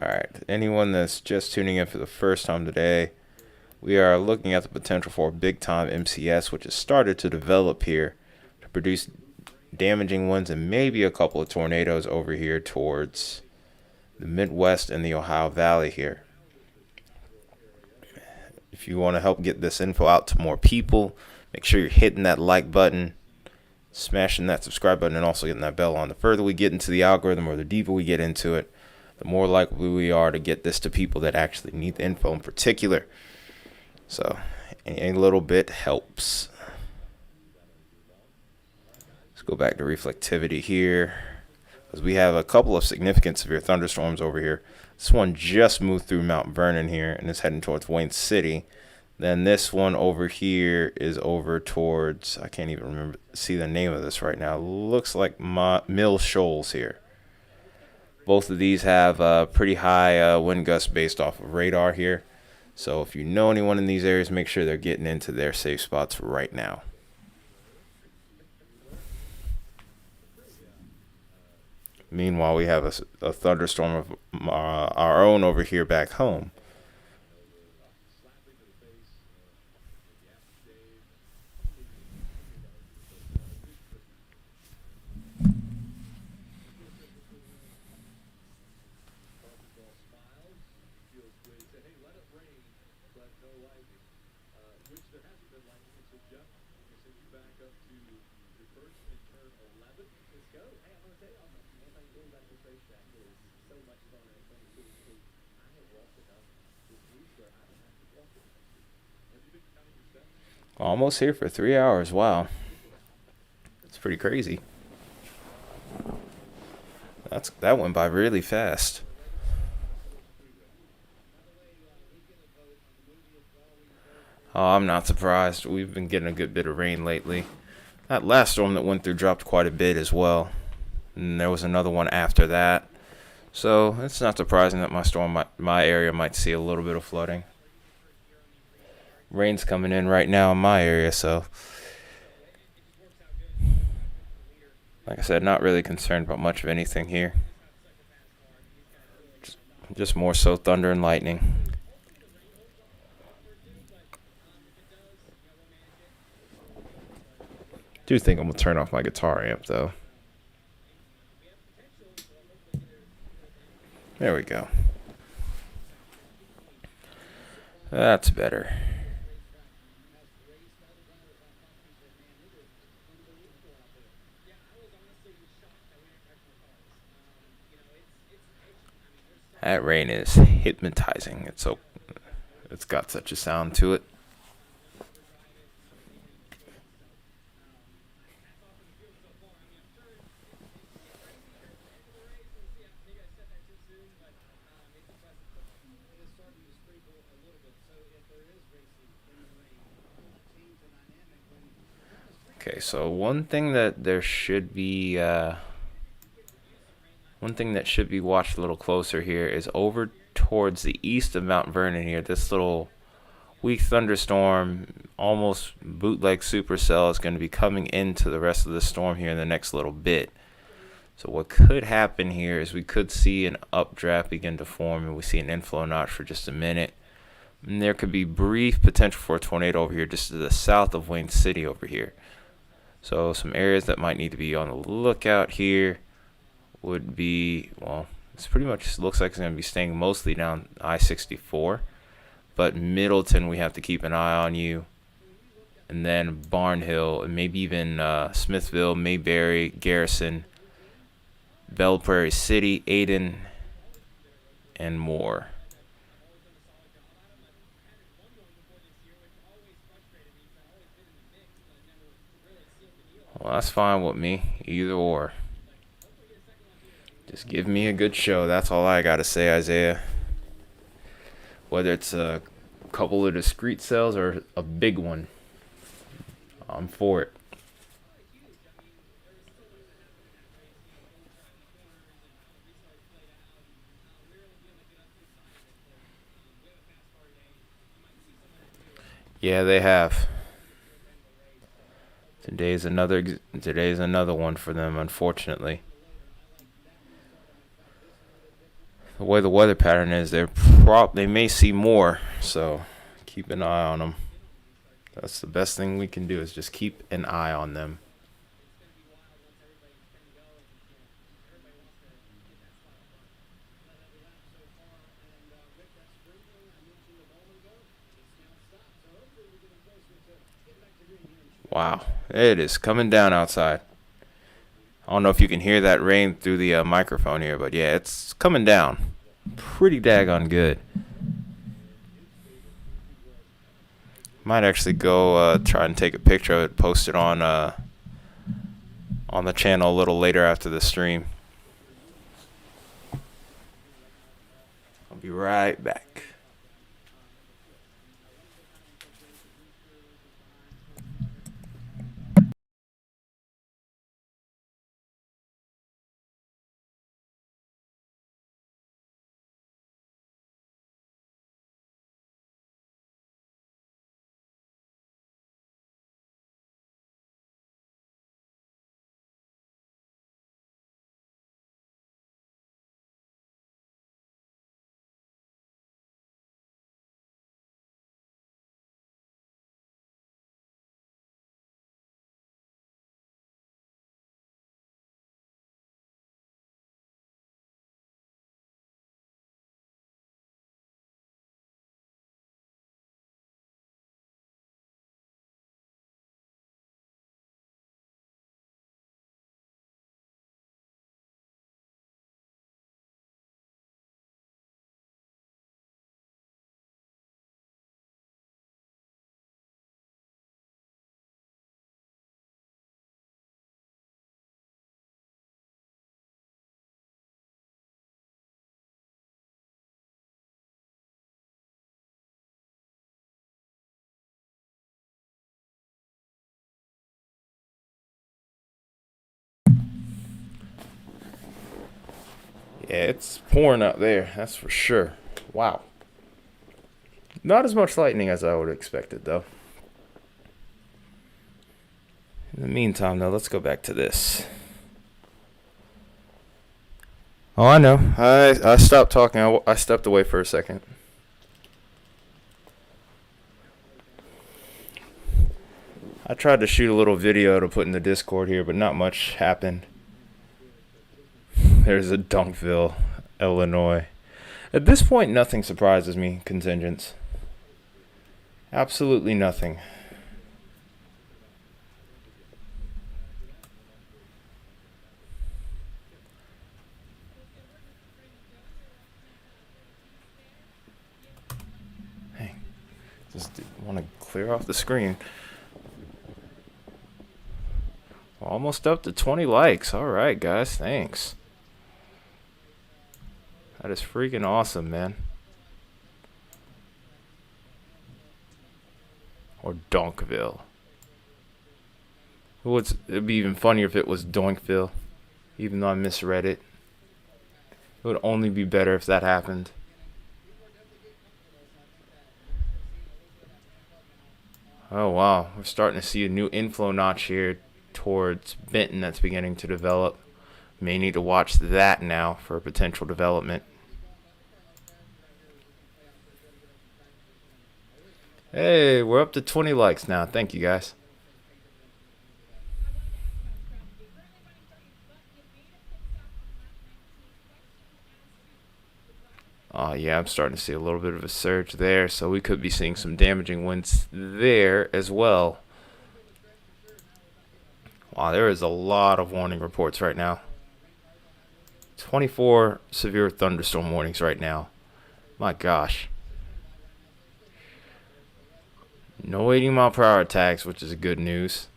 Alright, anyone that's just tuning in for the first time today, we are looking at the potential for a big time MCS, which has started to develop here to produce damaging winds and maybe a couple of tornadoes over here towards the Midwest and the Ohio Valley here. If you want to help get this info out to more people, make sure you're hitting that like button, smashing that subscribe button, and also getting that bell on. The further we get into the algorithm or the deeper we get into it, the more likely we are to get this to people that actually need the info in particular. So any little bit helps. Let's go back to reflectivity here, because we have a couple of significant severe thunderstorms over here. This one just moved through Mount Vernon here and is heading towards Wayne City. Then this one over here is over towards, I can't even see the name of this right now. Looks like Mill Shoals here. Both of these have pretty high wind gusts based off of radar here. So if you know anyone in these areas, make sure they're getting into their safe spots right now. Meanwhile, we have a thunderstorm of our own over here back home. Almost here for 3 hours. Wow. It's pretty crazy. That went by really fast. Oh, I'm not surprised. We've been getting a good bit of rain lately. That last storm that went through dropped quite a bit as well. And there was another one after that. So it's not surprising that my area might see a little bit of flooding. Rain's coming in right now in my area, so like I said, not really concerned about much of anything here. Just more so thunder and lightning. Do think I'm gonna turn off my guitar amp though. There we go. That's better. That rain is hypnotizing. It's got such a sound to it. Okay, so one thing that should be watched a little closer here is over towards the east of Mount Vernon here. This little weak thunderstorm, almost bootleg supercell, is going to be coming into the rest of the storm here in the next little bit. So what could happen here is we could see an updraft begin to form, and we see an inflow notch for just a minute. And there could be brief potential for a tornado over here just to the south of Wayne City over here. So some areas that might need to be on the lookout here would be, well, it's pretty much looks like it's going to be staying mostly down I-64. But Middleton, we have to keep an eye on you. And then Barnhill, and maybe even Smithville, Mayberry, Garrison, Belle Prairie City, Ayden, and more. Well, that's fine with me, either or. Just give me a good show. That's all I gotta say, Isaiah. Whether it's a couple of discrete cells or a big one, I'm for it. Yeah, they have. Today's another one for them, unfortunately. The way the weather pattern is, they may see more, so Keep an eye on them. That's the best thing we can do is just keep an eye on them. Wow, it is coming down outside. I don't know if you can hear that rain through the microphone here, but yeah, it's coming down. Pretty daggone good. Might actually go try and take a picture of it, post it on the channel a little later after the stream. I'll be right back. Yeah, it's pouring out there, that's for sure. Wow. Not as much lightning as I would have expected, though. In the meantime, though, let's go back to this. Oh, I know. I stopped talking. I stepped away for a second. I tried to shoot a little video to put in the Discord here, but not much happened. There's a Dunkville, Illinois. At this point, nothing surprises me, contingents. Absolutely nothing. Hey, just want to clear off the screen. Almost up to 20 likes. All right, guys, thanks. That is freaking awesome, man. Or Donkville. It'd be even funnier if it was Doinkville, even though I misread it. It would only be better if that happened. Oh wow, we're starting to see a new inflow notch here towards Benton that's beginning to develop. May need to watch that now for potential development. Hey, we're up to 20 likes now. Thank you, guys. Oh, yeah, I'm starting to see a little bit of a surge there, so we could be seeing some damaging winds there as well. Wow, there is a lot of warning reports right now. 24 severe thunderstorm warnings right now. My gosh. No 80-mile-per-hour attacks, which is good news.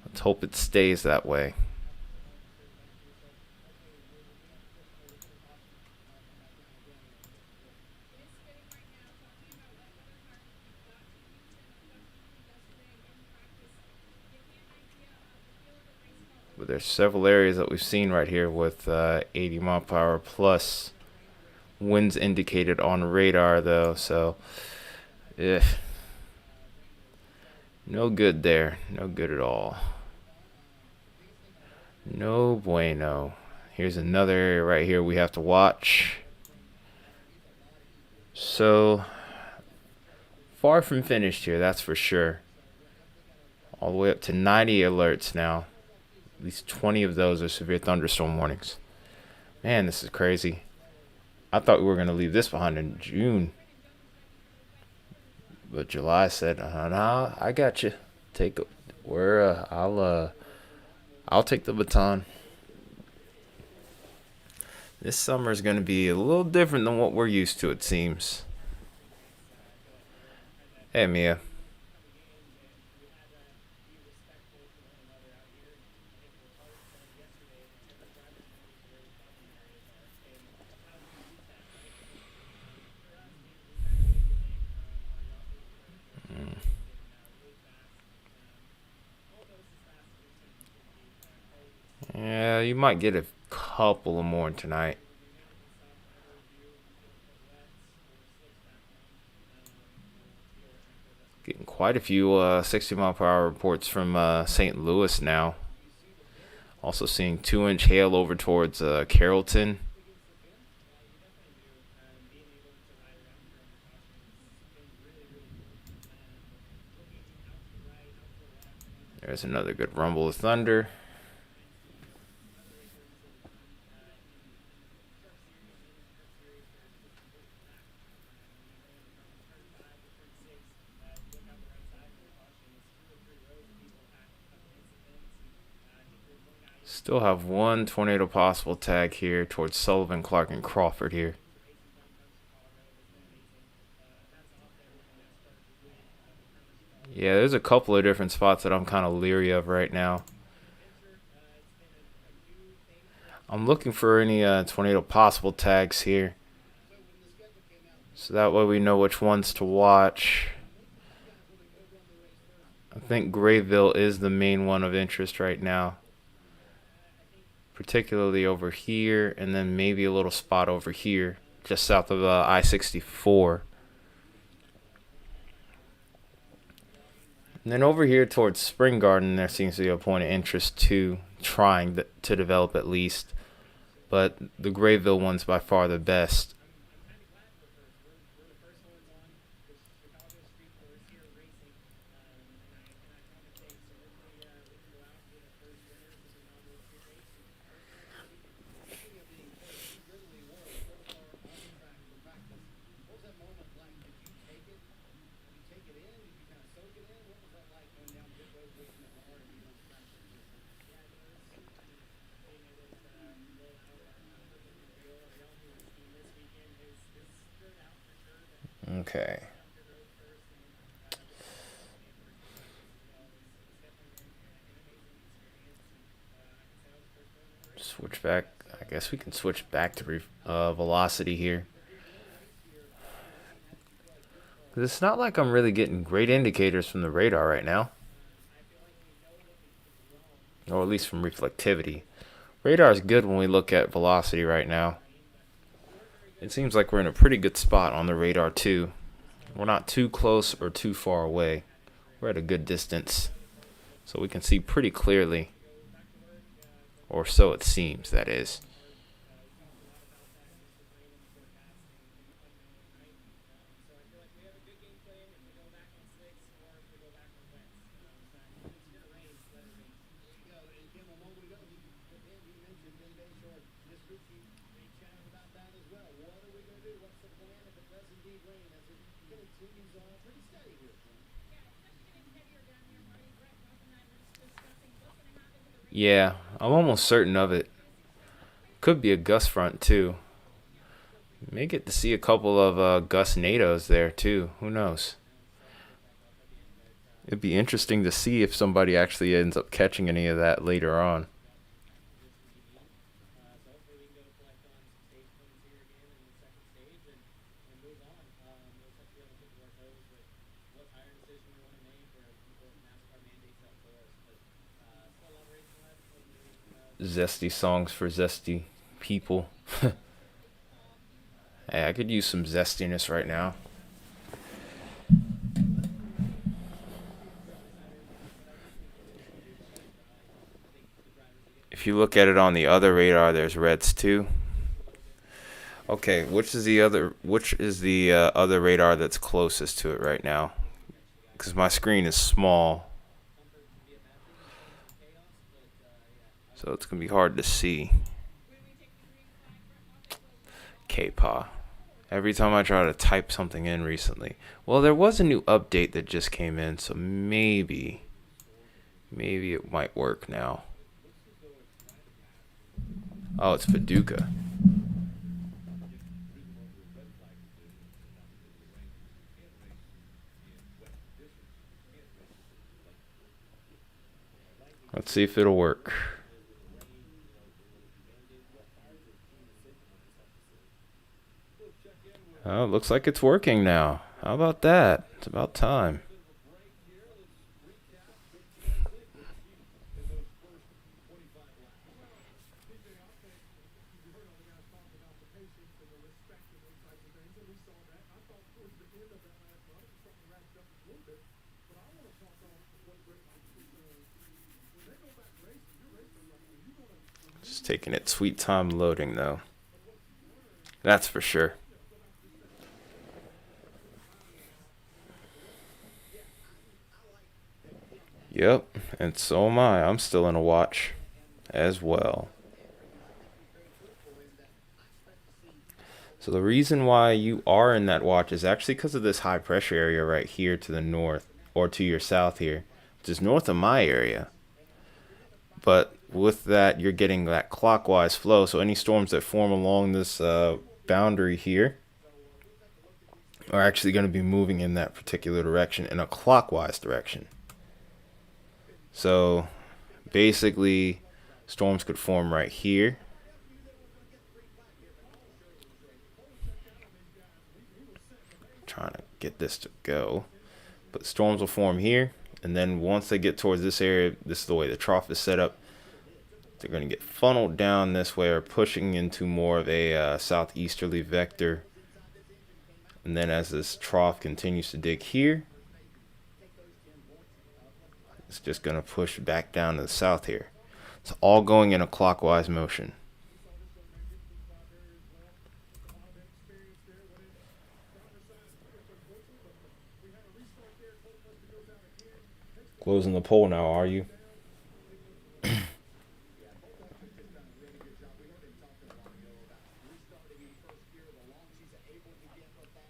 Let's hope it stays that way. But there's several areas that we've seen right here with 80-mile-per-hour plus winds indicated on radar, though. So, no good there. No good at all. No bueno. Here's another area right here we have to watch. So, far from finished here, that's for sure. All the way up to 90 alerts now. At least 20 of those are severe thunderstorm warnings. Man, this is crazy. I thought we were going to leave this behind in June. But July said, "Nah, I got you. Take where I'll take the baton." This summer is going to be a little different than what we're used to, it seems. Hey, Mia. Yeah, you might get a couple of more tonight. Getting quite a few 60 mile per hour reports from St. Louis now. Also seeing 2-inch hail over towards Carrollton. There's another good rumble of thunder. Still have one tornado possible tag here towards Sullivan, Clark, and Crawford here. Yeah, there's a couple of different spots that I'm kind of leery of right now. I'm looking for any tornado possible tags here. So that way we know which ones to watch. I think Grayville is the main one of interest right now. Particularly over here, and then maybe a little spot over here, just south of I-64. And then over here towards Spring Garden, there seems to be a point of interest too, trying to develop at least. But the Grayville one's by far the best. Okay. Switch back. I guess we can switch back to velocity here. It's not like I'm really getting great indicators from the radar right now. Or at least from reflectivity. Radar is good when we look at velocity right now. It seems like we're in a pretty good spot on the radar too. We're not too close or too far away. We're at a good distance. So we can see pretty clearly. Or so it seems, that is. Yeah, I'm almost certain of it. Could be a gust front too. May get to see a couple of gust NATOs there too. Who knows? It'd be interesting to see if somebody actually ends up catching any of that later on. Zesty songs for zesty people. Hey, I could use some zestiness right now. If you look at it on the other radar, there's reds too. Okay, which is the other radar that's closest to it right now? Because my screen is small, so it's gonna be hard to see. K-pop. Every time I try to type something in recently. Well, there was a new update that just came in, so maybe it might work now. Oh, it's Paducah. Let's see if it'll work. Oh, it looks like it's working now. How about that? It's about time. Just taking its sweet time loading, though. That's for sure. Yep, and so am I. I'm still in a watch as well. So the reason why you are in that watch is actually because of this high pressure area right here to the north or to your south here, which is north of my area. But with that, you're getting that clockwise flow. So any storms that form along this boundary here are actually going to be moving in that particular direction, in a clockwise direction. So basically, storms could form right here. Trying to get this to go. But storms will form here. And then once they get towards this area, this is the way the trough is set up. They're going to get funneled down this way or pushing into more of a southeasterly vector. And then as this trough continues to dig here, it's just going to push back down to the south here. It's all going in a clockwise motion. Closing the poll now, are you?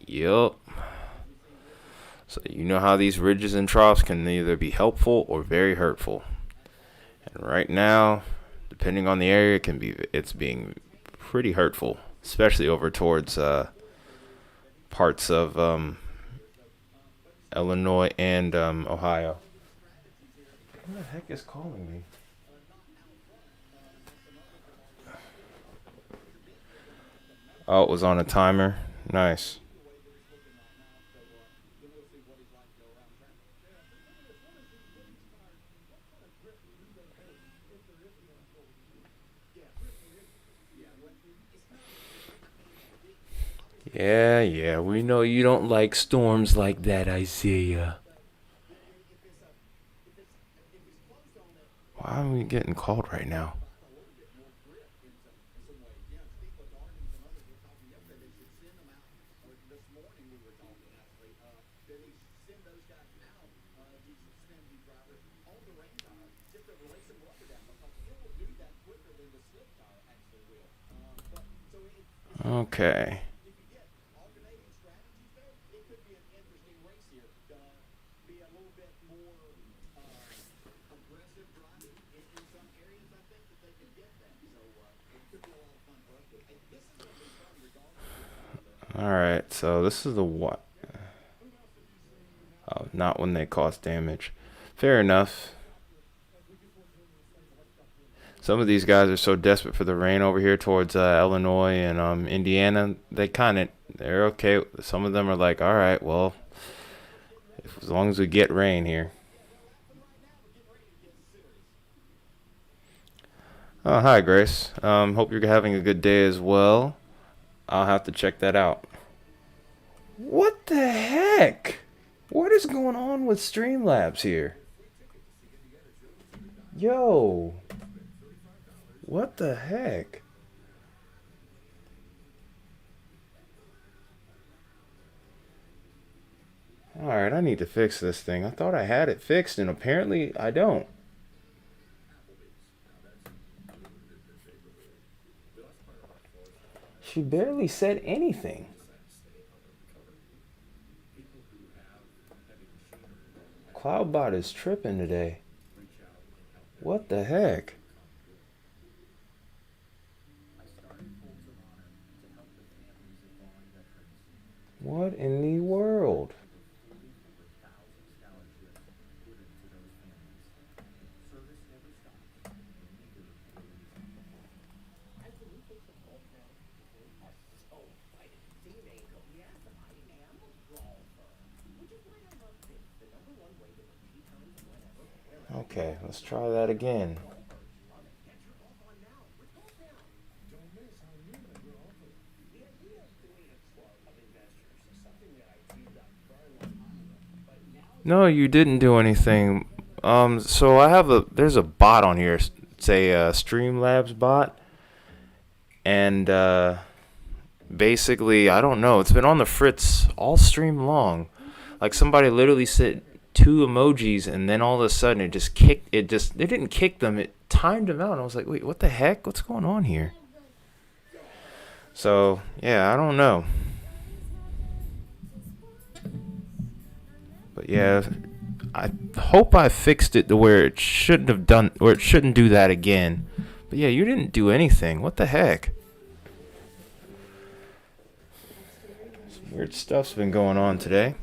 Yup. So you know how these ridges and troughs can either be helpful or very hurtful. And right now, depending on the area, it's being pretty hurtful, especially over towards parts of Illinois and Ohio. Who the heck is calling me? Oh, it was on a timer. Nice. Yeah, yeah, we know you don't like storms like that, Isaiah. Why are we getting called right now? Okay. Alright, so this is the what? Oh, not when they cause damage. Fair enough. Some of these guys are so desperate for the rain over here towards Illinois and Indiana. They're okay. Some of them are like, all right, well, as long as we get rain here. Oh, hi, Grace. Hope you're having a good day as well. I'll have to check that out. What the heck? What is going on with Streamlabs here? Yo, what the heck? Alright, I need to fix this thing. I thought I had it fixed, and apparently I don't. She barely said anything. Cloudbot is tripping today. What the heck? What in the world? Okay, let's try that again. No, you didn't do anything. So there's a bot on here. It's a Streamlabs bot, and basically, I don't know. It's been on the fritz all stream long. Like somebody literally said two emojis, and then all of a sudden it just kicked. They didn't kick them. It timed them out. And I was like, wait, what the heck? What's going on here? So yeah, I don't know. But yeah, I hope I fixed it to where it shouldn't have done, where it shouldn't do that again. But yeah, you didn't do anything. What the heck? Some weird stuff's been going on today.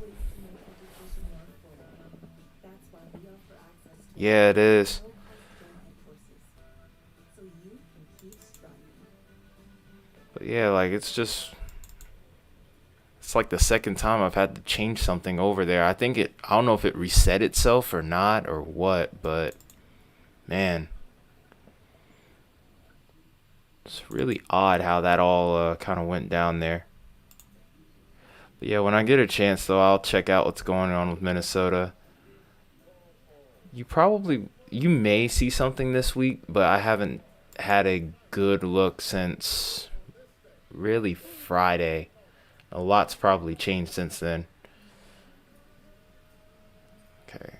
Yeah, it is. But yeah, like it's like the second time I've had to change something over there. I don't know if it reset itself or not or what, but man, it's really odd how that all kind of went down there. But yeah, when I get a chance though, I'll check out what's going on with Minnesota. You may see something this week, but I haven't had a good look since really Friday. A lot's probably changed since then. Okay,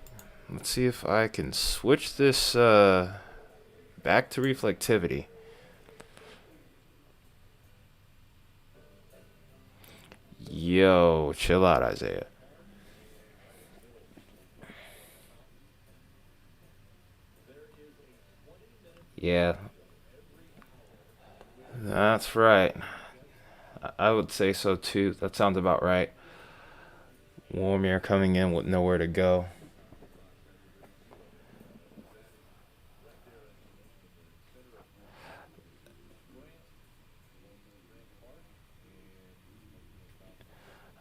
let's see if I can switch this back to reflectivity. Yo, chill out, Isaiah. Yeah, that's right. I would say so too. That sounds about right. Warm air coming in with nowhere to go.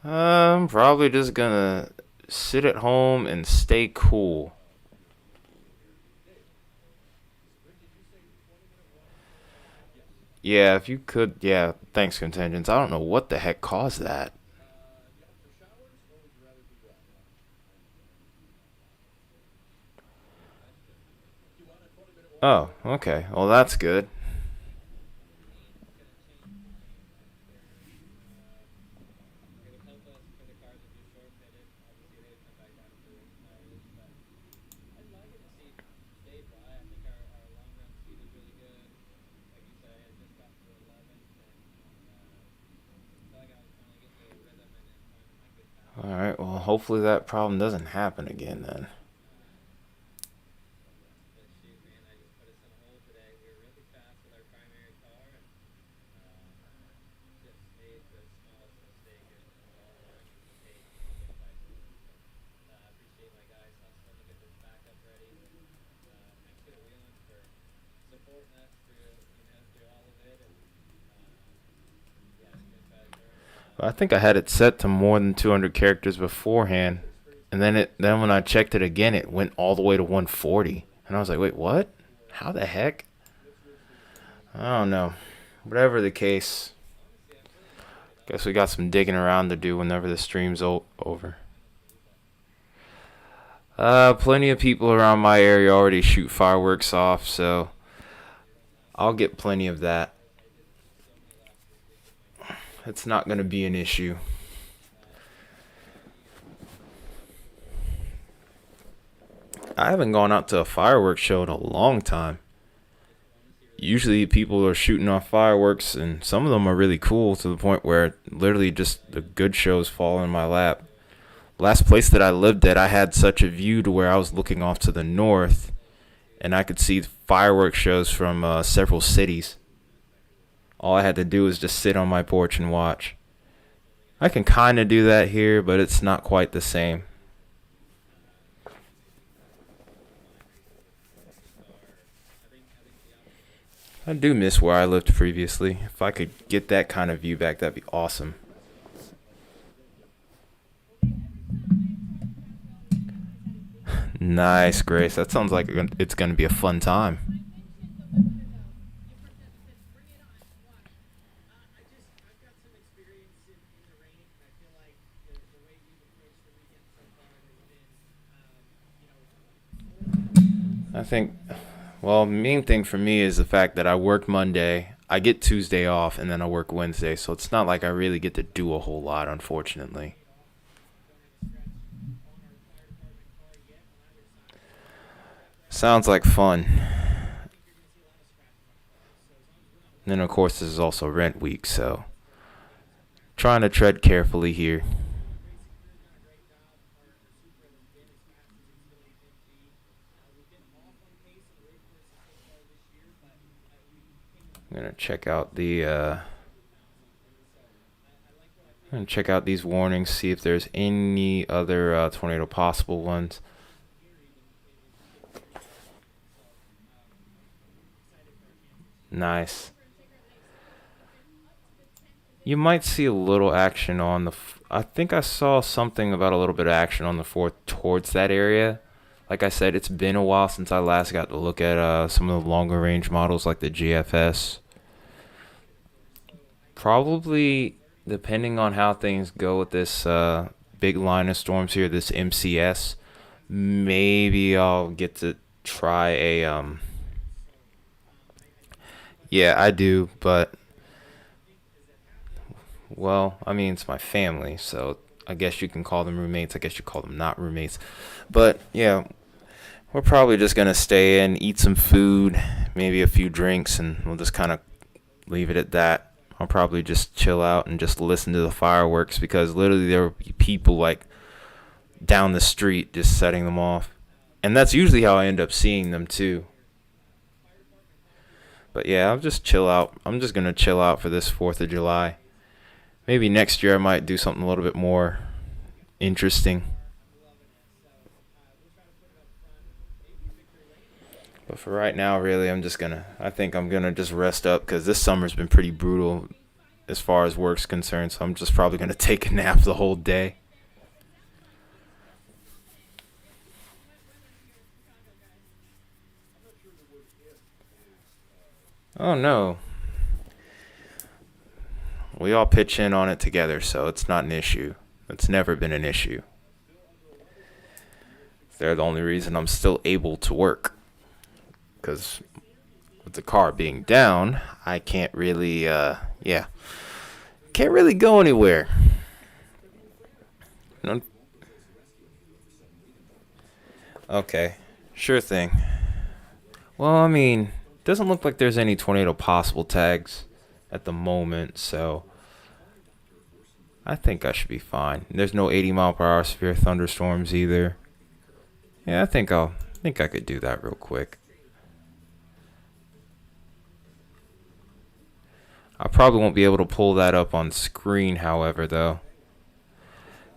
I'm probably just gonna sit at home and stay cool. Yeah, if you could, yeah, thanks, contingents. I don't know what the heck caused that. Oh, okay. Well, that's good. Alright, well, hopefully that problem doesn't happen again then. I think I had it set to more than 200 characters beforehand, and then when I checked it again, it went all the way to 140, and I was like, wait, what? How the heck? I don't know. Whatever the case, guess we got some digging around to do whenever the stream's over. Plenty of people around my area already shoot fireworks off, so I'll get plenty of that. It's not gonna be an issue. I haven't gone out to a fireworks show in a long time. Usually people are shooting off fireworks, and some of them are really cool to the point where literally just the good shows fall in my lap. Last place that I lived at, I had such a view to where I was looking off to the north, and I could see fireworks shows from several cities. All I had to do was just sit on my porch and watch. I can kind of do that here, but it's not quite the same. I do miss where I lived previously. If I could get that kind of view back, that'd be awesome. Nice, Grace. That sounds like it's going to be a fun time. I think, well, main thing for me is the fact that I work Monday, I get Tuesday off, and then I work Wednesday. So it's not like I really get to do a whole lot, unfortunately. Sounds like fun. And then, of course, this is also rent week, so trying to tread carefully here. I'm gonna check out these warnings, see if there's any other tornado possible ones. Nice. You might see a little action on the. I think I saw something about a little bit of action on the fourth towards that area. Like I said, it's been a while since I last got to look at some of the longer range models like the GFS. Probably, depending on how things go with this big line of storms here, this MCS, maybe I'll get to try a. Yeah, I do, but well, I mean, it's my family, so I guess you can call them roommates. I guess you call them not roommates. But yeah, we're probably just going to stay in, eat some food, maybe a few drinks, and we'll just kind of leave it at that. I'll probably just chill out and just listen to the fireworks because literally there will be people like down the street just setting them off. And that's usually how I end up seeing them too. But yeah, I'll just chill out. I'm just going to chill out for this 4th of July. Maybe next year I might do something a little bit more interesting. But for right now, really, I think I'm gonna just rest up because this summer's been pretty brutal as far as work's concerned. So I'm just probably gonna take a nap the whole day. Oh no, we all pitch in on it together, so it's not an issue. It's never been an issue. They're the only reason I'm still able to work. Because with the car being down, I can't really, can't really go anywhere. No- Okay, sure thing. Well, I mean, doesn't look like there's any tornado possible tags at the moment, so I think I should be fine. There's no 80 mile per hour severe thunderstorms either. Yeah, I think I could do that real quick. I probably won't be able to pull that up on screen, however, though.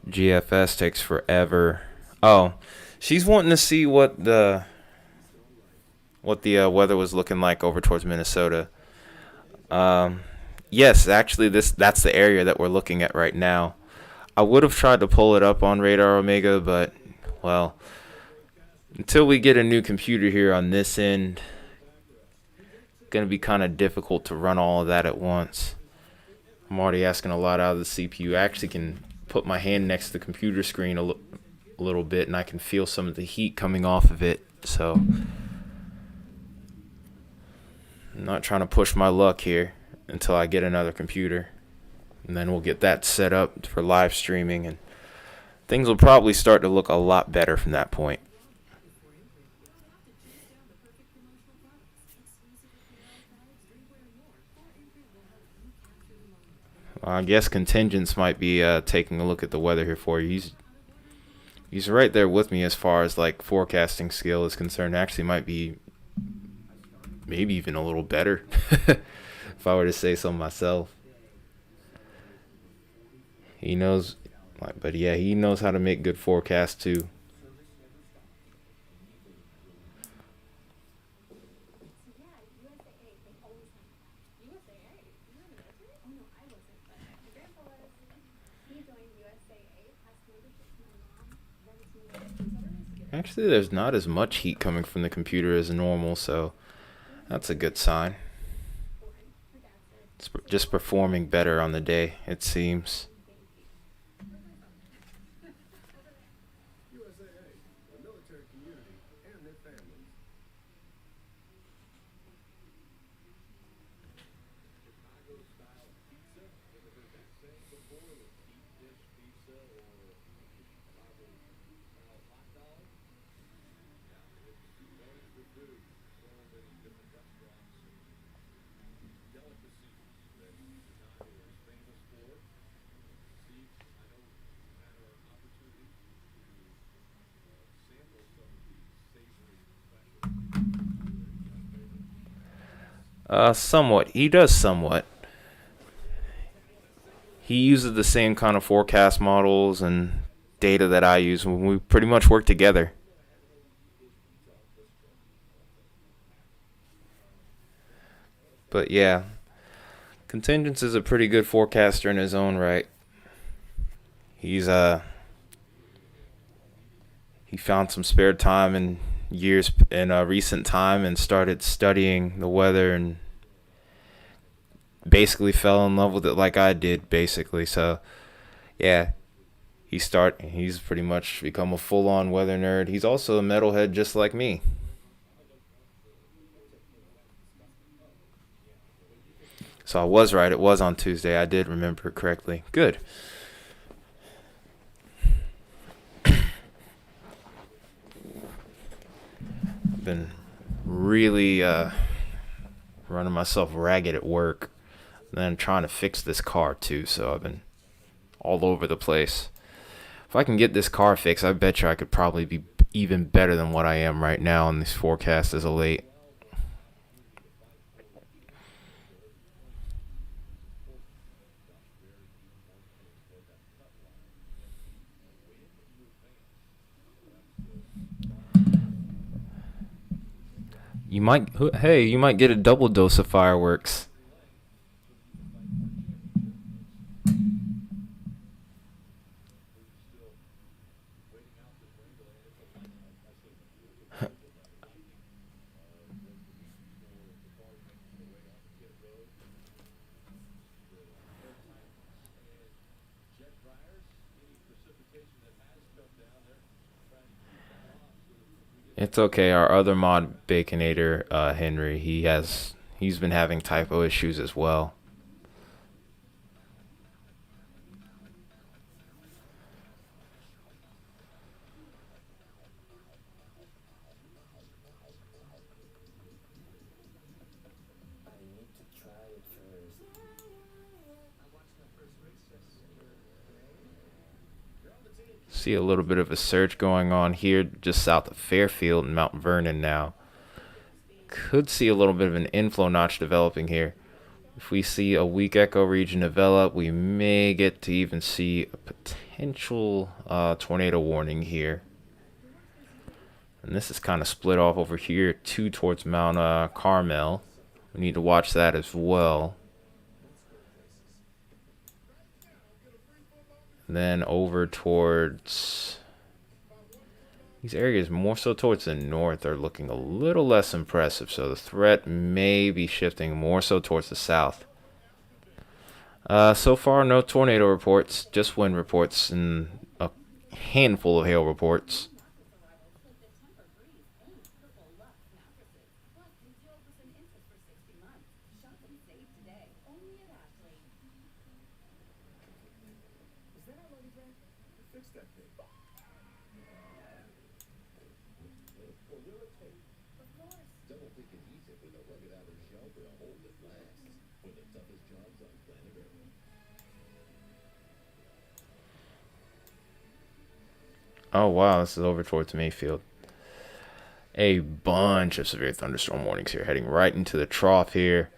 GFS takes forever. Oh, she's wanting to see what the weather was looking like over towards Minnesota. Um, yes, actually, that's the area that we're looking at right now. I would have tried to pull it up on Radar Omega, but well, until we get a new computer here on this end, it's gonna be kind of difficult to run all of that at once. I'm already asking a lot out of the CPU. I actually can put my hand next to the computer screen a little bit, and I can feel some of the heat coming off of it. So I'm not trying to push my luck here until I get another computer, and then we'll get that set up for live streaming, and things will probably start to look a lot better from that point. I guess contingents might be taking a look at the weather here for you. He's right there with me as far as like forecasting skill is concerned. Actually, might be maybe even a little better if I were to say so myself. He knows, but yeah, he knows how to make good forecasts too. Actually, there's not as much heat coming from the computer as normal, so that's a good sign. It's just performing better on the day, it seems. Somewhat. He does somewhat. He uses the same kind of forecast models and data that I use when we pretty much work together. But yeah, Contingents is a pretty good forecaster in his own right. He's he found some spare time in years in a recent time and started studying the weather and basically fell in love with it like I did basically. So yeah, he's pretty much become a full on weather nerd. He's also a metalhead just like me. So I was right. It was on Tuesday. I did remember correctly. Good. I've been really running myself ragged at work. And then trying to fix this car too. So I've been all over the place. If I can get this car fixed, I bet you I could probably be even better than what I am right now in this forecast as of late. You might get a double dose of fireworks. It's okay. Our other mod, Baconator, Henry, he's been having typo issues as well. See a little bit of a surge going on here just south of Fairfield and Mount Vernon now. Could see a little bit of an inflow notch developing here. If we see a weak echo region develop, we may get to even see a potential tornado warning here. And this is kind of split off over here too towards Mount Carmel. We need to watch that as well. And then over towards these areas more so towards the north are looking a little less impressive. So the threat may be shifting more so towards the south. So far, no tornado reports, just wind reports and a handful of hail reports. Oh wow, this is over towards Mayfield. A bunch of severe thunderstorm warnings here, heading right into the trough here.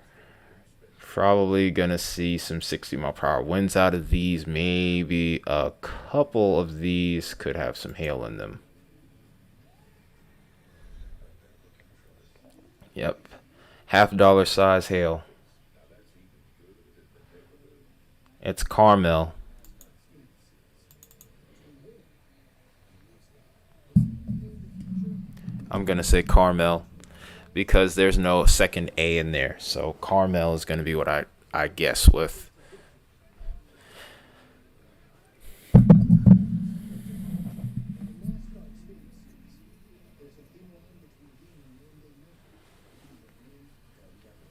Probably gonna see some 60-mile-per-hour winds out of these. Maybe a couple of these could have some hail in them. Yep. $50 size hail. It's Carmel. I'm gonna say Carmel because there's no second A in there. So Carmel is gonna be what I guess with.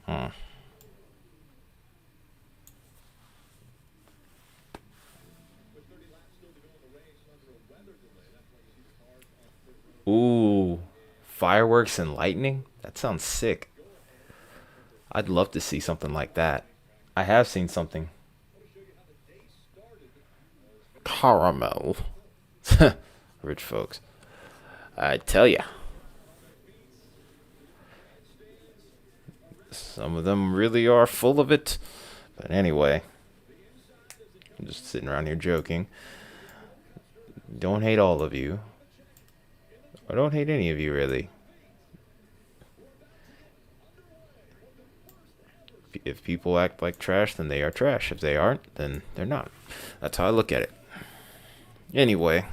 Hmm. Ooh, fireworks and lightning? That sounds sick. I'd love to see something like that. I have seen something. Caramel. Rich folks. I tell ya, some of them really are full of it. But anyway, I'm just sitting around here joking. Don't hate all of you. I don't hate any of you, really. If people act like trash, then they are trash. If they aren't, then they're not. That's how I look at it. Anyway,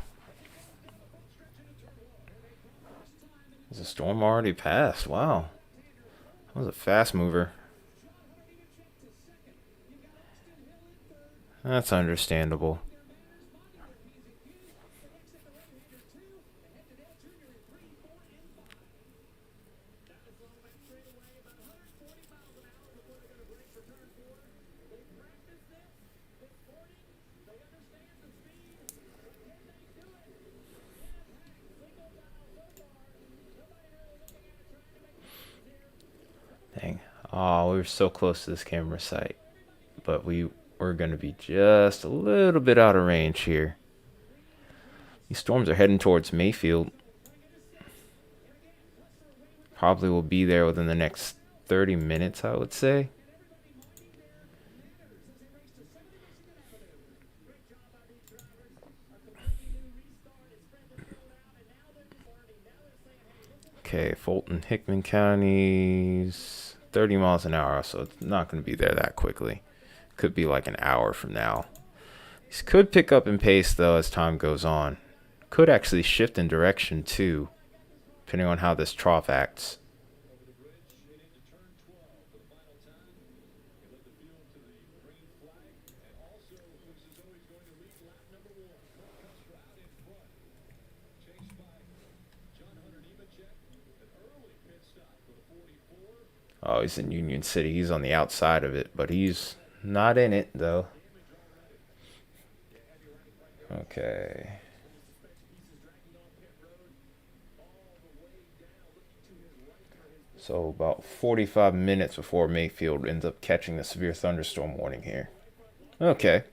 has the storm already passed? Wow. That was a fast mover. That's understandable. Dang. Oh, we were so close to this camera site. But we were going to be just a little bit out of range here. These storms are heading towards Mayfield. Probably will be there within the next 30 minutes, I would say. Okay, Fulton, Hickman counties, 30 miles an hour, so it's not going to be there that quickly. Could be like an hour from now. These could pick up in pace, though, as time goes on. Could actually shift in direction, too, depending on how this trough acts. Oh, he's in Union City. He's on the outside of it, but he's not in it, though. Okay. So about 45 minutes before Mayfield ends up catching the severe thunderstorm warning here. Okay.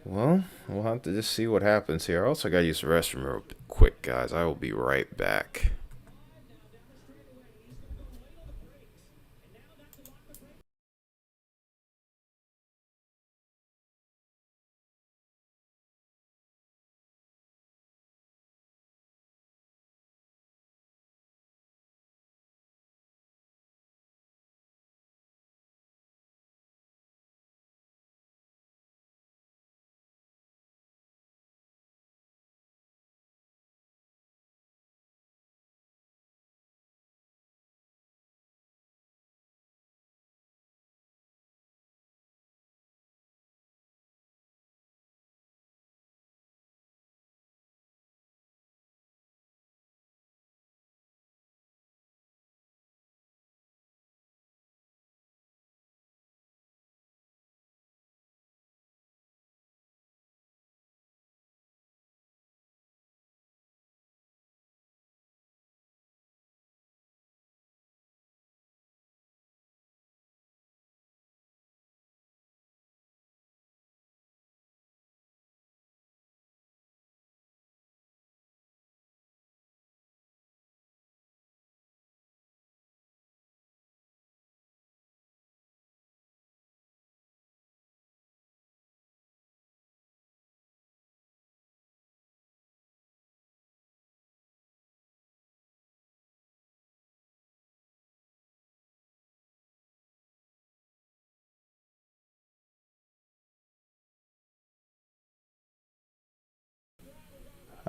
Well, we'll have to just see what happens here. I also gotta use the restroom real quick, guys. I will be right back.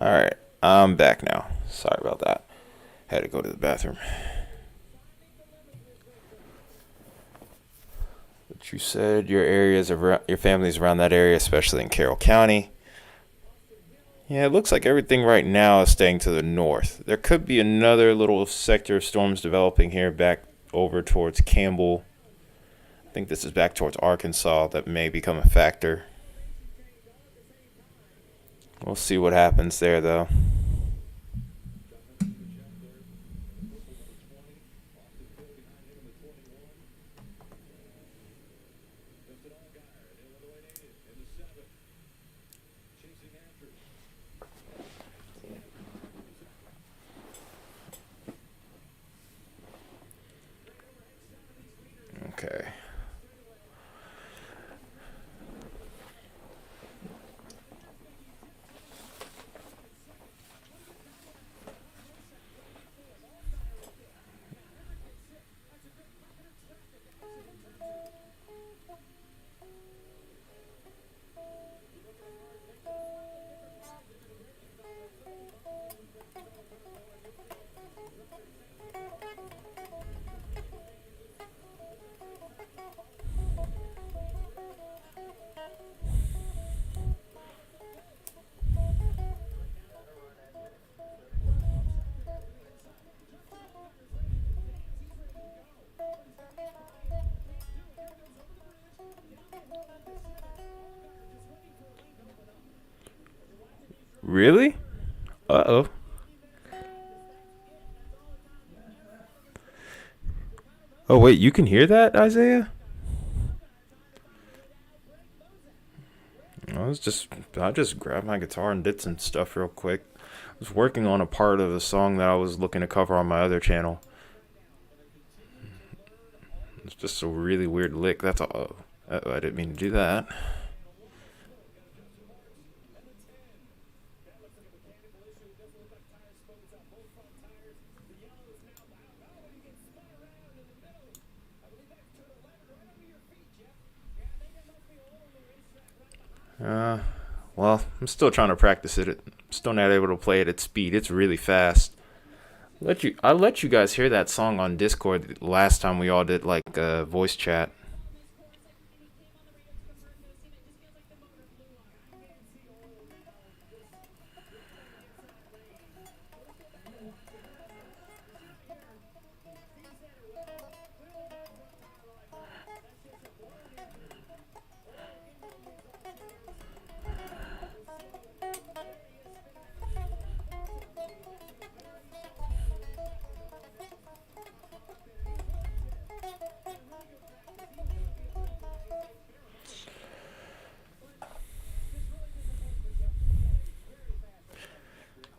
All right, I'm back now. Sorry about that. Had to go to the bathroom. But you said your family's around that area, especially in Carroll County. Yeah, it looks like everything right now is staying to the north. There could be another little sector of storms developing here back over towards Campbell. I think this is back towards Arkansas that may become a factor. We'll see what happens there, though. Okay. Really? Uh oh. Oh wait, you can hear that, Isaiah? I just grabbed my guitar and did some stuff real quick. I was working on a part of a song that I was looking to cover on my other channel. It's just a really weird lick. That's all. Oh, I didn't mean to do that. Uh, well, I'm still trying to practice it. I'm still not able to play it at speed. It's really fast. I let you guys hear that song on Discord last time we all did like a voice chat.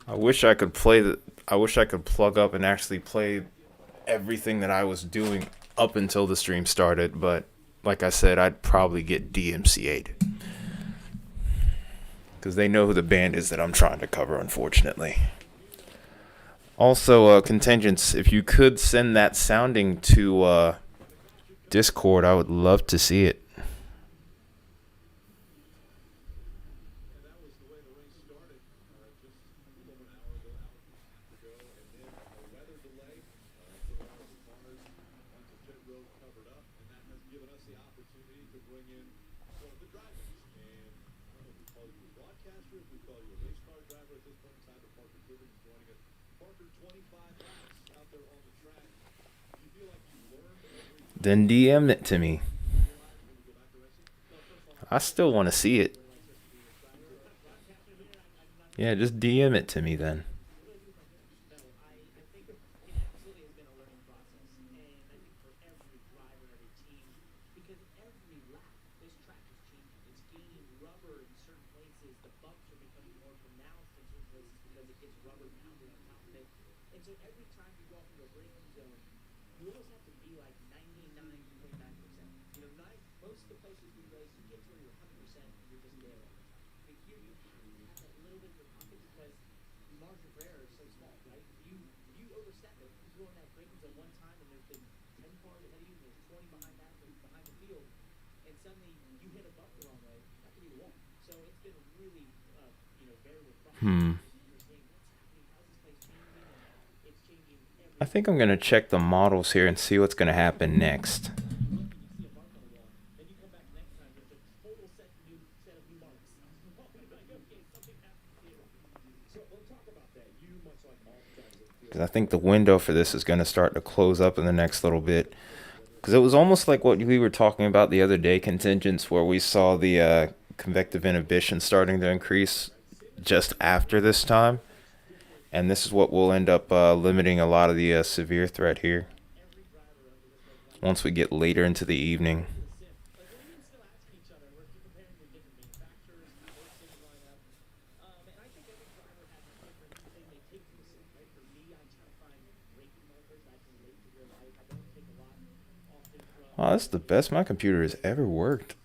I wish I could play the. I wish I could plug up and actually play everything that I was doing up until the stream started, but like I said, I'd probably get DMCA'd because they know who the band is that I'm trying to cover, unfortunately. Also, contingents, if you could send that sounding to Discord, I would love to see it. Then DM it to me. I still want to see it. Yeah, just DM it to me then. Hmm. I think I'm going to check the models here and see what's going to happen next. Because I think the window for this is going to start to close up in the next little bit. Because it was almost like what we were talking about the other day, contingents, where we saw the convective inhibition starting to increase just after this time. And this is what will end up limiting a lot of the severe threat here once we get later into the evening. Wow, this is the best my computer has ever worked.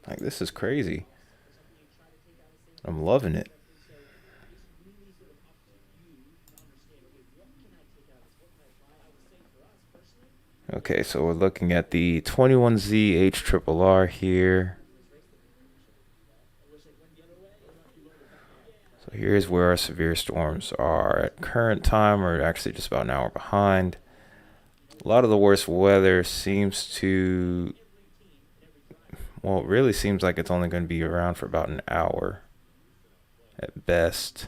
Like, this is crazy. I'm loving it. Okay, so we're looking at the 21Z HRRR here. So here's where our severe storms are at current time. We're actually just about an hour behind. A lot of the worst weather seems to, well, it really seems like it's only going to be around for about an hour at best.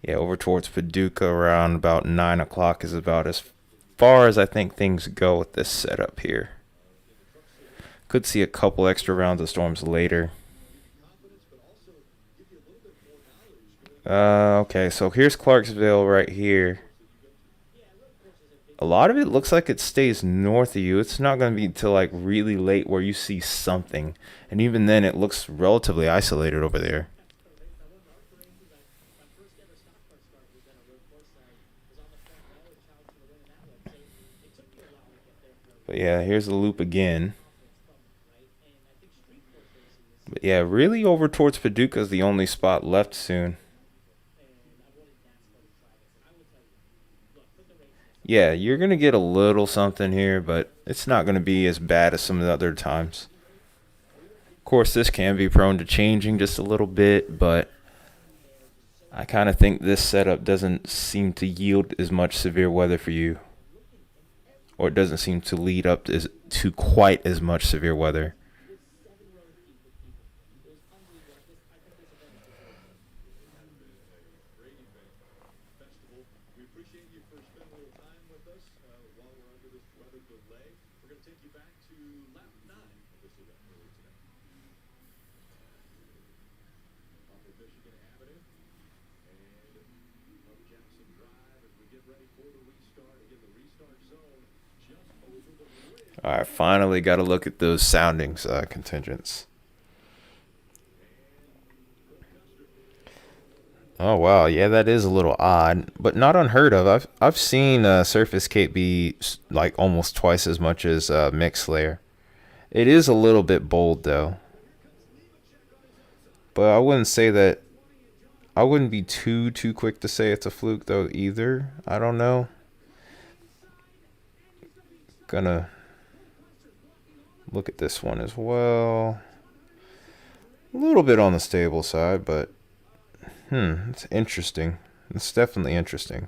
Yeah, over towards Paducah around about 9 o'clock is about as far as I think things go with this setup here. Could see a couple extra rounds of storms later. Okay, so here's Clarksville right here. A lot of it looks like it stays north of you. It's not going to be until like really late where you see something. And even then, it looks relatively isolated over there. But yeah, here's the loop again. But yeah, really over towards Paducah is the only spot left soon. Yeah, you're going to get a little something here, but it's not going to be as bad as some of the other times. Of course, this can be prone to changing just a little bit, but I kind of think this setup doesn't seem to yield as much severe weather for you. Or it doesn't seem to lead up to quite as much severe weather. All right, finally got to look at those soundings contingents. Oh wow, yeah, that is a little odd, but not unheard of. I've seen Surface Cape be like almost twice as much as Mixed Layer. It is a little bit bold though, but I wouldn't say that. I wouldn't be too quick to say it's a fluke though either. I don't know. Gonna look at this one as well. A little bit on the stable side, but it's interesting. It's definitely interesting.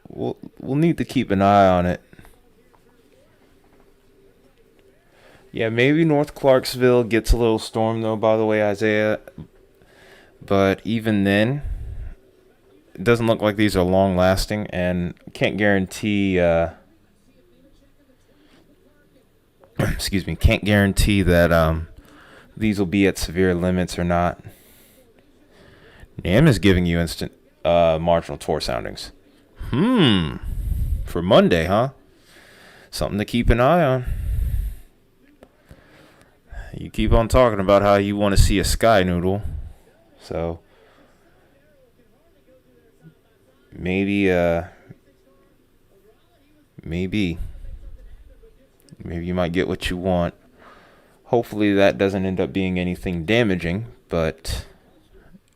We'll need to keep an eye on it. Yeah, maybe North Clarksville gets a little storm though, by the way, Isaiah. But even then, it doesn't look like these are long lasting, and can't guarantee excuse me, can't guarantee that these will be at severe limits or not. NAM is giving you instant marginal torr soundings. For Monday, huh? Something to keep an eye on. You keep on talking about how you want to see a sky noodle. So maybe you might get what you want. Hopefully that doesn't end up being anything damaging, but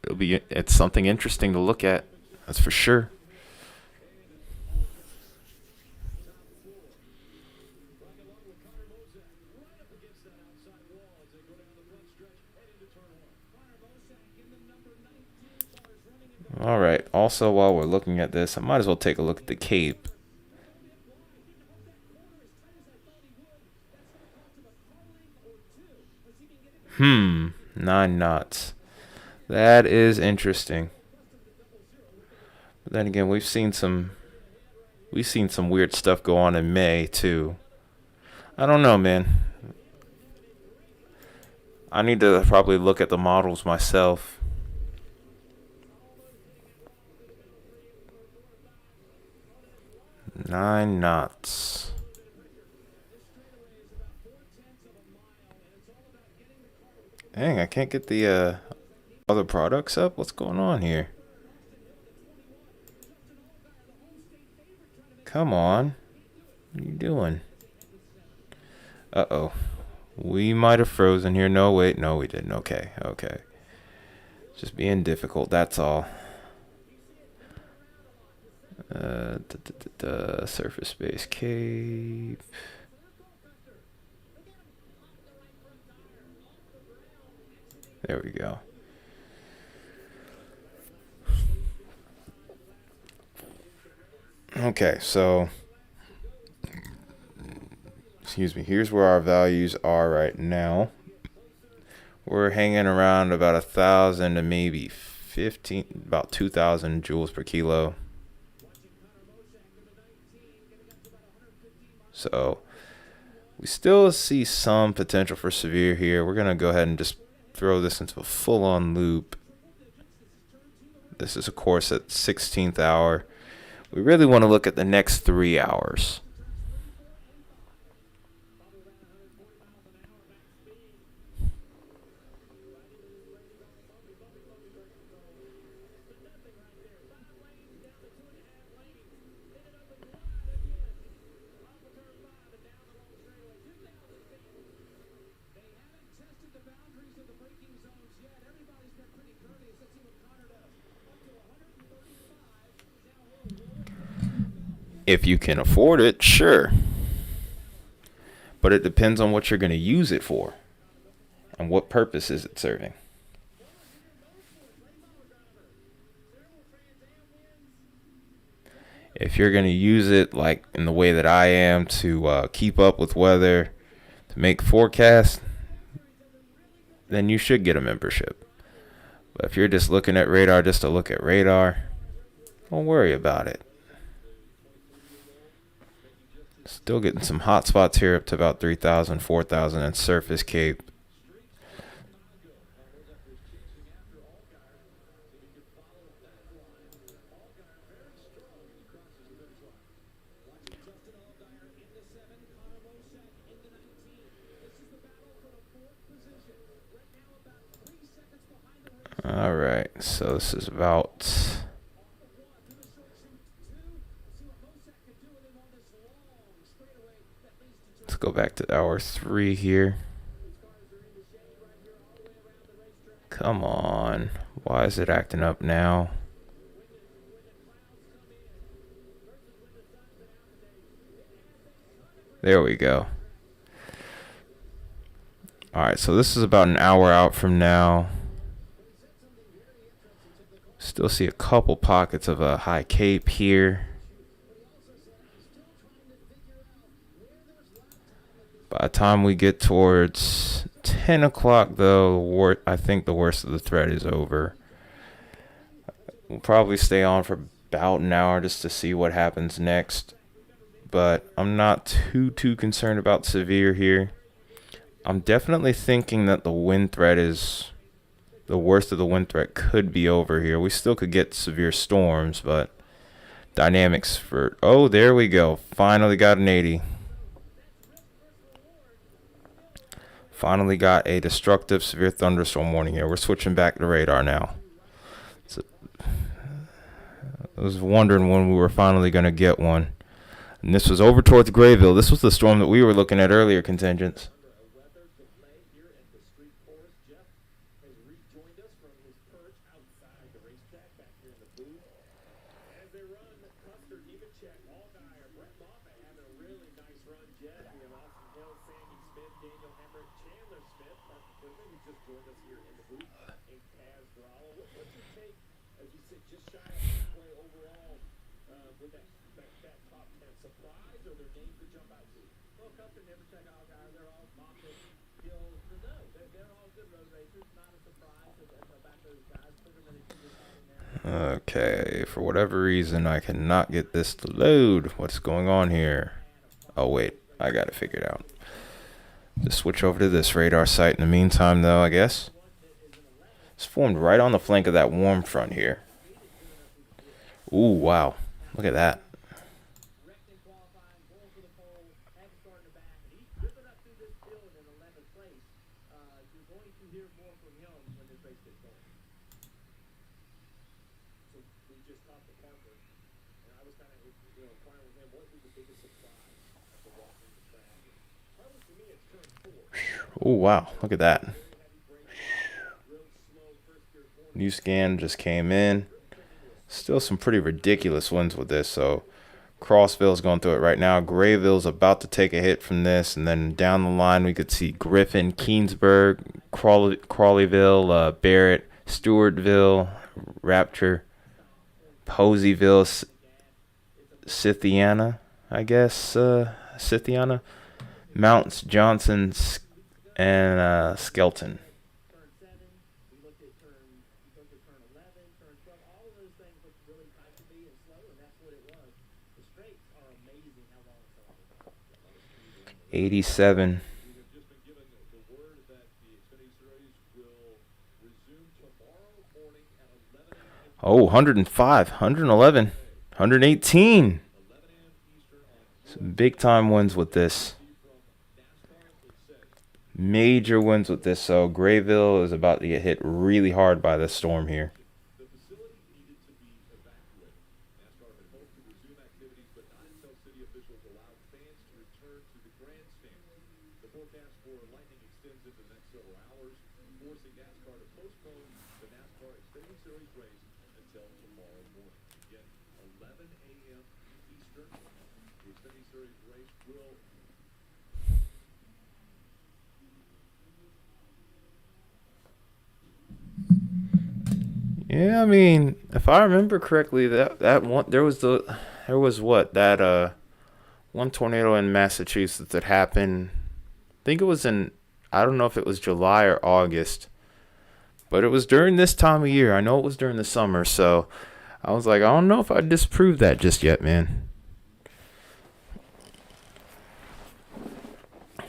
it's something interesting to look at. That's for sure. All right. Also, while we're looking at this, I might as well take a look at the cape. 9 knots. That is interesting. But then again, we've seen some weird stuff go on in May too. I don't know, man. I need to probably look at the models myself. 9 knots. Dang, I can't get the other products up. What's going on here? Come on. What are you doing? Uh-oh. We might have frozen here. No, wait. No, we didn't. Okay. Okay. Just being difficult. That's all. Surface space cape. There we go. Okay, so excuse me. Here's where our values are right now. We're hanging around about 1,000 to maybe 15, about 2,000 joules per kilo. So we still see some potential for severe here. We're gonna go ahead and just throw this into a full-on loop. This is, of course, at 16th hour. We really want to look at the next 3 hours. If you can afford it, sure. But it depends on what you're going to use it for and what purpose is it serving. If you're going to use it like in the way that I am to keep up with weather, to make forecasts, then you should get a membership. But if you're just looking at radar just to look at radar, don't worry about it. Still getting some hot spots here up to about 3,000, 4,000 and surface cape. All right, so this is about... Let's go back to hour 3 here. Come on. Why is it acting up now? There we go. Alright, so this is about an hour out from now. Still see a couple pockets of a high cape here. By the time we get towards 10 o'clock, though, I think the worst of the threat is over. We'll probably stay on for about an hour just to see what happens next. But I'm not too concerned about severe here. I'm definitely thinking that the wind threat is... The worst of the wind threat could be over here. We still could get severe storms, but... Dynamics for... Oh, there we go. Finally got an 80. Finally got a destructive severe thunderstorm warning here. We're switching back to radar now. I was wondering when we were finally going to get one. And this was over towards Grayville. This was the storm that we were looking at earlier, contingents. Okay, for whatever reason, I cannot get this to load. What's going on here? Oh, wait, I got it figured out. Just switch over to this radar site in the meantime, though, I guess. It's formed right on the flank of that warm front here. Ooh, wow. Look at that. Oh, wow. Look at that. New scan just came in. Still some pretty ridiculous wins with this. So Crossville's going through it right now. Grayville's about to take a hit from this. And then down the line, we could see Griffin, Keensburg, Crawleyville, Barrett, Stewartville, Rapture, Poseyville, Scythiana, I guess. Scythiana, Mounts, Johnson, and Skelton. '87. Oh, 105, 111, 118. Some big time wins with this. Major wins with this. So Grayville is about to get hit really hard by this storm here. Yeah, I mean, if I remember correctly, that one there was what that one tornado in Massachusetts that happened. I think it was in, I don't know if it was July or August, but it was during this time of year. I know it was during the summer, so I was like, I don't know if I disprove that just yet, man.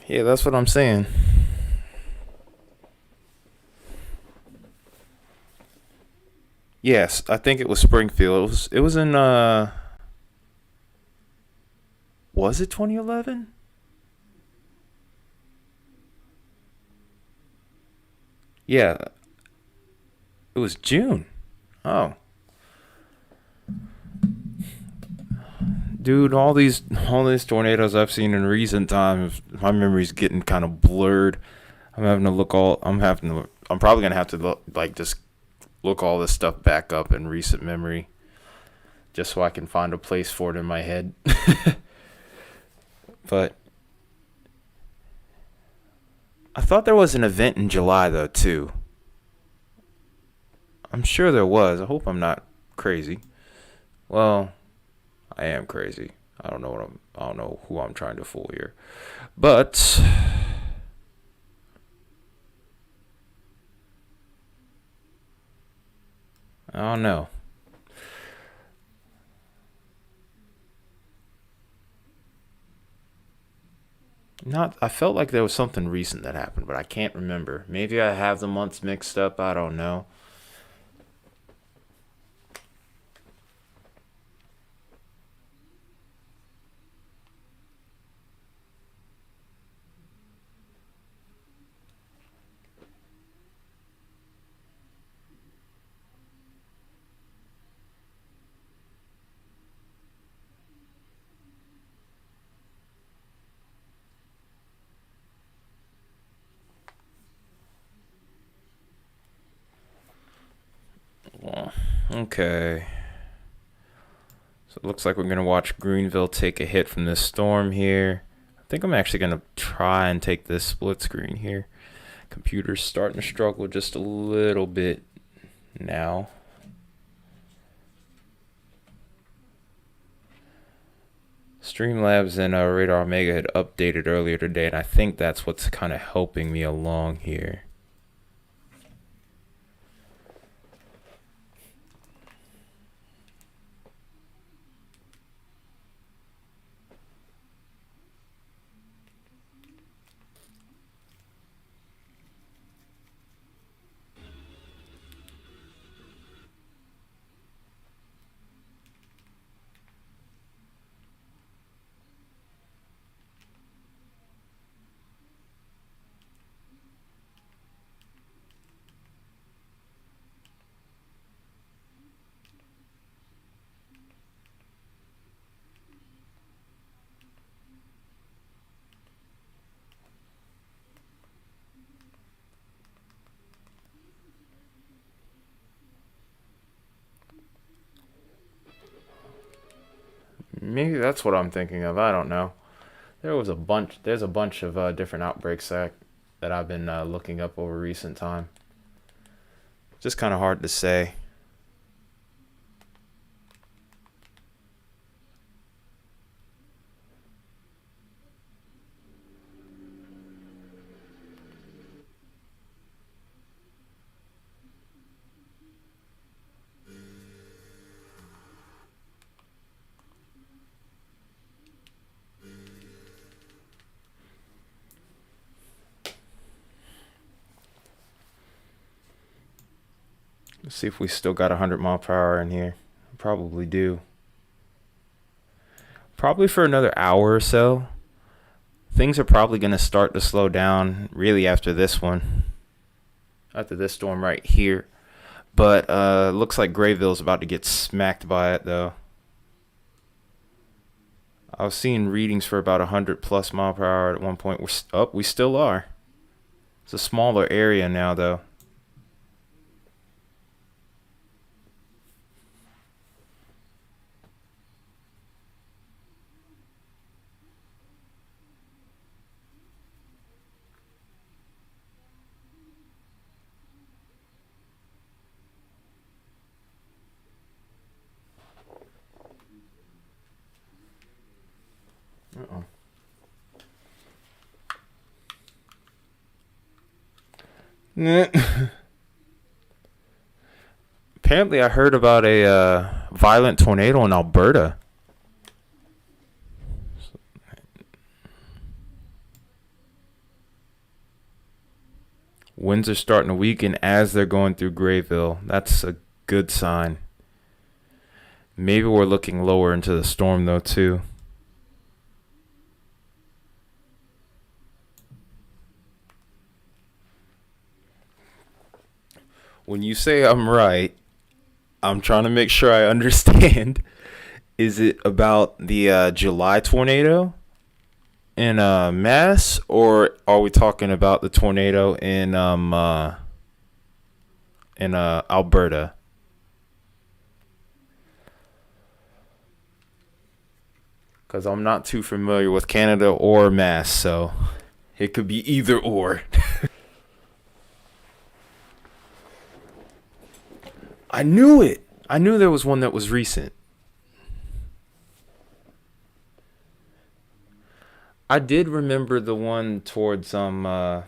Yeah, that's what I'm saying. Yes, I think it was Springfield. It was in was it 2011? Yeah, it was June. Oh, dude, all these tornadoes I've seen in recent times, my memory's getting kind of blurred. I'm probably gonna have to look, like, just look all this stuff back up in recent memory, just so I can find a place for it in my head. But I thought there was an event in July though too. I'm sure there was. I hope I'm not crazy. Well, I am crazy. I don't know who I'm trying to fool here. But I don't know. Not I felt like there was something recent that happened, but I can't remember. Maybe I have the months mixed up. I don't know. Well, okay. So it looks like we're going to watch Greenville take a hit from this storm here. I think I'm actually going to try and take this split screen here. Computer's starting to struggle just a little bit now. Streamlabs and Radar Omega had updated earlier today, and I think that's what's kind of helping me along here. Maybe that's what I'm thinking of. I don't know. There's a bunch of different outbreaks that I've been looking up over recent time. Just kind of hard to say. Let's see if we still got 100 mph in here. Probably do. Probably for another hour or so. Things are probably going to start to slow down really after this one. After this storm right here. But looks like Grayville's about to get smacked by it though. I was seeing readings for about 100+ mph at one point. We still are. It's a smaller area now though. Uh-oh. Apparently, I heard about a violent tornado in Alberta. Winds are starting to weaken as they're going through Grayville. That's a good sign. Maybe we're looking lower into the storm, though, too. When you say I'm right, I'm trying to make sure I understand. Is it about the July tornado in Mass, or are we talking about the tornado in Alberta? Because I'm not too familiar with Canada or Mass, so it could be either or. I knew it. I knew there was one that was recent. I did remember the one towards there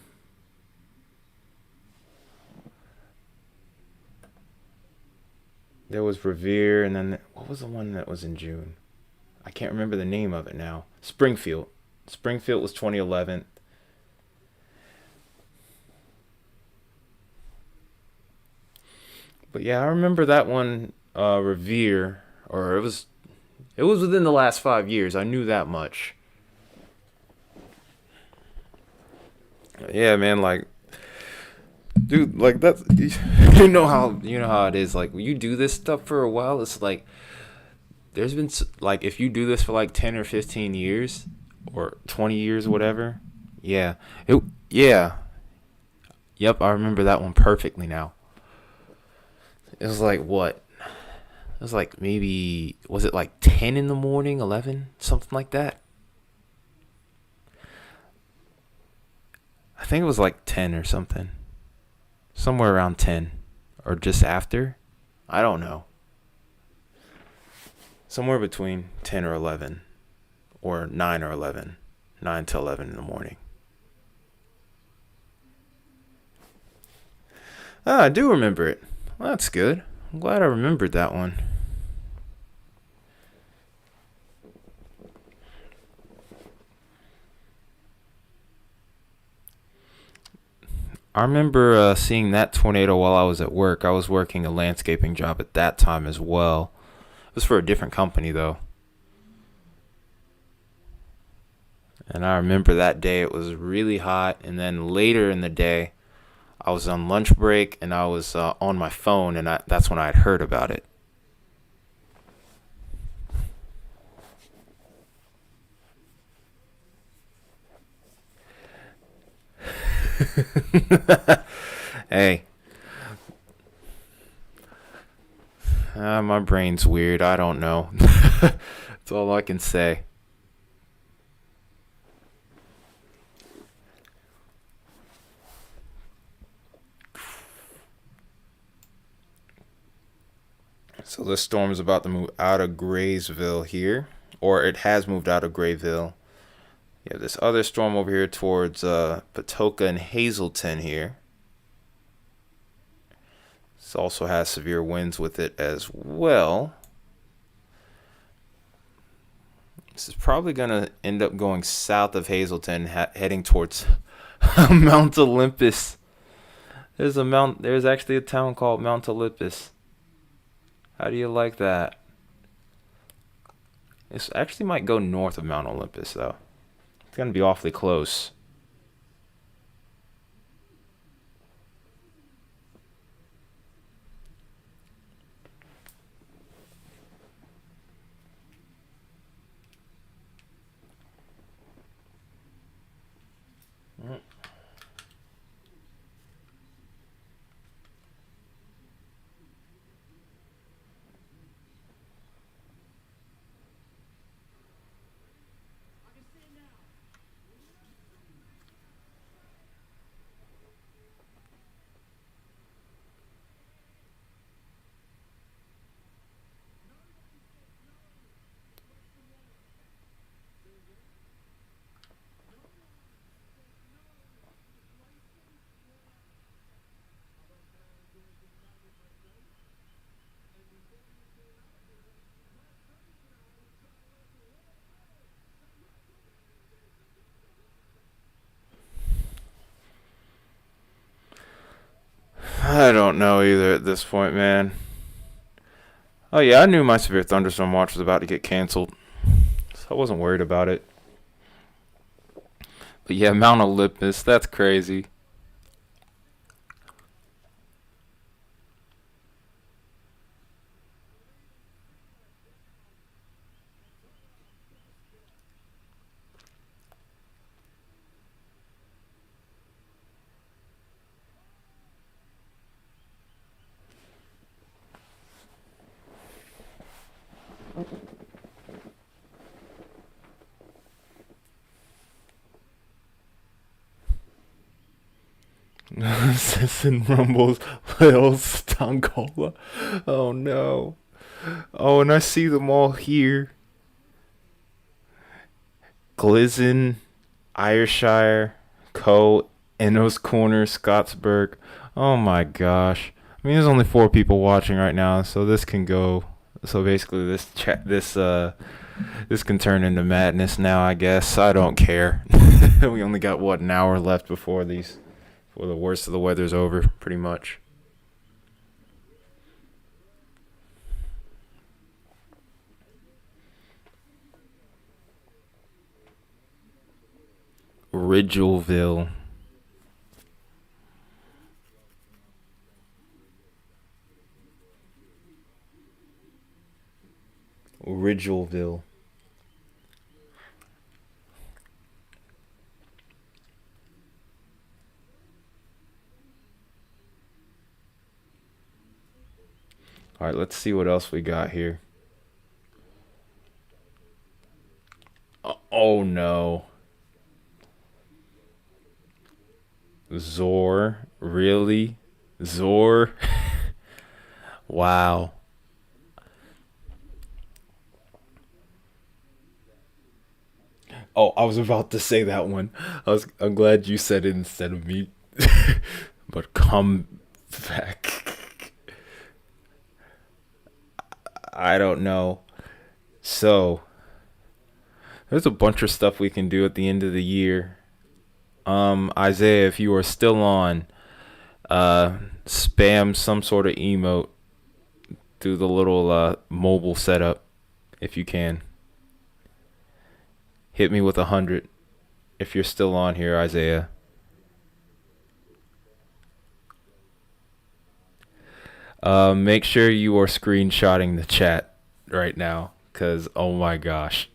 was Revere, and then what was the one that was in June? I can't remember the name of it now. Springfield. Springfield was 2011. But yeah, I remember that one, Revere, or it was within the last 5 years. I knew that much. Yeah, man, like, dude, like that's you know how it is. Like when you do this stuff for a while, it's like there's been like if you do this for like 10 or 15 years or 20 years, whatever. Yeah, yeah, yep, I remember that one perfectly now. It was like what? It was like maybe was it like 10 in the morning, 11, something like that. I think it was like 10 or something. Somewhere around 10 or just after. I don't know. Somewhere between 10 or 11 or 9 or 11, 9 to 11 in the morning. Ah, I do remember it. Well, that's good. I'm glad I remembered that one. I remember seeing that tornado while I was at work. I was working a landscaping job at that time as well. It was for a different company, though. And I remember that day it was really hot. And then later in the day, I was on lunch break and I was on my phone, and that's when I had heard about it. Hey, my brain's weird. I don't know. That's all I can say. So this storm is about to move out of Graysville here, or it has moved out of Grayville. You have this other storm over here towards Patoka and Hazleton here. This also has severe winds with it as well. This is probably going to end up going south of Hazleton, heading towards Mount Olympus. There's actually a town called Mount Olympus. How do you like that? This actually might go north of Mount Olympus, though. It's going to be awfully close. I don't know either at this point, man. Oh, yeah, I knew my severe thunderstorm watch was about to get canceled, so I wasn't worried about it. But yeah, Mount Olympus, that's crazy. Sisson rumbles Lil Stankola. Oh no. Oh, and I see them all here. Glizen, Ayrshire, Co, Enos Corner, Scottsburg. Oh my gosh. I mean, there's only 4 people watching right now, so this can go. So basically, this can turn into madness now. I guess I don't care. We only got an hour left before the worst of the weather's over, pretty much. Ridgeville. Ridgeville. All right, let's see what else we got here. Oh no. Zor, really? Zor? Wow. Oh, I was about to say that one. I'm glad you said it instead of me. But come back. I don't know. So, there's a bunch of stuff we can do at the end of the year. Isaiah, if you are still on, spam some sort of emote through the little mobile setup if you can. Hit me with 100 if you're still on here, Isaiah. Make sure you are screenshotting the chat right now, cause oh my gosh,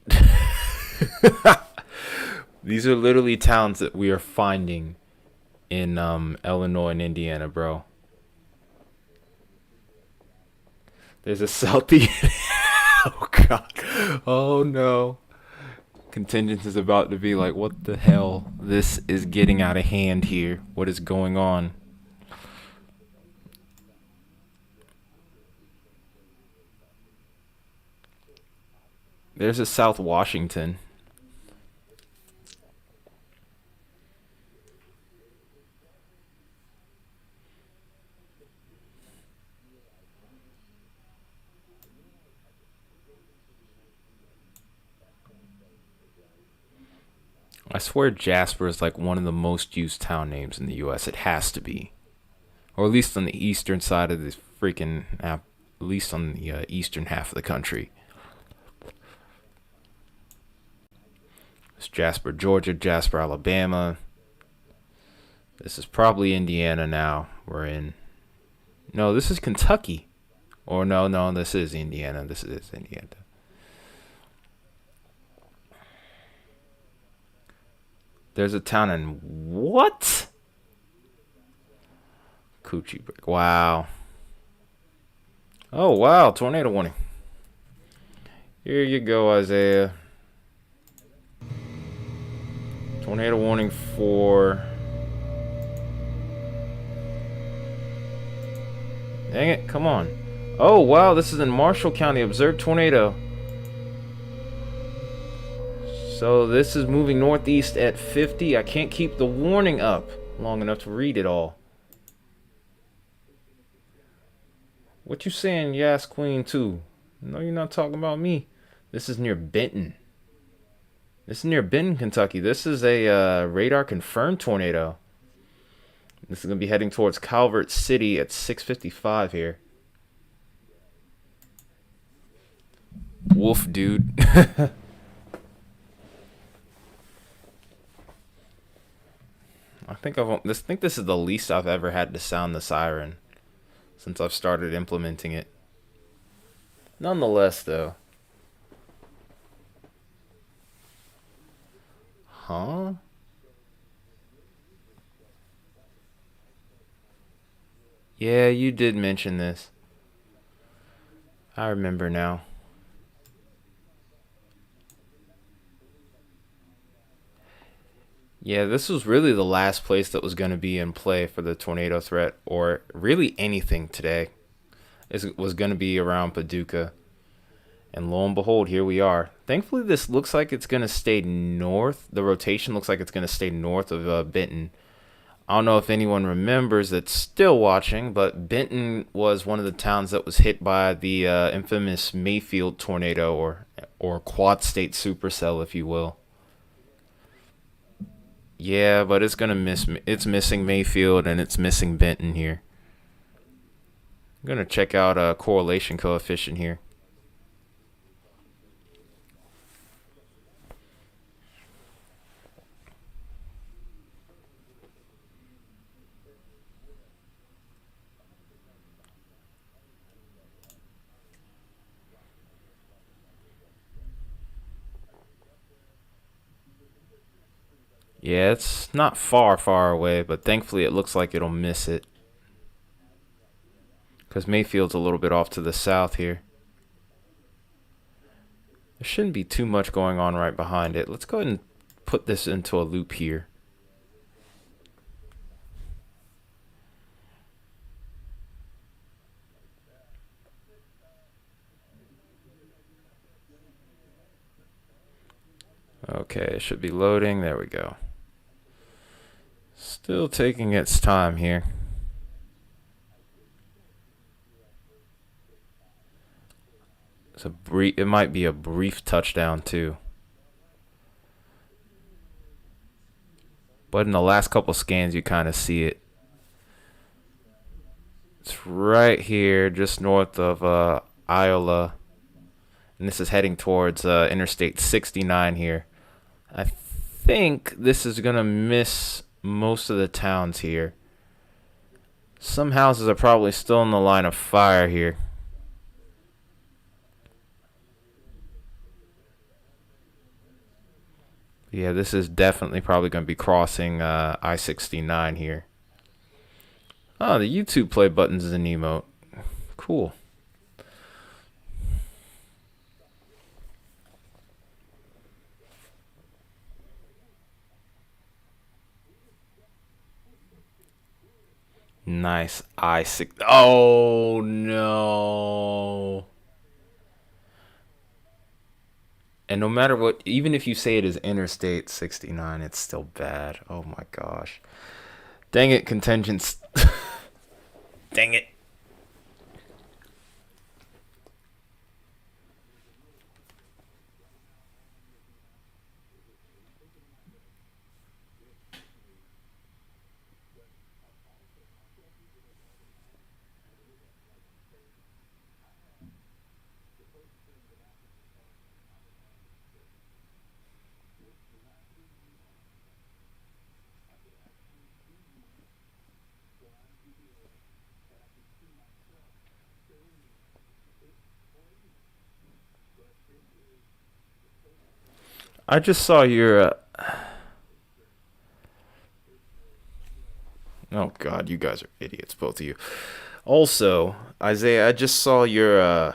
these are literally towns that we are finding in Illinois and Indiana, bro. There's a southeast. Oh god. Oh no. Contingent is about to be like, what the hell? This is getting out of hand here. What is going on? There's a South Washington. I swear Jasper is like one of the most used town names in the US. It has to be. Or at least on the eastern side of this freaking, at least on the eastern half of the country. It's Jasper, Georgia, Jasper, Alabama. This is probably Indiana now. We're in. No, this is Kentucky. Or no, this is Indiana. This is Indiana. There's a town in what? Coochie Break. Wow. Oh, wow. Tornado warning. Here you go, Isaiah. Tornado warning for... Dang it. Come on. Oh, wow. This is in Marshall County. Observed tornado. So this is moving northeast at 50. I can't keep the warning up long enough to read it all. What you saying, Yas Queen, too? No, you're not talking about me. This is near Benton. This is near Benton, Kentucky. This is a radar confirmed tornado. This is going to be heading towards Calvert City at 6:55 here. Wolf, dude. I think this is the least I've ever had to sound the siren since I've started implementing it. Nonetheless, though. Huh? Yeah, you did mention this. I remember now. Yeah, this was really the last place that was going to be in play for the tornado threat, or really anything today. It was going to be around Paducah. And lo and behold, here we are. Thankfully, this looks like it's going to stay north. The rotation looks like it's going to stay north of Benton. I don't know if anyone remembers that's still watching, but Benton was one of the towns that was hit by the infamous Mayfield tornado, or quad state supercell, if you will. Yeah, but it's gonna miss. It's missing Mayfield and it's missing Benton here. I'm gonna check out a correlation coefficient here. Yeah, it's not far away, but thankfully it looks like it'll miss it. Because Mayfield's a little bit off to the south here. There shouldn't be too much going on right behind it. Let's go ahead and put this into a loop here. Okay, it should be loading. There we go. Still taking its time here. It might be a brief touchdown too. But in the last couple scans, you kind of see it. It's right here, just north of Iola. And this is heading towards Interstate 69 here. I think this is going to miss most of the towns here. Some houses are probably still in the line of fire here. Yeah, this is definitely probably going to be crossing I-69 here. Oh, the YouTube play buttons is an emote. Cool. Nice. I-6. Oh, no. And no matter what, even if you say it is Interstate 69, it's still bad. Oh my gosh. Dang it, contingents. Dang it. I just saw your. Oh God, you guys are idiots, both of you. Also, Isaiah, I just saw your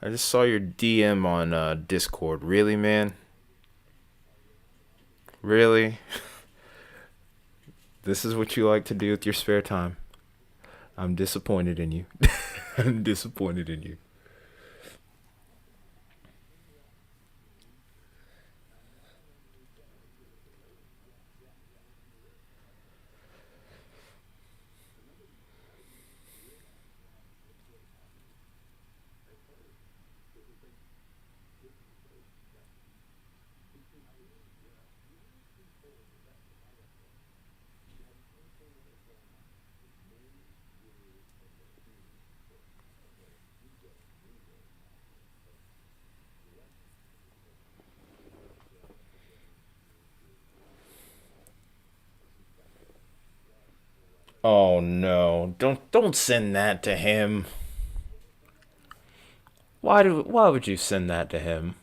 DM on Discord. Really, man? Really? This is what you like to do with your spare time? I'm disappointed in you. I'm disappointed in you. Oh no! Don't send that to him. Why would you send that to him?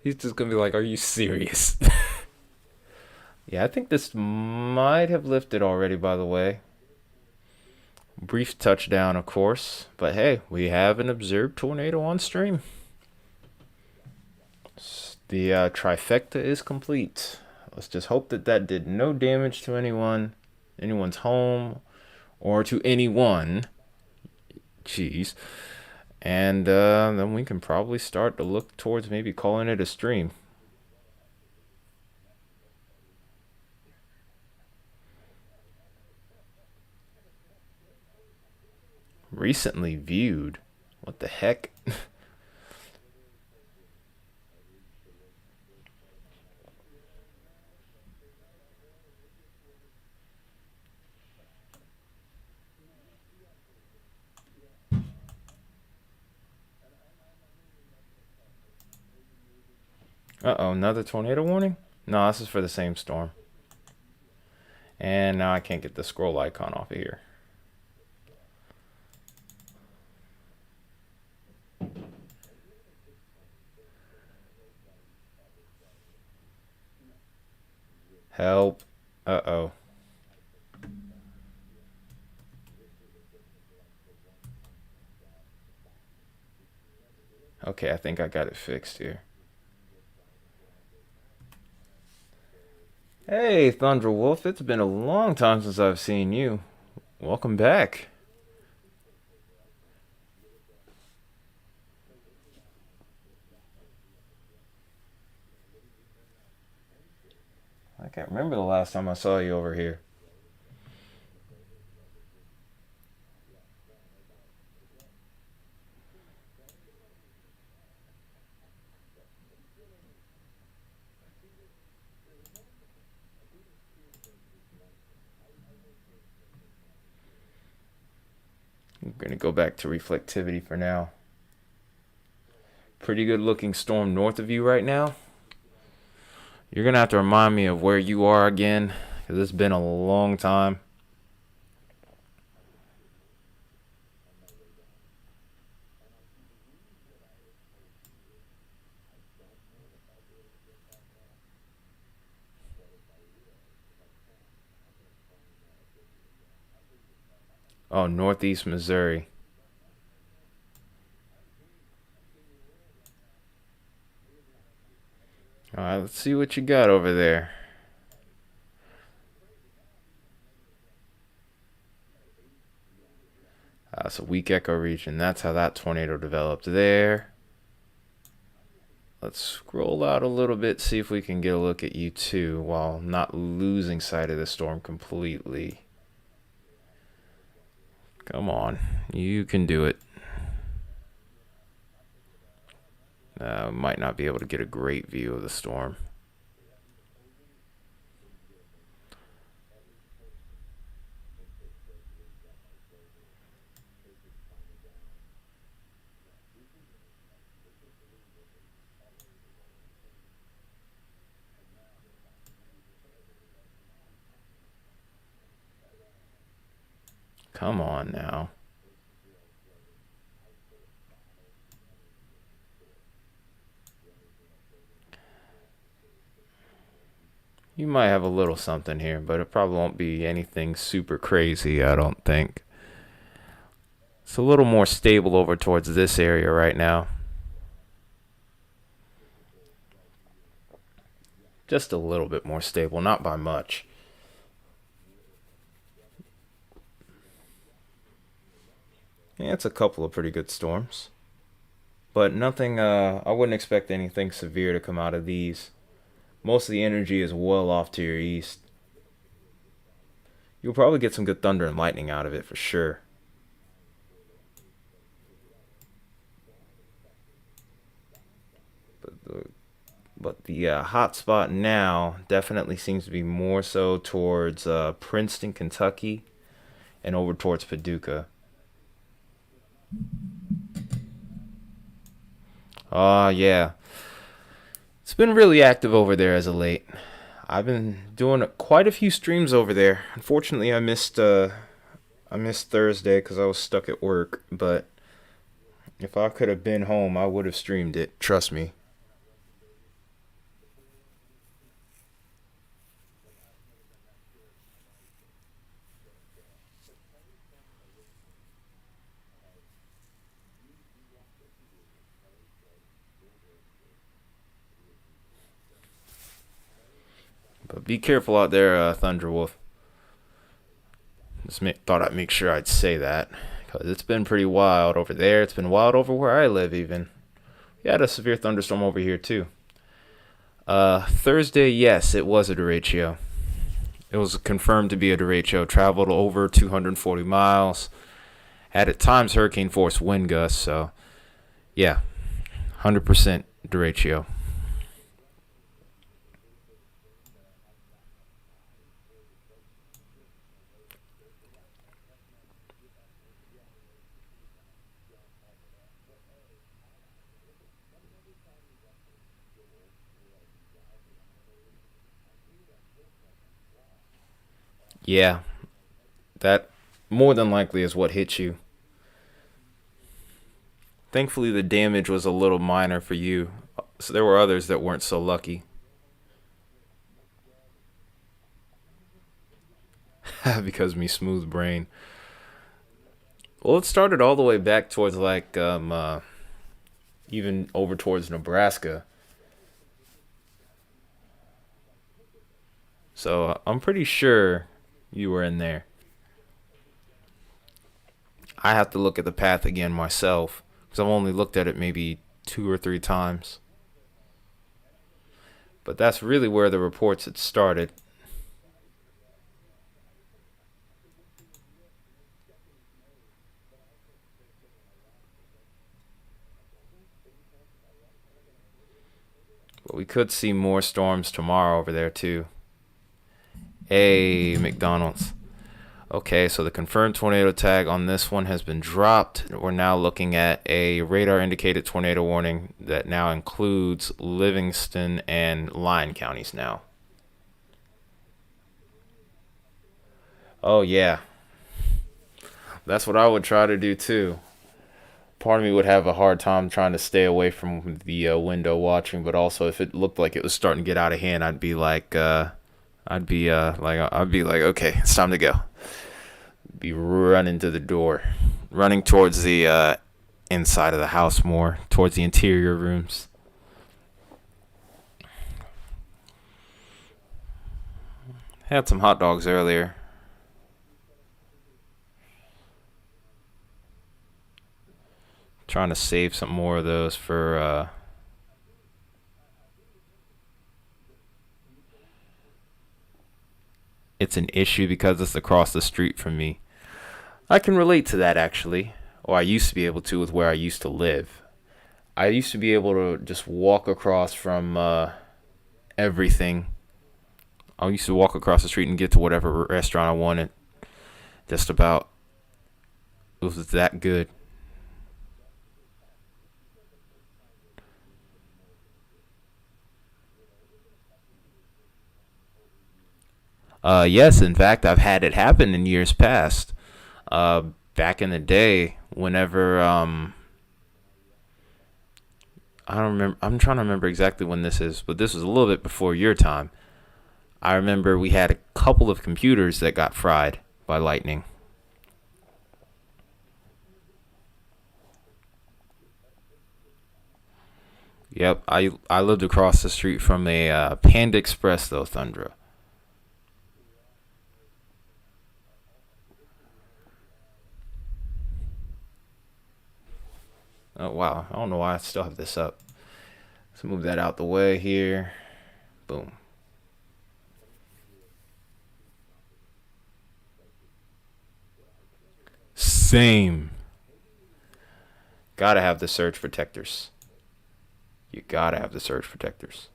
He's just gonna be like, "Are you serious?" Yeah, I think this might have lifted already. By the way, brief touchdown, of course, but hey, we have an observed tornado on stream. The trifecta is complete. Let's just hope that that did no damage to anyone's home, or to anyone. Jeez. And then we can probably start to look towards maybe calling it a stream. Recently viewed. What the heck? Uh-oh, another tornado warning? No, this is for the same storm. And now I can't get the scroll icon off of here. Help. Uh-oh. Okay, I think I got it fixed here. Hey, Thunderwolf, it's been a long time since I've seen you. Welcome back. I can't remember the last time I saw you over here. I'm going to go back to reflectivity for now. Pretty good looking storm north of you right now. You're going to have to remind me of where you are again, because it's been a long time. Oh, northeast Missouri. All right, let's see what you got over there. That's a weak echo region. That's how that tornado developed there. Let's scroll out a little bit, see if we can get a look at you too, while not losing sight of the storm completely. Come on, you can do it. Might not be able to get a great view of the storm. Come on now. You might have a little something here, but it probably won't be anything super crazy, I don't think. It's a little more stable over towards this area right now. Just a little bit more stable, not by much. Yeah, it's a couple of pretty good storms. But nothing, I wouldn't expect anything severe to come out of these. Most of the energy is well off to your east. You'll probably get some good thunder and lightning out of it for sure. But the hot spot now definitely seems to be more so towards Princeton, Kentucky, and over towards Paducah. Yeah. It's been really active over there as of late. I've been doing quite a few streams over there. Unfortunately, I missed Thursday because I was stuck at work. But if I could have been home, I would have streamed it. Trust me. But be careful out there, Thunderwolf. Thought I'd make sure I'd say that because it's been pretty wild over there. It's been wild over where I live, even. We had a severe thunderstorm over here too. Thursday, yes, it was a derecho. It was confirmed to be a derecho. Traveled over 240 miles. Had at times hurricane force wind gusts. So, yeah, 100% derecho. Yeah, that more than likely is what hit you. Thankfully, the damage was a little minor for you. So there were others that weren't so lucky. Because me smooth brain. Well, it started all the way back towards like even over towards Nebraska. So I'm pretty sure you were in there. I have to look at the path again myself because I've only looked at it maybe 2 or 3 times. But that's really where the reports had started. But we could see more storms tomorrow over there too. Hey, McDonald's. Okay, so the confirmed tornado tag on this one has been dropped. We're now looking at a radar indicated tornado warning that now includes Livingston and Lyon counties now. Oh, yeah. That's what I would try to do too. Part of me would have a hard time trying to stay away from the window watching, but also if it looked like it was starting to get out of hand, I'd be like, okay, it's time to go. Be running to the door, running towards the inside of the house more, towards the interior rooms. Had some hot dogs earlier. Trying to save some more of those for it's an issue because it's across the street from me. I can relate to that actually, or I used to be able to with where I used to live. I used to be able to just walk across from everything. I used to walk across the street and get to whatever restaurant I wanted. Just about. It was that good. Yes, in fact, I've had it happen in years past. Uh, Back in the day, whenever I don't remember. I'm trying to remember exactly when this is, but this was a little bit before your time. I remember we had a couple of computers that got fried by lightning. Yep, I lived across the street from a Panda Express though, Thundra. Oh wow, I don't know why I still have this up. Let's move that out the way here. Boom. Same. Gotta have the surge protectors. You gotta have the surge protectors.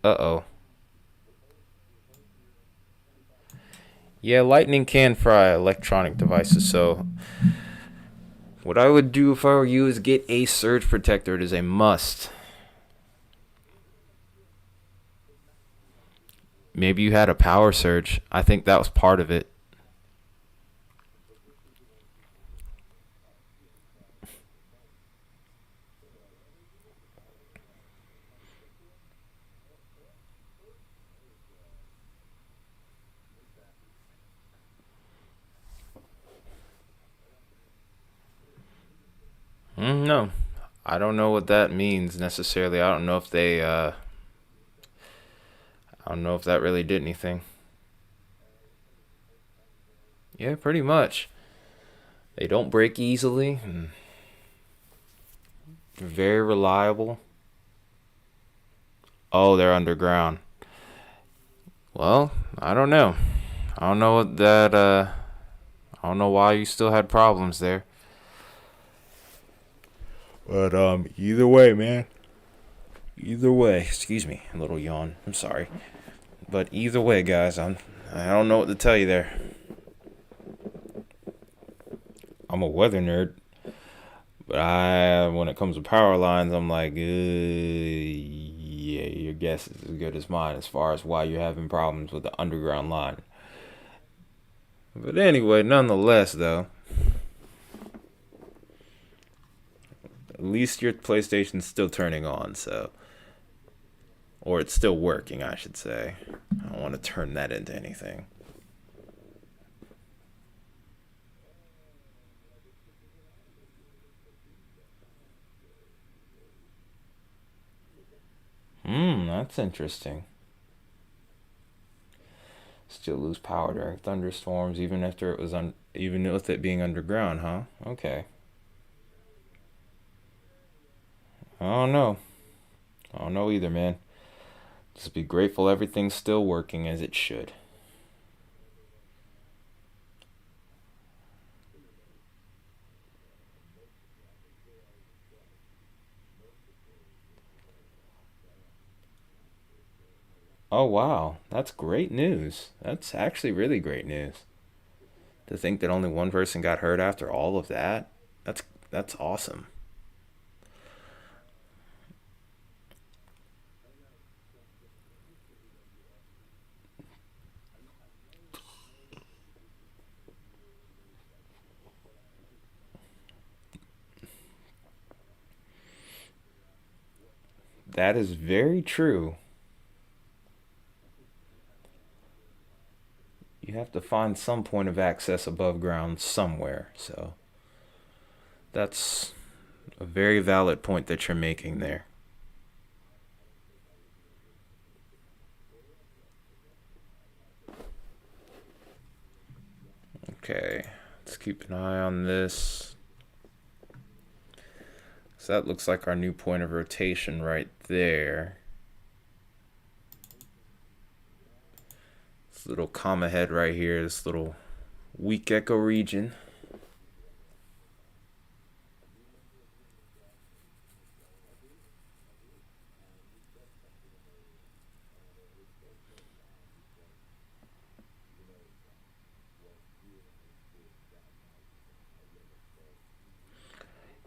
Uh oh. Yeah, lightning can fry electronic devices, so what I would do if I were you is get a surge protector. It is a must. Maybe you had a power surge. I think that was part of it. No, I don't know what that means necessarily. I don't know if that really did anything. Yeah, pretty much. They don't break easily. And very reliable. Oh, they're underground. Well, I don't know. I don't know what that. I don't know why you still had problems there. But either way, man. Either way, excuse me, a little yawn. I'm sorry. But either way, guys, I don't know what to tell you there. I'm a weather nerd, but when it comes to power lines, I'm like, yeah, your guess is as good as mine as far as why you're having problems with the underground line. But anyway, nonetheless, though, at least your PlayStation's still turning on, so, or it's still working, I should say. I don't want to turn that into anything. That's interesting. Still lose power during thunderstorms, even after it was even with it being underground, huh? Okay. I don't know. I don't know either, man. Just be grateful everything's still working as it should. Oh wow, that's great news. That's actually really great news. To think that only one person got hurt after all of that, that's that's awesome. That is very true. You have to find some point of access above ground somewhere. So that's a very valid point that you're making there. Okay, let's keep an eye on this. So that looks like our new point of rotation right there. This little comma head right here, this little weak echo region.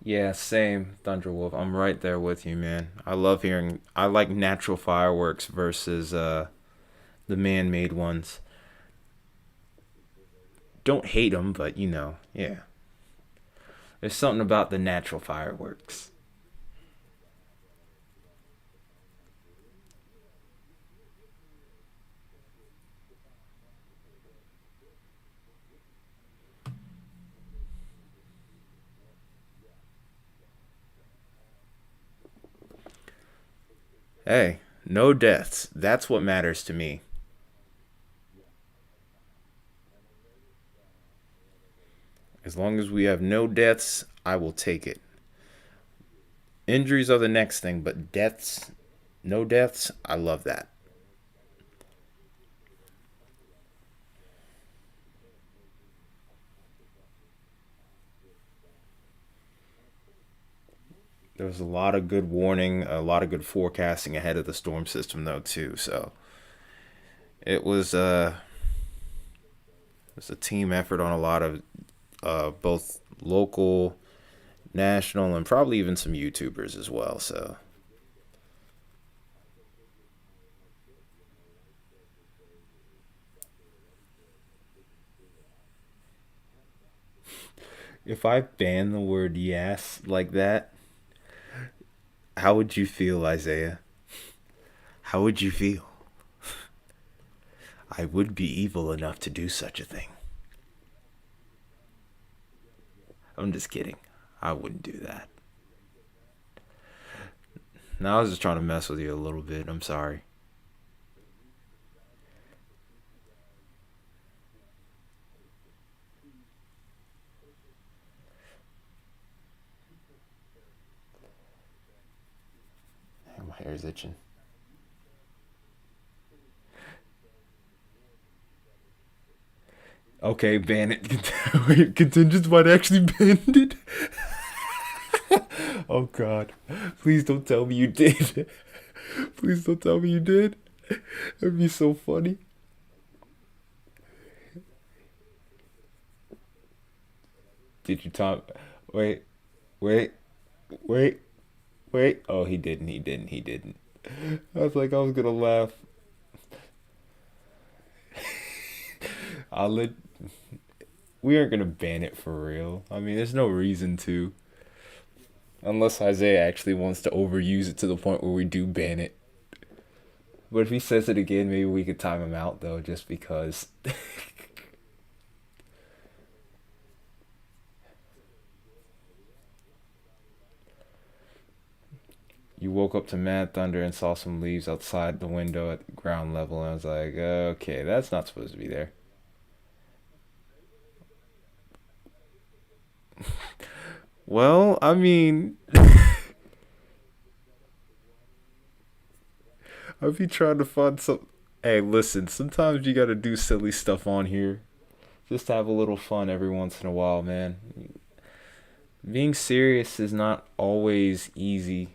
Yeah, same, Thunderwolf. I'm right there with you, man. I love hearing. I like natural fireworks versus the man-made ones. Don't hate them, but yeah. There's something about the natural fireworks. Hey, no deaths. That's what matters to me. As long as we have no deaths, I will take it. Injuries are the next thing, but deaths, no deaths, I love that. There was a lot of good warning, a lot of good forecasting ahead of the storm system, though, too. So it was it was a team effort on a lot of both local, national, and probably even some YouTubers as well. So if I ban the word yes like that, how would you feel, Isaiah? How would you feel? I would be evil enough to do such a thing. I'm just kidding. I wouldn't do that. No, I was just trying to mess with you a little bit. I'm sorry. My hair's itching. Okay, ban it. Wait, contingents might actually ban it. Oh God! Please don't tell me you did. Please don't tell me you did. That'd be so funny. Did you talk? Wait, wait, wait, wait. Oh, he didn't. He didn't. He didn't. I was like, I was gonna laugh. I'll let. We aren't gonna ban it for real. I mean, there's no reason to, unless Isaiah actually wants to overuse it to the point where we do ban it. But if he says it again, maybe we could time him out though, just because. You woke up to mad thunder and saw some leaves outside the window at ground level, and I was like, okay, that's not supposed to be there. Well, I mean, I be trying to find some. Hey, listen. Sometimes you gotta do silly stuff on here, just to have a little fun every once in a while, man. Being serious is not always easy.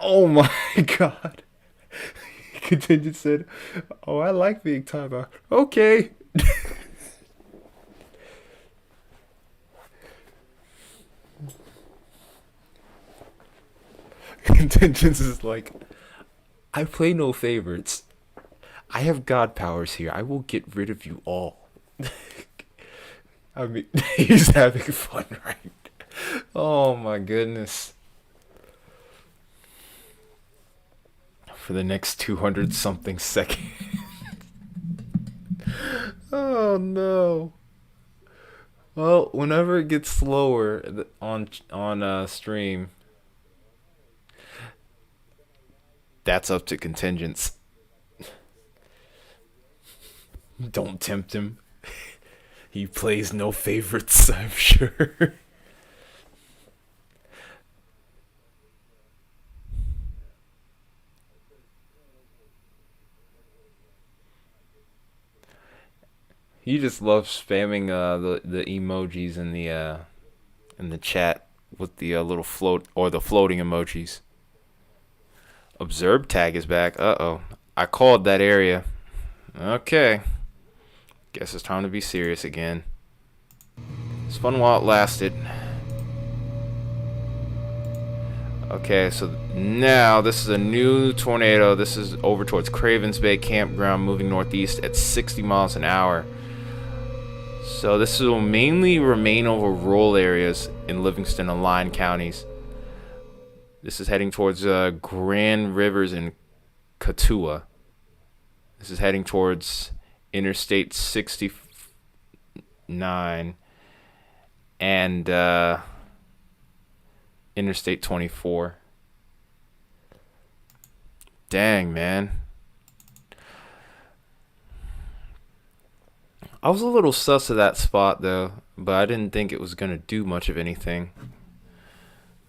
Oh my god. Contingent said, "Oh, I like being time out." Okay. Contingents is like, I play no favorites. I have god powers here. I will get rid of you all. I mean, he's having fun, right? Oh my goodness. For the next 200 something seconds. Oh no. Well, whenever it gets slower on stream, that's up to contingents. Don't tempt him. He plays no favorites, I'm sure. He just loves spamming the emojis in the chat with the little float or the floating emojis. Observe tag is back. Uh-oh. I called that area. Okay. Guess it's time to be serious again. It's fun while it lasted. Okay, so now this is a new tornado. This is over towards Cravens Bay Campground, moving northeast at 60 miles an hour. So this will mainly remain over rural areas in Livingston and Lyon counties. This is heading towards Grand Rivers and Katua. This is heading towards Interstate 69 and Interstate 24. Dang, man. I was a little sus of that spot, though, but I didn't think it was going to do much of anything.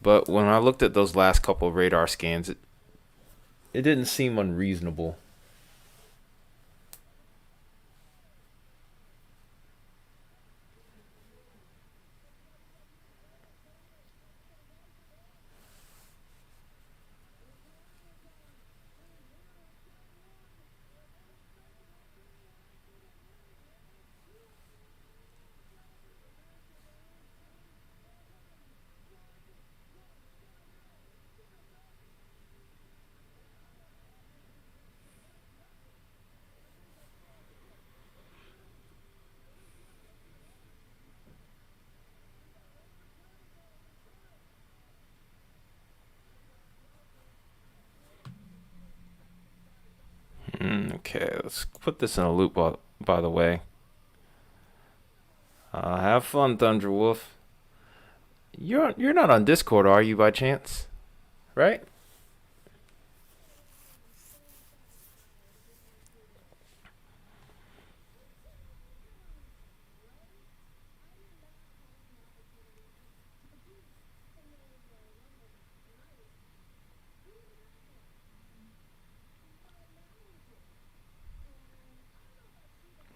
But when I looked at those last couple of radar scans, it didn't seem unreasonable. Okay, let's put this in a loop, by the way. Have fun, Thunderwolf. You're not on Discord, are you, by chance? Right?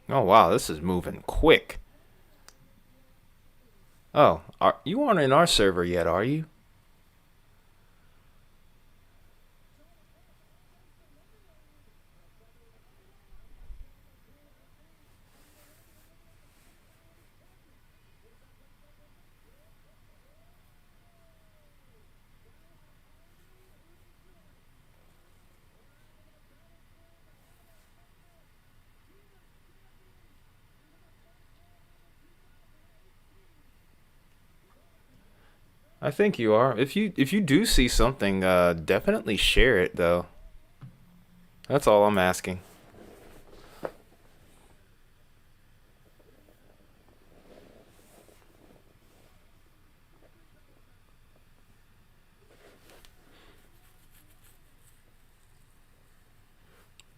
Oh wow, this is moving quick. Oh, you aren't in our server yet, are you? I think you are. If you do see something, definitely share it though. That's all I'm asking.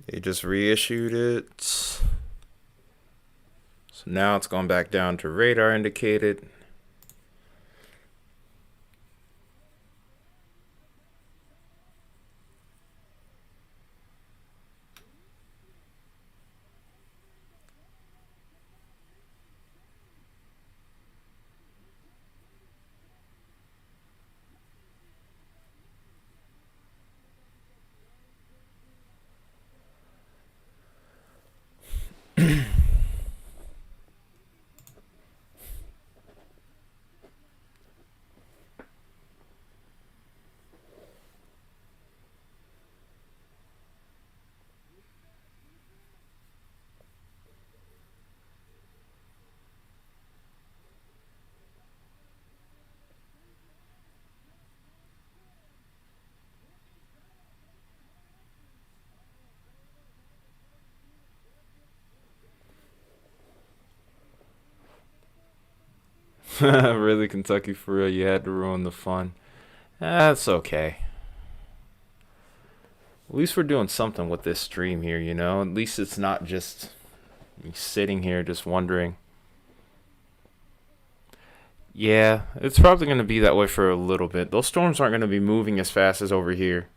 They just reissued it. So now it's gone back down to radar indicated. Really, Kentucky for real? You had to ruin the fun. That's okay. At least we're doing something with this stream here, you know? At least it's not just me sitting here just wondering. Yeah, it's probably going to be that way for a little bit. Those storms aren't going to be moving as fast as over here.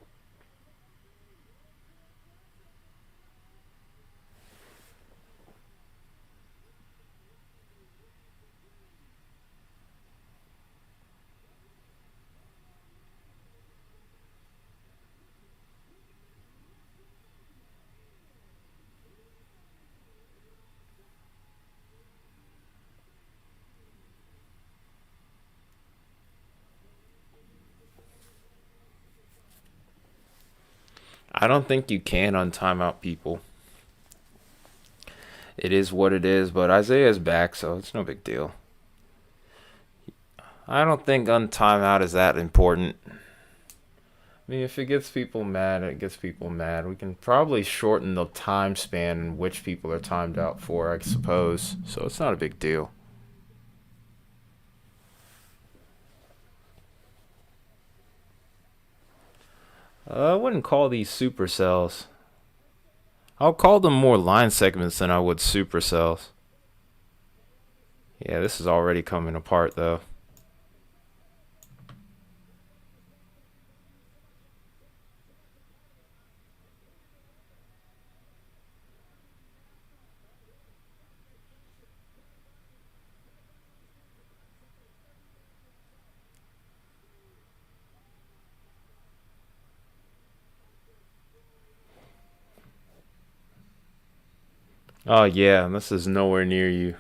I don't think you can untime out people. It is what it is, but Isaiah's back, so it's no big deal. I don't think untime out is that important. I mean, if it gets people mad, it gets people mad. We can probably shorten the time span in which people are timed out for, I suppose. So it's not a big deal. I wouldn't call these supercells. I'll call them more line segments than I would supercells. Yeah, this is already coming apart, though. Oh, yeah, this is nowhere near you.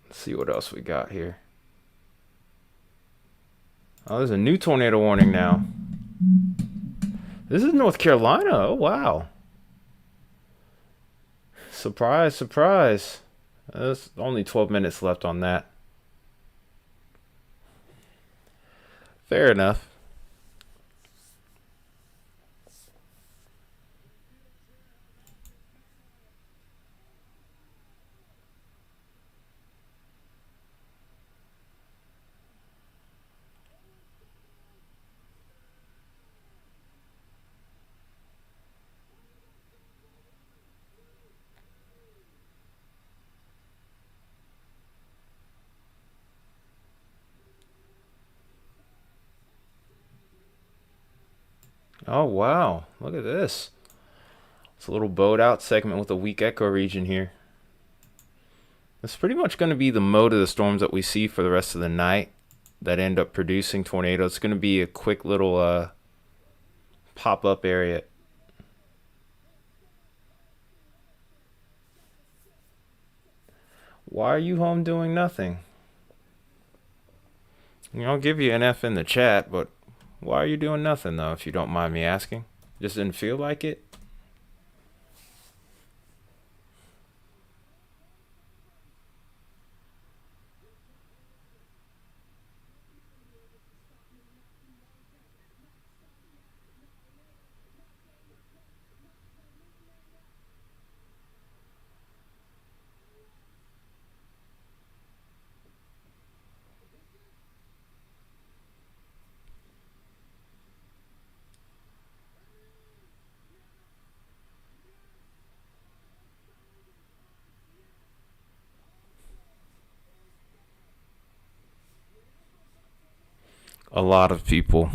Let's see what else we got here. Oh, there's a new tornado warning now. This is North Carolina. Oh, wow. Surprise, surprise. There's only 12 minutes left on that. Fair enough. Oh, wow. Look at this. It's a little bowed out segment with a weak echo region here. It's pretty much going to be the mode of the storms that we see for the rest of the night that end up producing tornadoes. It's going to be a quick little pop-up area. Why are you home doing nothing? I'll give you an F in the chat, but why are you doing nothing, though, if you don't mind me asking? Just didn't feel like it? A lot of people.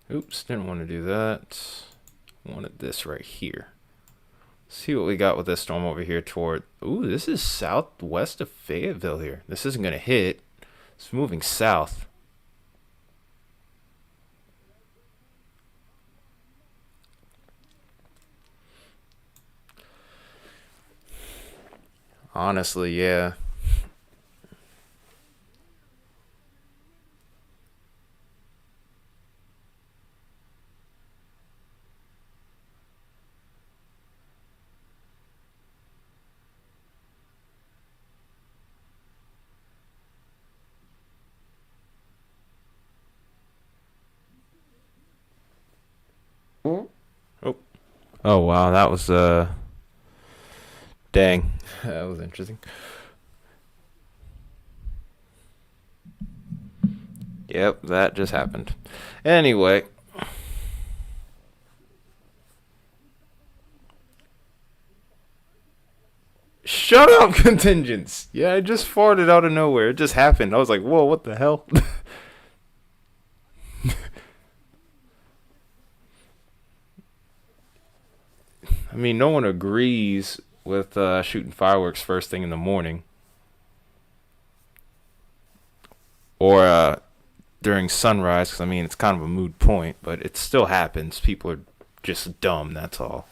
Oops, didn't want to do that. Wanted this right here. See what we got with this storm over here toward... Ooh, this is southwest of Fayetteville here. This isn't going to hit. It's moving south. Honestly, yeah. Oh. Oh wow, that was dang. That was interesting. Yep, that just happened. Anyway, shut up, contingents. Yeah, I just farted out of nowhere. It just happened. I was like, whoa, what the hell? I mean, no one agrees with shooting fireworks first thing in the morning or during sunrise, because I mean, it's kind of a moot point, but it still happens. People are just dumb, that's all.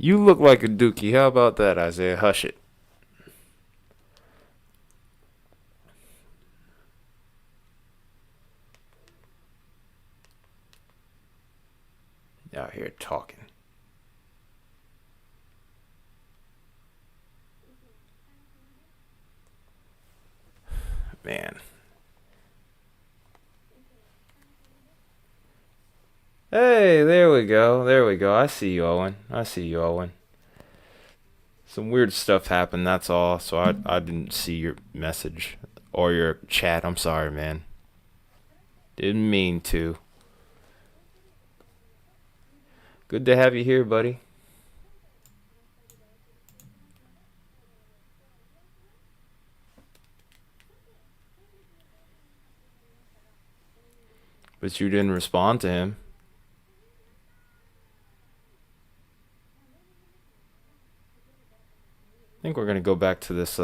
You look like a dookie. How about that, Isaiah? Hush it. Out here talking. Man. Hey, there we go. There we go. I see you, Owen. I see you, Owen. Some weird stuff happened, that's all. So I didn't see your message or your chat. I'm sorry, man. Didn't mean to. Good to have you here, buddy. But you didn't respond to him. I think we're gonna go back to this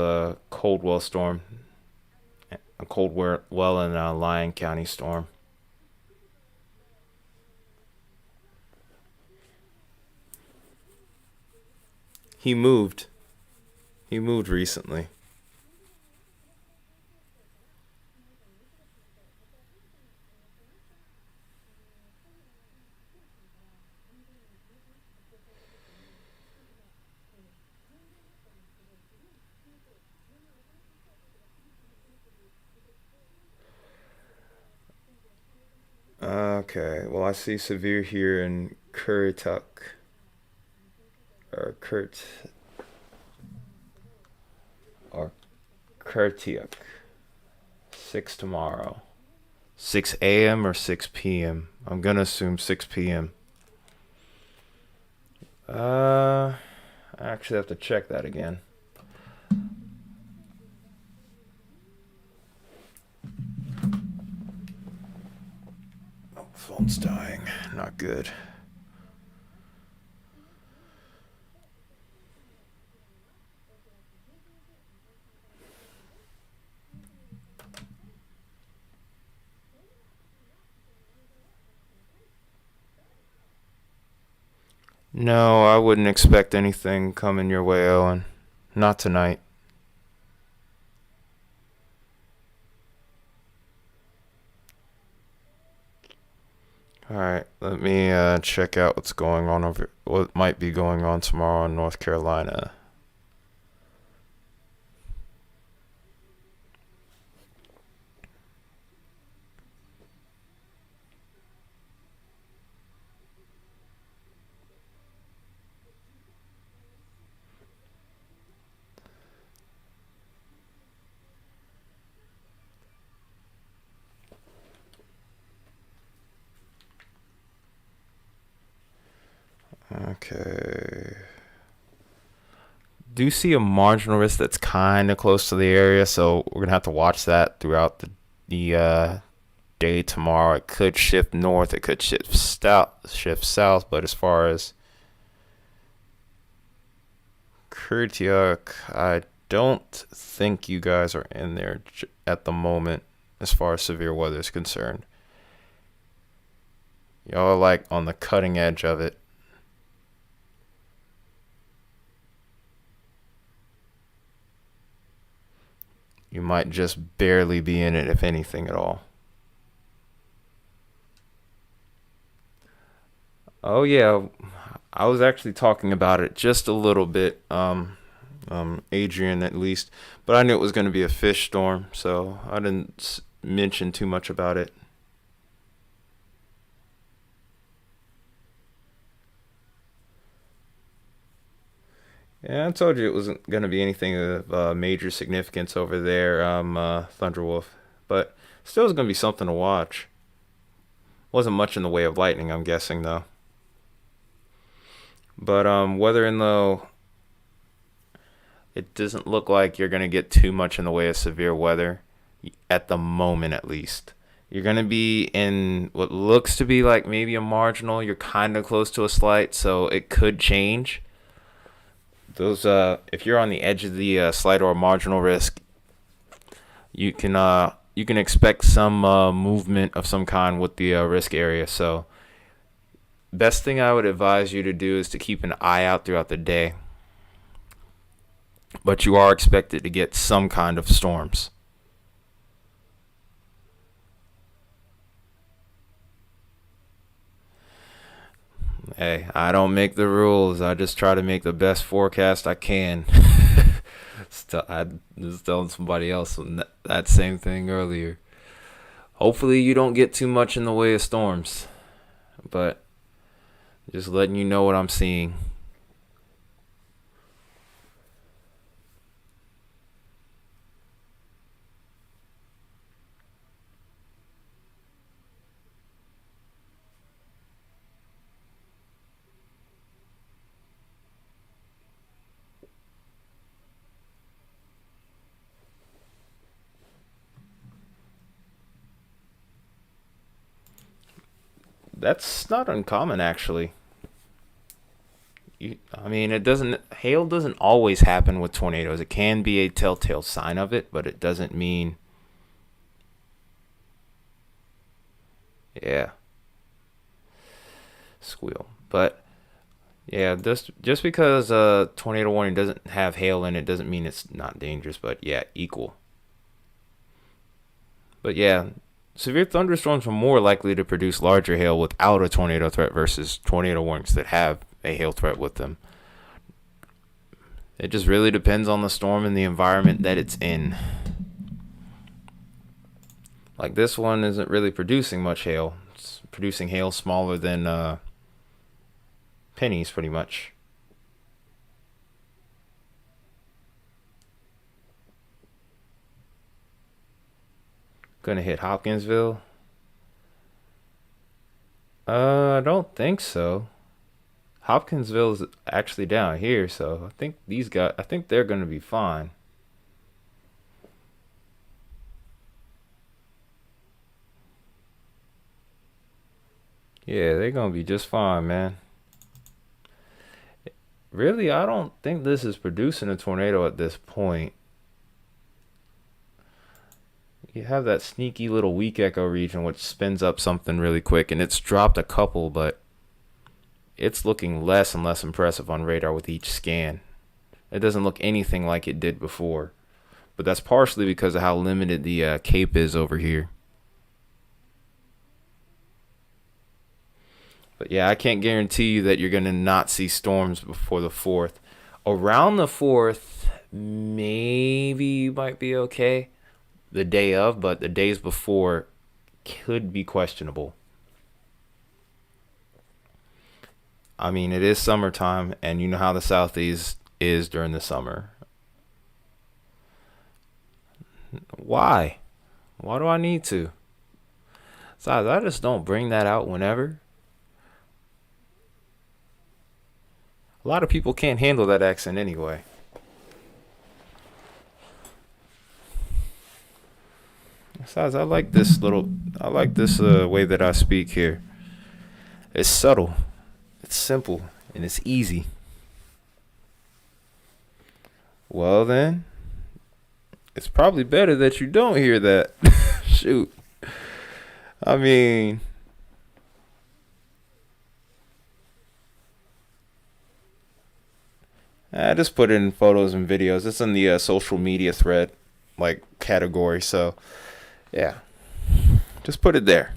Coldwell storm, a Coldwell and Lyon County storm. He moved. He moved recently. Okay. Well, I see severe here in Currituck or or Currituck. 6 tomorrow. 6 a.m. or 6 p.m. I'm gonna assume 6 p.m. I actually have to check that again. Oh, phone's dying. Not good. No, I wouldn't expect anything coming your way, Owen. Not tonight. All right, let me check out what's going on what might be going on tomorrow in North Carolina. Okay. Do you see a marginal risk that's kind of close to the area, so we're gonna have to watch that throughout the day tomorrow. It could shift north, it could shift south, but as far as pretty I don't think you guys are in there at the moment as far as severe weather is concerned. Y'all are like on the cutting edge of it. You might just barely be in it, if anything at all. Oh yeah, I was actually talking about it just a little bit, Adrian at least, but I knew it was going to be a fish storm, so I didn't mention too much about it. Yeah, I told you it wasn't going to be anything of major significance over there, Thunderwolf, but still is going to be something to watch. Wasn't much in the way of lightning, I'm guessing though. But whether in though it doesn't look like you're going to get too much in the way of severe weather at the moment, at least. You're going to be in what looks to be like maybe a marginal. You're kind of close to a slight, so it could change. Those, if you're on the edge of the slight or marginal risk, you can expect some movement of some kind with the risk area. So, best thing I would advise you to do is to keep an eye out throughout the day. But you are expected to get some kind of storms. Hey, I don't make the rules. I just try to make the best forecast I can. I was telling somebody else that same thing earlier. Hopefully, you don't get too much in the way of storms. But just letting you know what I'm seeing. That's not uncommon, actually. I mean, it doesn't. Hail doesn't always happen with tornadoes. It can be a telltale sign of it, but it doesn't mean. Yeah, squeal. But yeah, just because a tornado warning doesn't have hail in it doesn't mean it's not dangerous. But yeah, equal. But yeah, severe thunderstorms are more likely to produce larger hail without a tornado threat versus tornado warnings that have a hail threat with them. It just really depends on the storm and the environment that it's in. Like this one isn't really producing much hail. It's producing hail smaller than pennies, pretty much. Gonna hit Hopkinsville? I don't think so. Hopkinsville is actually down here, so I think they're gonna be fine. Yeah, they're gonna be just fine, man. Really, I don't think this is producing a tornado at this point. You have that sneaky little weak echo region which spins up something really quick, and it's dropped a couple, but it's looking less and less impressive on radar with each scan. It doesn't look anything like it did before, but that's partially because of how limited the cape is over here. But yeah, I can't guarantee you that you're going to not see storms before the 4th. Around the 4th, maybe you might be okay the day of, but the days before could be questionable. I mean, it is summertime, and you know how the Southeast is during the summer. Why? Why do I need to? Besides, I just don't bring that out whenever. A lot of people can't handle that accent anyway. Besides, I like this way that I speak here. It's subtle, it's simple, and it's easy. Well, then, it's probably better that you don't hear that. Shoot. I mean, I just put it in photos and videos. It's in the social media thread, like, category. So, yeah. Just put it there.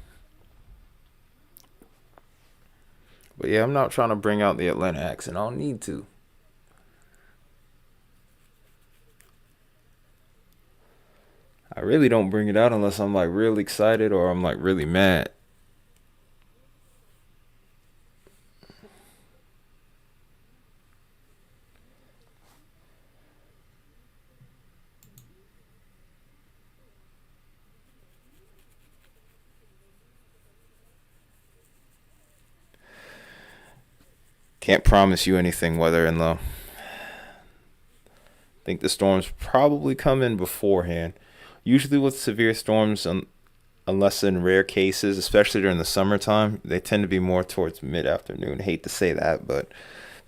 But yeah, I'm not trying to bring out the Atlanta accent. I don't need to. I really don't bring it out unless I'm like really excited or I'm like really mad. Can't promise you anything, weather and low. Think the storms probably come in beforehand. Usually with severe storms, unless in rare cases, especially during the summertime, they tend to be more towards mid-afternoon. Hate to say that, but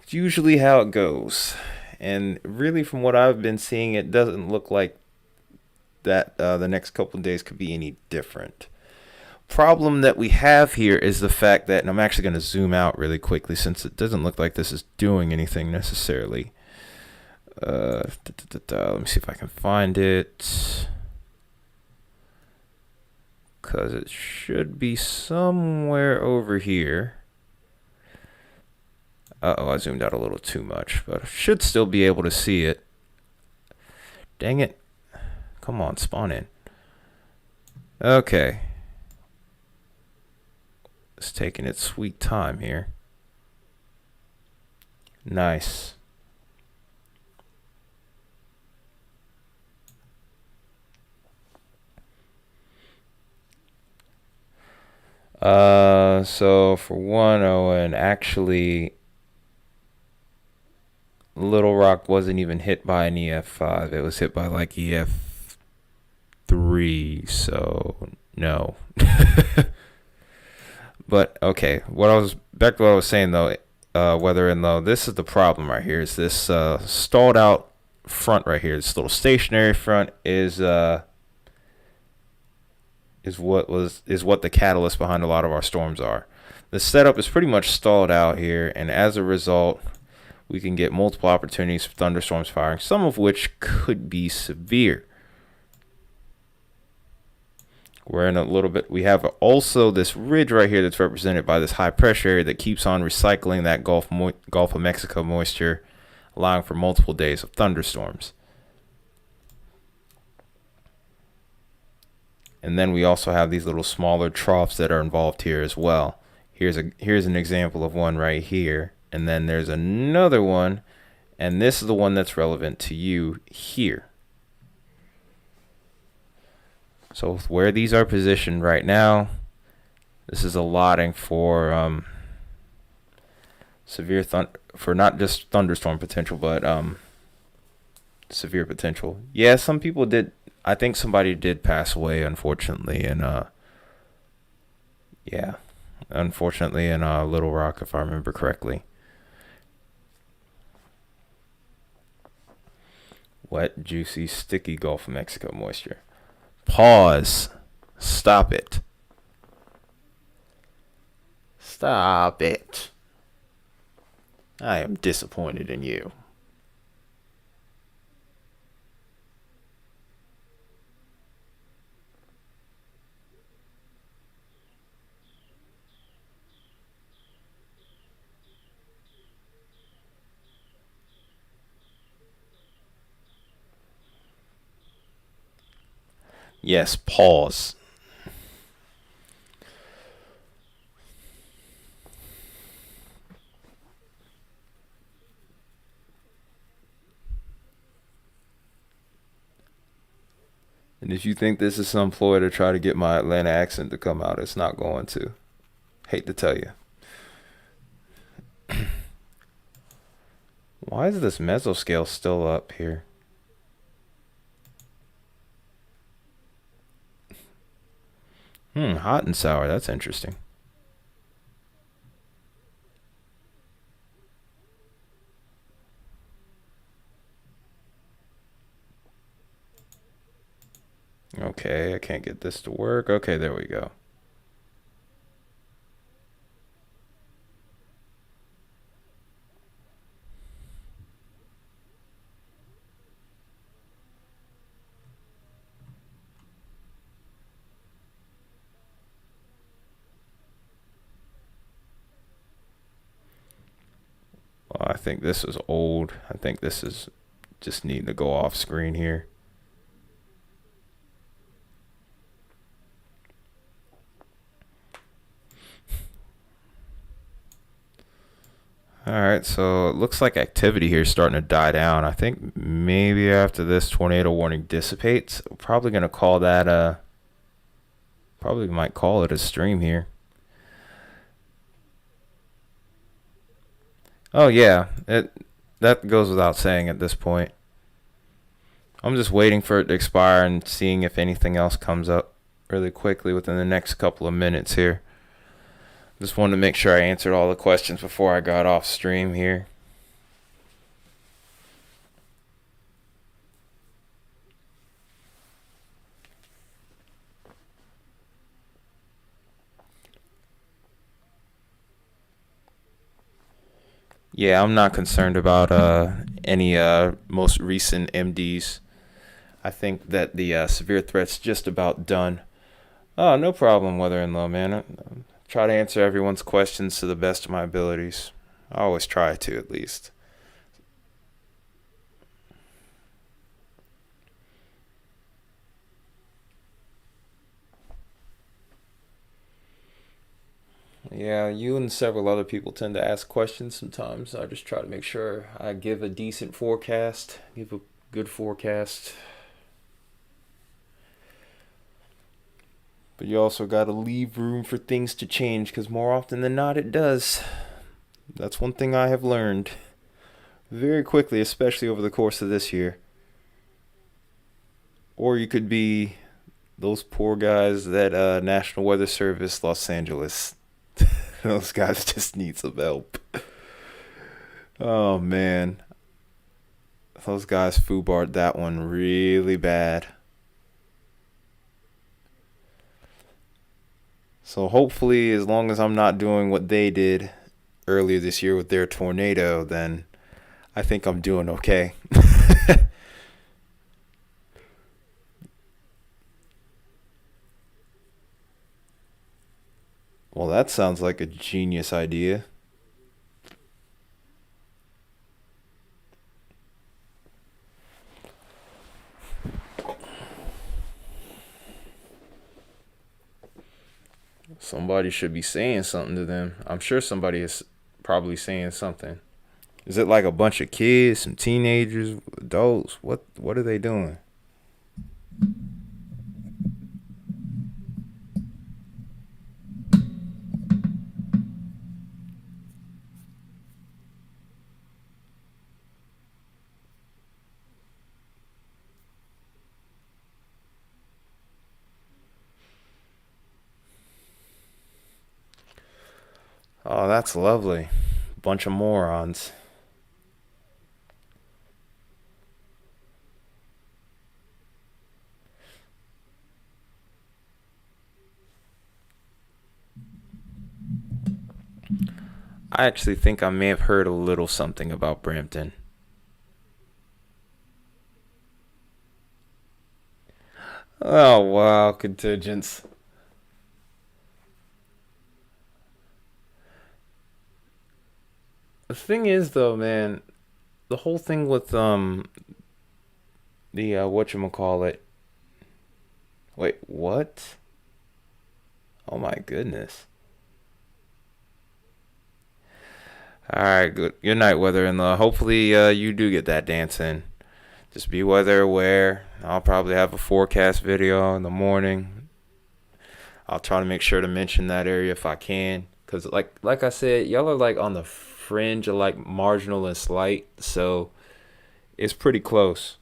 it's usually how it goes. And really, from what I've been seeing, it doesn't look like that the next couple of days could be any different. Problem that we have here is the fact that, and I'm actually going to zoom out really quickly since it doesn't look like this is doing anything necessarily. Let me see if I can find it. Because it should be somewhere over here. Uh-oh, I zoomed out a little too much, but I should still be able to see it. Dang it. Come on, spawn in. Okay. It's taking its sweet time here. Nice. So for one, Owen, actually, Little Rock wasn't even hit by an EF5. It was hit by like EF3, so no. But okay, back to what I was saying though, weather and low. This is the problem right here. Is this stalled out front right here? This little stationary front is what the catalyst behind a lot of our storms are. The setup is pretty much stalled out here, and as a result, we can get multiple opportunities for thunderstorms firing, some of which could be severe. We're in a little bit. We have also this ridge right here that's represented by this high pressure area that keeps on recycling that Gulf of Mexico moisture, allowing for multiple days of thunderstorms. And then we also have these little smaller troughs that are involved here as well. Here's an example of one right here. And then there's another one. And this is the one that's relevant to you here. So where these are positioned right now, this is allotting for for not just thunderstorm potential, but severe potential. Yeah, some people did. I think somebody did pass away, unfortunately, and unfortunately in Little Rock, if I remember correctly. Wet, juicy, sticky Gulf of Mexico moisture. Pause. Stop it. Stop it. I am disappointed in you. Yes, pause. And if you think this is some ploy to try to get my Atlanta accent to come out, it's not going to. Hate to tell you. Why is this mesoscale still up here? Hot and sour. That's interesting. Okay, I can't get this to work. Okay, there we go. Well, I think this is old. I think this is just needing to go off screen here. All right, so it looks like activity here is starting to die down. I think maybe after this tornado warning dissipates, we're probably gonna call that probably might call it a stream here. Oh yeah, it that goes without saying at this point. I'm just waiting for it to expire and seeing if anything else comes up really quickly within the next couple of minutes here. Just wanted to make sure I answered all the questions before I got off stream here. Yeah, I'm not concerned about any most recent MDs. I think that the severe threat's just about done. Oh, no problem, Weather and Low, man. I try to answer everyone's questions to the best of my abilities. I always try to, at least. Yeah, you and several other people tend to ask questions sometimes. I just try to make sure I give a decent forecast, give a good forecast. But you also got to leave room for things to change because more often than not it does. That's one thing I have learned very quickly, especially over the course of this year. Or you could be those poor guys that National Weather Service Los Angeles. Those guys just need some help. Oh man, those guys foobarred that one really bad. So hopefully, as long as I'm not doing what they did earlier this year with their tornado, then I think I'm doing okay. Well, that sounds like a genius idea. Somebody should be saying something to them. I'm sure somebody is probably saying something. Is it like a bunch of kids, some teenagers, adults? What are they doing? Oh, that's lovely. Bunch of morons. I actually think I may have heard a little something about Brampton. Oh wow, contingents. The thing is though, man, the whole thing with the whatchamacallit. Wait, what? Oh my goodness. All right, good night, weather in law. Hopefully, you do get that dance in. Just be weather aware. I'll probably have a forecast video in the morning. I'll try to make sure to mention that area if I can, cause like I said, y'all are like on the fringe of like marginal and slight, so it's pretty close.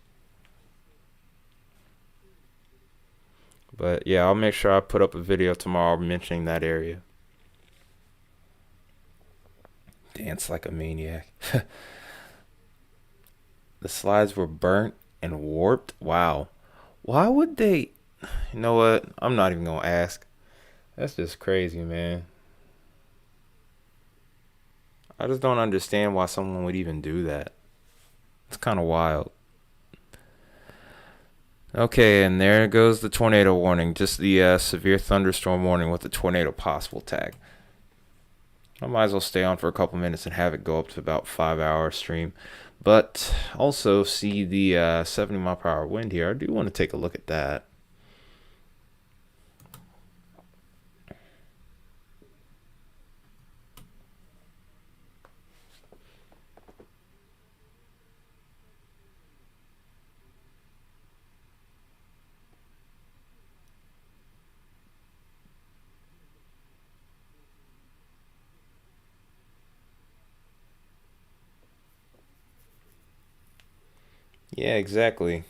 But yeah, I'll make sure I put up a video tomorrow mentioning that area. Dance like a maniac. The slides were burnt and warped. Wow. Why would they? You know what? I'm not even gonna ask. That's just crazy, man. I just don't understand why someone would even do that. It's kind of wild. Okay, and there goes the tornado warning. Just the severe thunderstorm warning with the tornado possible tag. I might as well stay on for a couple minutes and have it go up to about 5 hour stream. But also see the 70 mile per hour wind here. I do want to take a look at that. Yeah, exactly.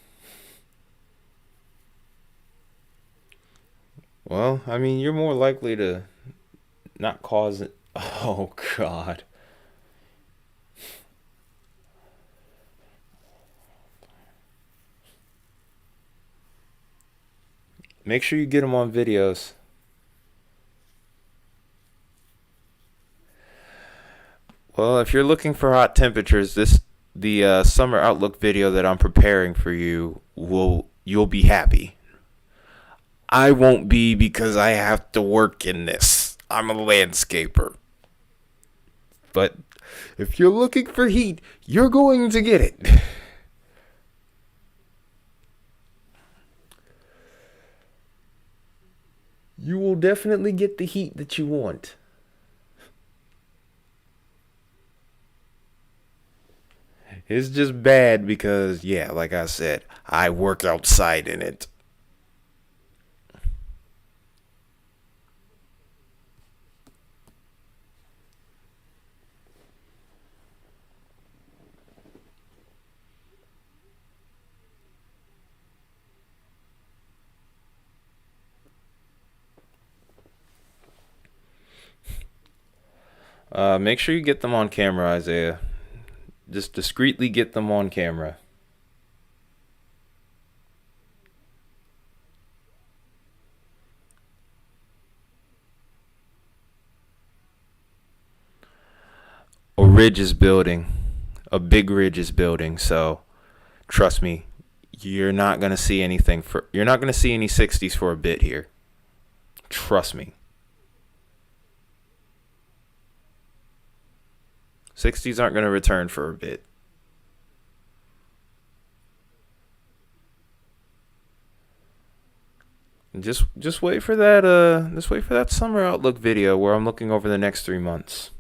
Well, I mean, you're more likely to not cause it. Oh, God. Make sure you get them on videos. Well, if you're looking for hot temperatures, the summer outlook video that I'm preparing for you you'll be happy. I won't be because I have to work in this. I'm a landscaper. But if you're looking for heat, you're going to get it. You will definitely get the heat that you want. It's just bad because, yeah, like I said, I work outside in it. Make sure you get them on camera, Isaiah. Just discreetly get them on camera. A ridge is building. A big ridge is building, so trust me, you're not going to see anything you're not going to see any 60s for a bit here. Trust me. 60s aren't going to return for a bit. Just wait for that summer outlook video where I'm looking over the next 3 months.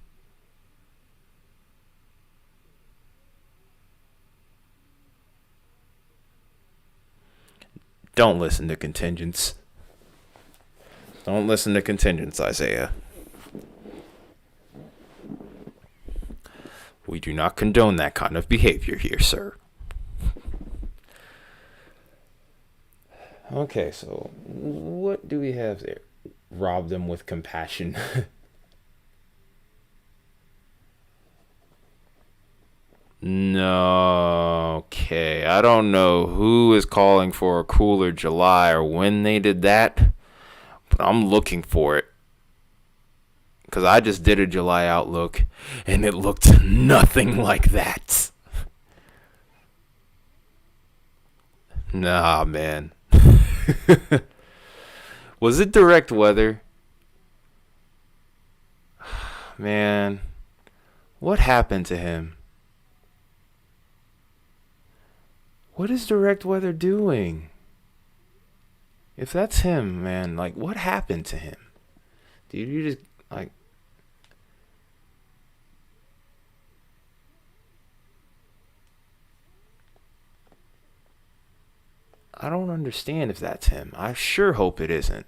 Don't listen to contingents. Don't listen to contingents, Isaiah. We do not condone that kind of behavior here, sir. Okay, so what do we have there? Rob them with compassion. No, okay. I don't know who is calling for a cooler July or when they did that, but I'm looking for it. Because I just did a July outlook, and it looked nothing like that. Nah, man. Was it direct weather? Man, what happened to him? What is direct weather doing? If that's him, man, like, what happened to him? Dude, you just, like, I don't understand if that's him. I sure hope it isn't.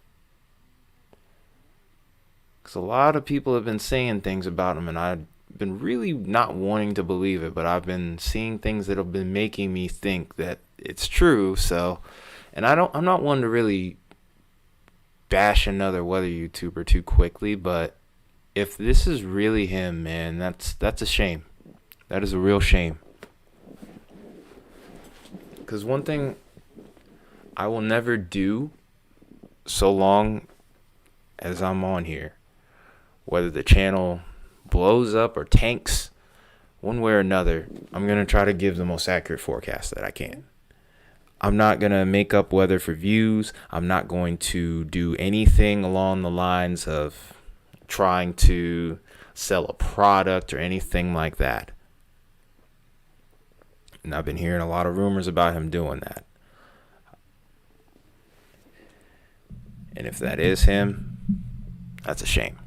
Because a lot of people have been saying things about him, and I've been really not wanting to believe it, but I've been seeing things that have been making me think that it's true. So, and I'm not one to really bash another weather YouTuber too quickly, but if this is really him, man, that's a shame. That is a real shame. Because one thing I will never do so long as I'm on here, whether the channel blows up or tanks, one way or another, I'm going to try to give the most accurate forecast that I can. I'm not going to make up weather for views. I'm not going to do anything along the lines of trying to sell a product or anything like that. And I've been hearing a lot of rumors about him doing that. And if that is him, that's a shame.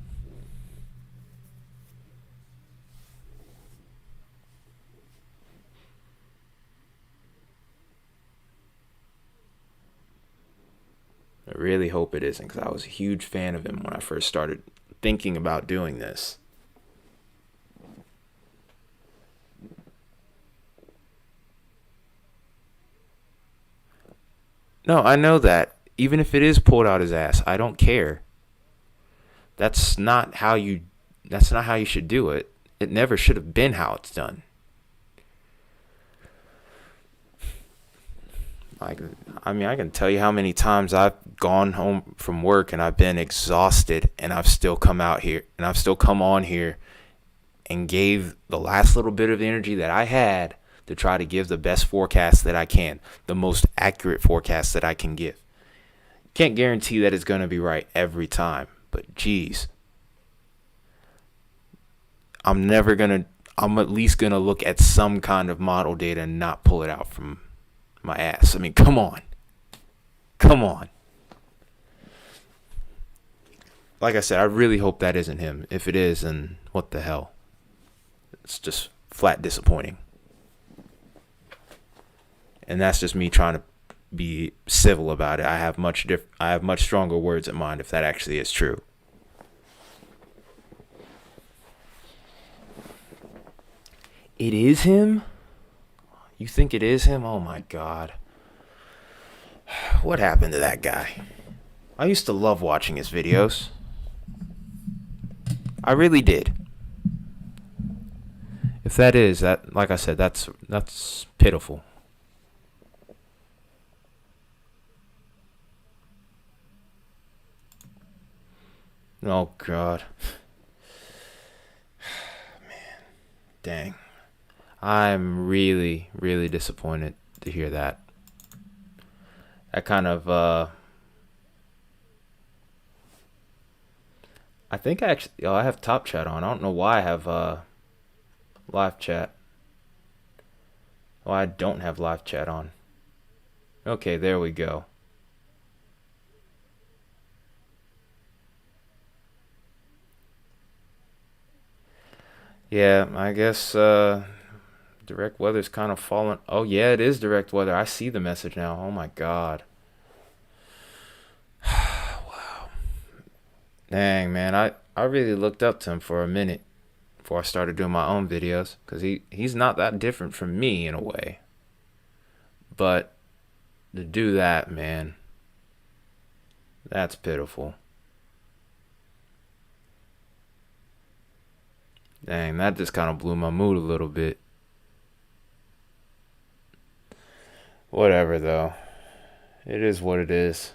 I really hope it isn't, because I was a huge fan of him when I first started thinking about doing this. No, I know that. Even if it is pulled out his ass, I don't care. That's not how you should do it. It never should have been how it's done. I can tell you how many times I've gone home from work and I've been exhausted, and I've still come on here and gave the last little bit of energy that I had to try to give the best forecast that I can, the most accurate forecast that I can give. Can't guarantee that it's going to be right every time, but geez, I'm at least going to look at some kind of model data and not pull it out from my ass. I mean, come on. Like I said, I really hope that isn't him. If it is, then what the hell? It's just flat disappointing. And that's just me trying to be civil about it. I have much stronger words in mind if that actually is true. It is him? You think it is him? Oh my God. What happened to that guy? I used to love watching his videos. I really did. If that is, that, like I said, that's pitiful. Oh God. Man. Dang. I'm really, really disappointed to hear that. That kind of I think I have top chat on. I don't know why I have live chat. Oh, I don't have live chat on. Okay, there we go. Yeah, I guess direct weather's kind of fallen. Oh yeah, it is direct weather. I see the message now. Oh my God. Wow. Dang, man. I really looked up to him for a minute before I started doing my own videos, because he's not that different from me in a way. But to do that, man, that's pitiful. Dang, that just kind of blew my mood a little bit. Whatever, though. It is what it is.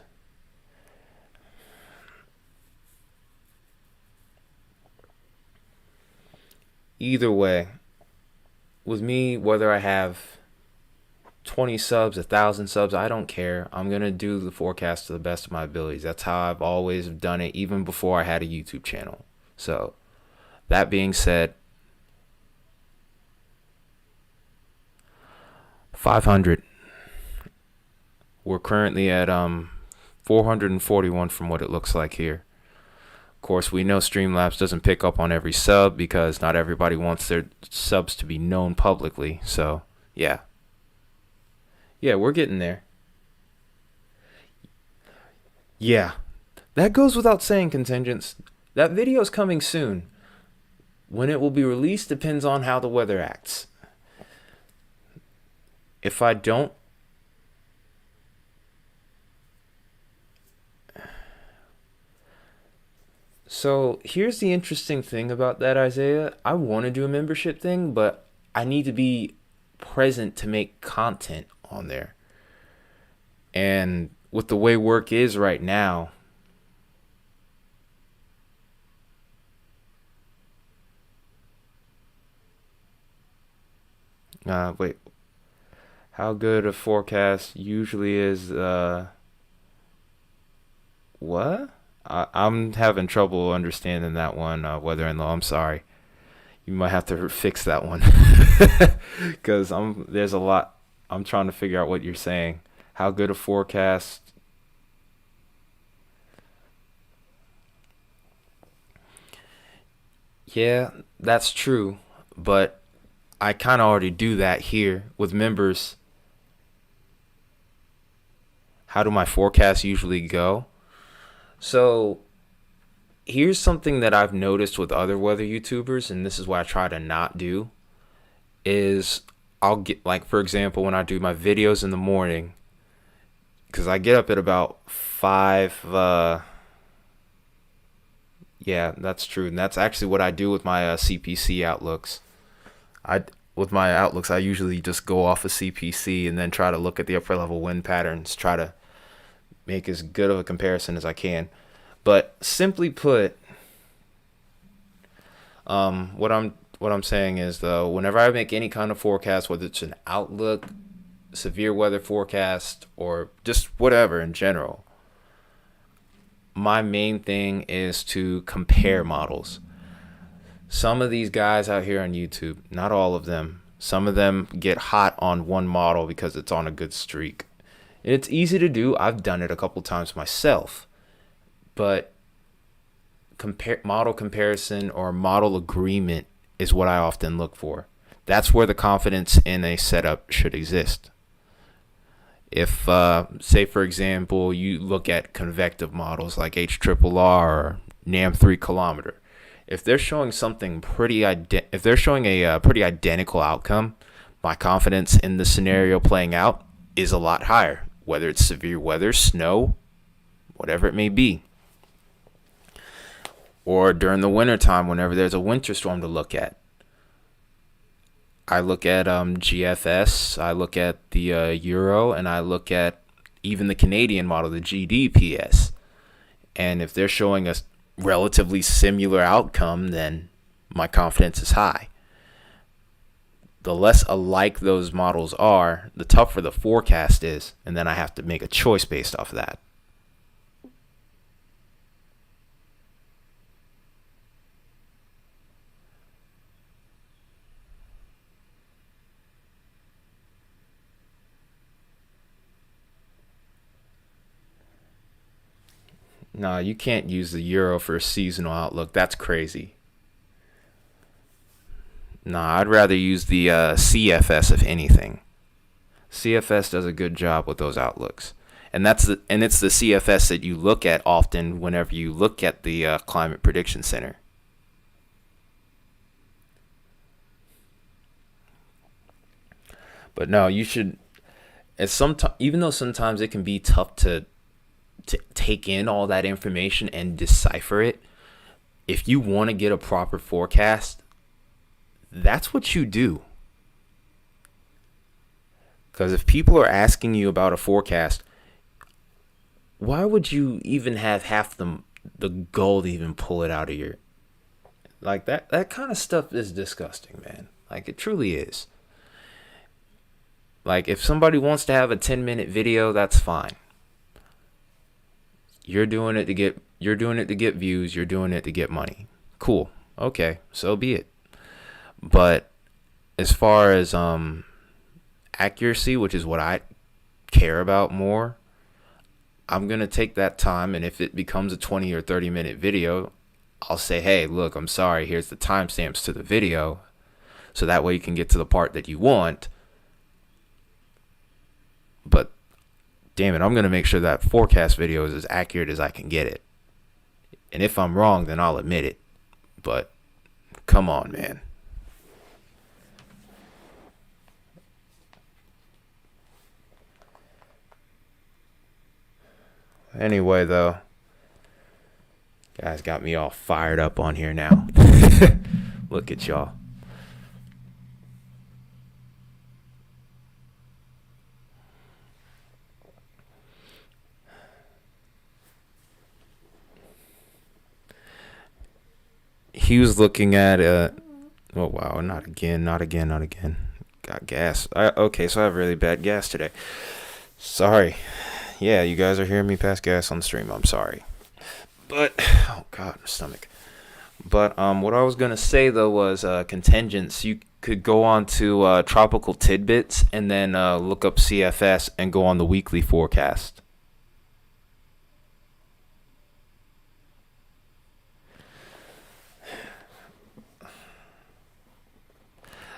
Either way, with me, whether I have 20 subs, 1,000 subs, I don't care. I'm going to do the forecast to the best of my abilities. That's how I've always done it, even before I had a YouTube channel. So, that being said, 500. We're currently at 441 from what it looks like here. Of course, we know Streamlabs doesn't pick up on every sub because not everybody wants their subs to be known publicly. So, yeah. Yeah, we're getting there. Yeah. That goes without saying, contingents. That video's coming soon. When it will be released depends on how the weather acts. If I don't... So, here's the interesting thing about that, Isaiah. I want to do a membership thing, but I need to be present to make content on there. And with the way work is right now, Wait, how good a forecast usually is? What? I'm having trouble understanding that one, weather-in-law. I'm sorry. You might have to fix that one, because there's a lot. I'm trying to figure out what you're saying. How good a forecast? Yeah, that's true, but I kind of already do that here with members. How do my forecasts usually go? So here's something that I've noticed with other weather YouTubers, and this is what I try to not do, is I'll get, like, for example, when I do my videos in the morning, because I get up at about 5. Yeah, that's true, and that's actually what I do with my CPC outlooks. I With my outlooks, I usually just go off of CPC and then try to look at the upper level wind patterns, try to make as good of a comparison as I can. But simply put, what I'm saying is, though, whenever I make any kind of forecast, whether it's an outlook, severe weather forecast, or just whatever in general, my main thing is to compare models. Some of these guys out here on YouTube, not all of them, some of them get hot on one model because it's on a good streak. And it's easy to do. I've done it a couple times myself. But model comparison or model agreement is what I often look for. That's where the confidence in a setup should exist. If, say, for example, you look at convective models like HRRR or NAM 3 kilometer, if they're showing something if they're showing a pretty identical outcome, my confidence in the scenario playing out is a lot higher, whether it's severe weather, snow, whatever it may be. Or during the winter time, whenever there's a winter storm to look at, I look at GFS, I look at the Euro, and I look at even the Canadian model, the GDPS. And if they're showing a relatively similar outcome, then my confidence is high. The less alike those models are, the tougher the forecast is, and then I have to make a choice based off of that. No, you can't use the euro for a seasonal outlook. That's crazy. No, I'd rather use the CFS if anything. CFS does a good job with those outlooks, and it's the CFS that you look at often whenever you look at the Climate Prediction Center. But no, you should. Even though sometimes it can be tough to take in all that information and decipher it, if you want to get a proper forecast, that's what you do. Because if people are asking you about a forecast, why would you even have half the goal to even pull it out of your, like, that kind of stuff is disgusting, man. Like, it truly is. Like, if somebody wants to have a 10-minute video, that's fine. You're doing it to get views, you're doing it to get money. Cool. Okay, so be it. But as far as accuracy, which is what I care about more, I'm going to take that time, and if it becomes a 20 or 30-minute video, I'll say, hey, look, I'm sorry, here's the timestamps to the video, so that way you can get to the part that you want. But damn it, I'm going to make sure that forecast video is as accurate as I can get it. And if I'm wrong, then I'll admit it. But come on, man. Anyway, though, guys got me all fired up on here now. Look at y'all. He was looking at oh wow, not again. got gas. Okay, so I have really bad gas today. Sorry. Yeah, you guys are hearing me pass gas on the stream. I'm sorry. But oh god, my stomach. But what I was gonna say though was contingents. You could go on to Tropical Tidbits and then look up CFS and go on the weekly forecast.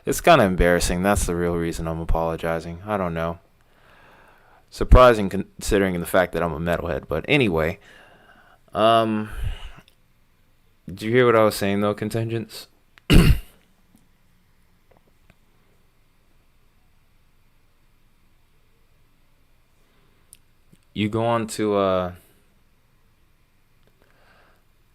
It's kind of embarrassing. That's the real reason I'm apologizing. I don't know. Surprising considering the fact that I'm a metalhead. But anyway, did you hear what I was saying though, contingents? You go on to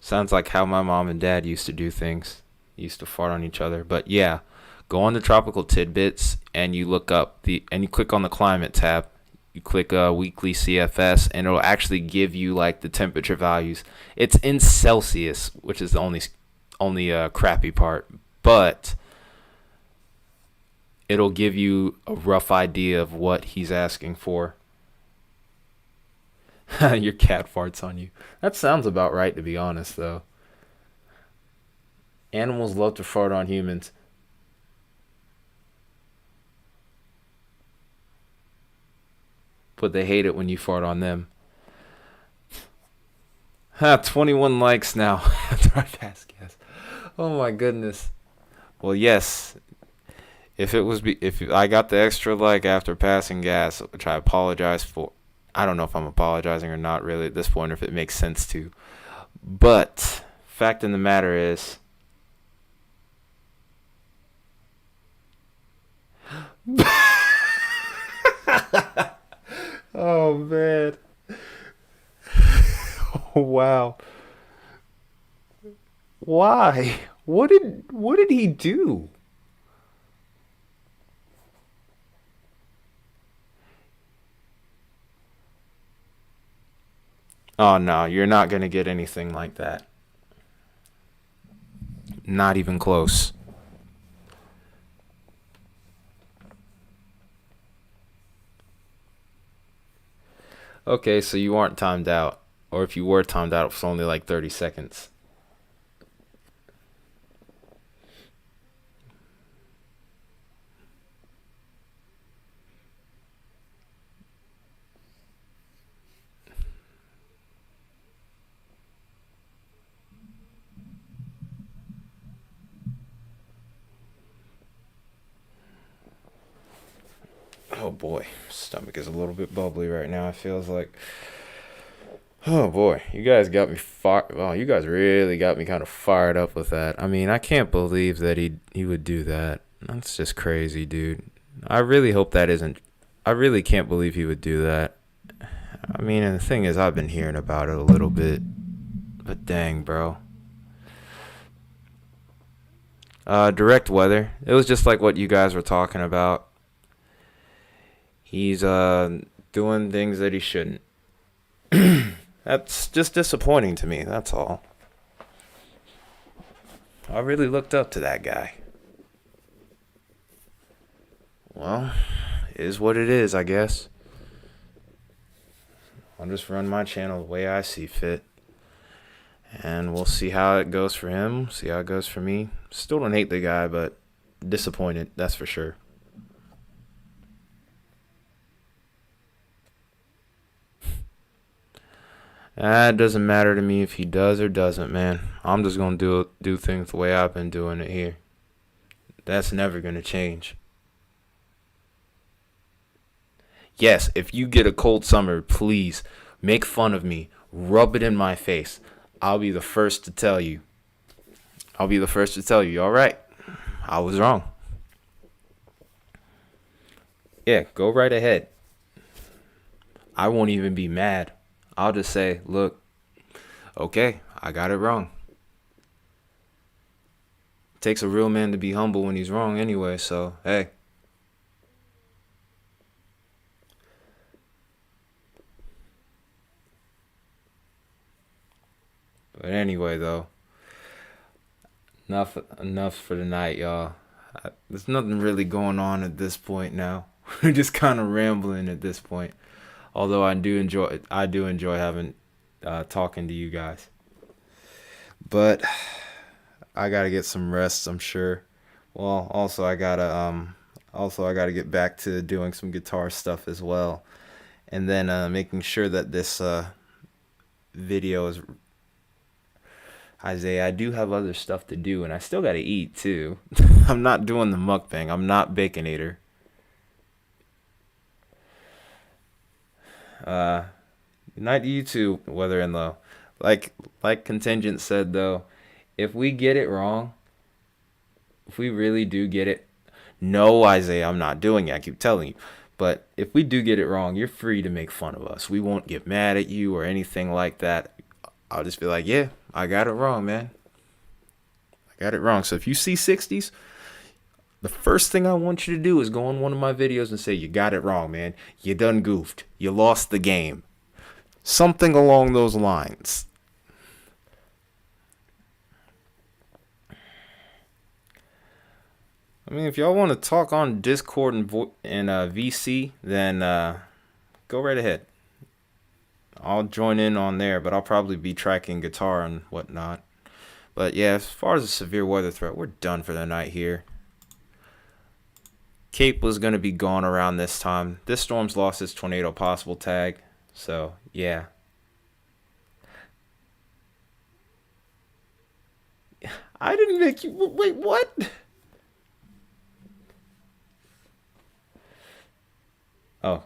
sounds like how my mom and dad used to do things. Used to fart on each other. But yeah, go on to Tropical Tidbits and you look up and you click on the climate tab. You click weekly CFS and it'll actually give you like the temperature values. It's in Celsius, which is the only crappy part, but it'll give you a rough idea of what he's asking for. Your cat farts on you. That sounds about right, to be honest, though. Animals love to fart on humans. But they hate it when you fart on them. 21 likes now after I pass gas. Oh my goodness. Well, yes. If I got the extra like after passing gas, which I apologize for. I don't know if I'm apologizing or not really at this point, or if it makes sense to. But fact in the matter is, oh man, wow, why? What did he do? Oh no, you're not gonna get anything like that. Not even close. Okay, so you aren't timed out. Or if you were timed out, it was only like 30 seconds. Oh boy, stomach is a little bit bubbly right now. It feels like, oh boy, you guys got me fired. Well, you guys really got me kind of fired up with that. I mean, I can't believe that he would do that. That's just crazy, dude. I really hope that isn't. I really can't believe he would do that. I mean, and the thing is, I've been hearing about it a little bit, but dang, bro. Direct weather. It was just like what you guys were talking about. He's doing things that he shouldn't. That's just disappointing to me. That's all. I really looked up to that guy. Well, it is what it is, I guess. I'll just run my channel the way I see fit. And we'll see how it goes for him. See how it goes for me. Still don't hate the guy, but disappointed, that's for sure. It doesn't matter to me if he does or doesn't, man. I'm just gonna do things the way I've been doing it here. That's never gonna change. Yes, if you get a cold summer, please make fun of me. Rub it in my face. I'll be the first to tell you. I'll be the first to tell you, all right, I was wrong. Yeah, go right ahead. I won't even be mad. I'll just say, look, okay, I got it wrong. It takes a real man to be humble when he's wrong anyway, so hey. But anyway, though, enough for tonight, y'all. There's nothing really going on at this point now. We're just kind of rambling at this point. Although I do enjoy having talking to you guys. But I gotta get some rest, I'm sure. Well, also I gotta get back to doing some guitar stuff as well, and then making sure that this video is. Isaiah, I do have other stuff to do, and I still gotta eat too. I'm not doing the mukbang. I'm not Baconator. Uh, Night to you too, whether in low. Like Contingent said though, if we get it wrong, if we really do get it, no, Isaiah, I'm not doing it. I keep telling you. But if we do get it wrong, you're free to make fun of us. We won't get mad at you or anything like that. I'll just be like, yeah, I got it wrong, man. I got it wrong. So if you see 60s, the first thing I want you to do is go on one of my videos and say, you got it wrong, man. You done goofed. You lost the game. Something along those lines. I mean, if y'all want to talk on Discord and VC, then go right ahead. I'll join in on there, but I'll probably be tracking guitar and whatnot. But yeah, as far as a severe weather threat, we're done for the night here. Cape was going to be gone around this time. This storm's lost its tornado possible tag. So, yeah. I didn't make you... Wait, what? Oh,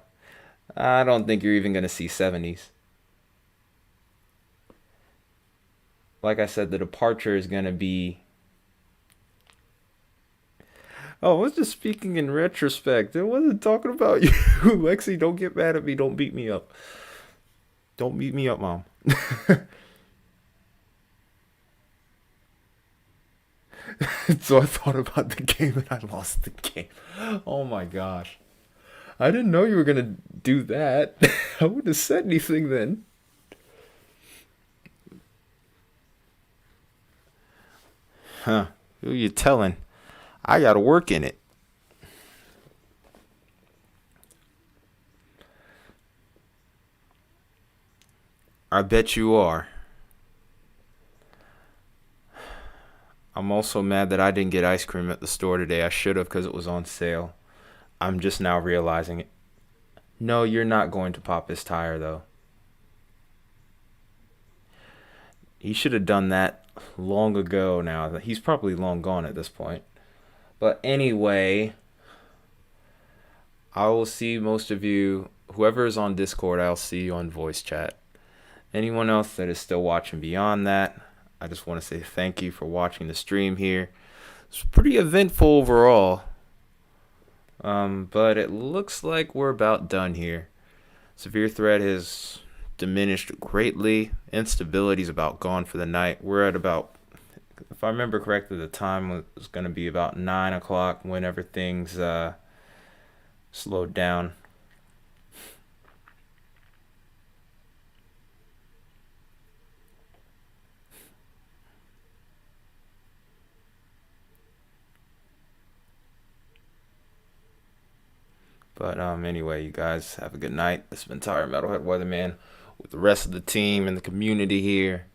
I don't think you're even going to see 70s. Like I said, the departure is going to be... Oh, I was just speaking in retrospect. I wasn't talking about you. Lexi, don't get mad at me. Don't beat me up. Don't beat me up, Mom. So I thought about the game and I lost the game. Oh my gosh. I didn't know you were going to do that. I wouldn't have said anything then. Huh. Who you telling? I got to work in it. I bet you are. I'm also mad that I didn't get ice cream at the store today. I should have because it was on sale. I'm just now realizing it. No, you're not going to pop his tire, though. He should have done that long ago now. He's probably long gone at this point. But anyway, I will see most of you. Whoever is on Discord, I'll see you on voice chat. Anyone else that is still watching beyond that, I just want to say thank you for watching the stream here. It's pretty eventful overall. But it looks like we're about done here. Severe threat has diminished greatly. Instability's about gone for the night. We're at about, if I remember correctly, the time was going to be about 9 o'clock whenever things slowed down. But anyway, you guys have a good night. This has been Tire Metalhead Weatherman with the rest of the team and the community here.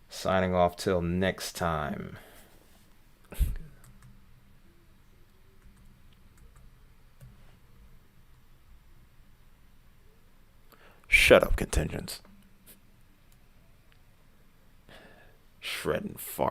Signing off till next time. Shut up, contingents. Shredding fart.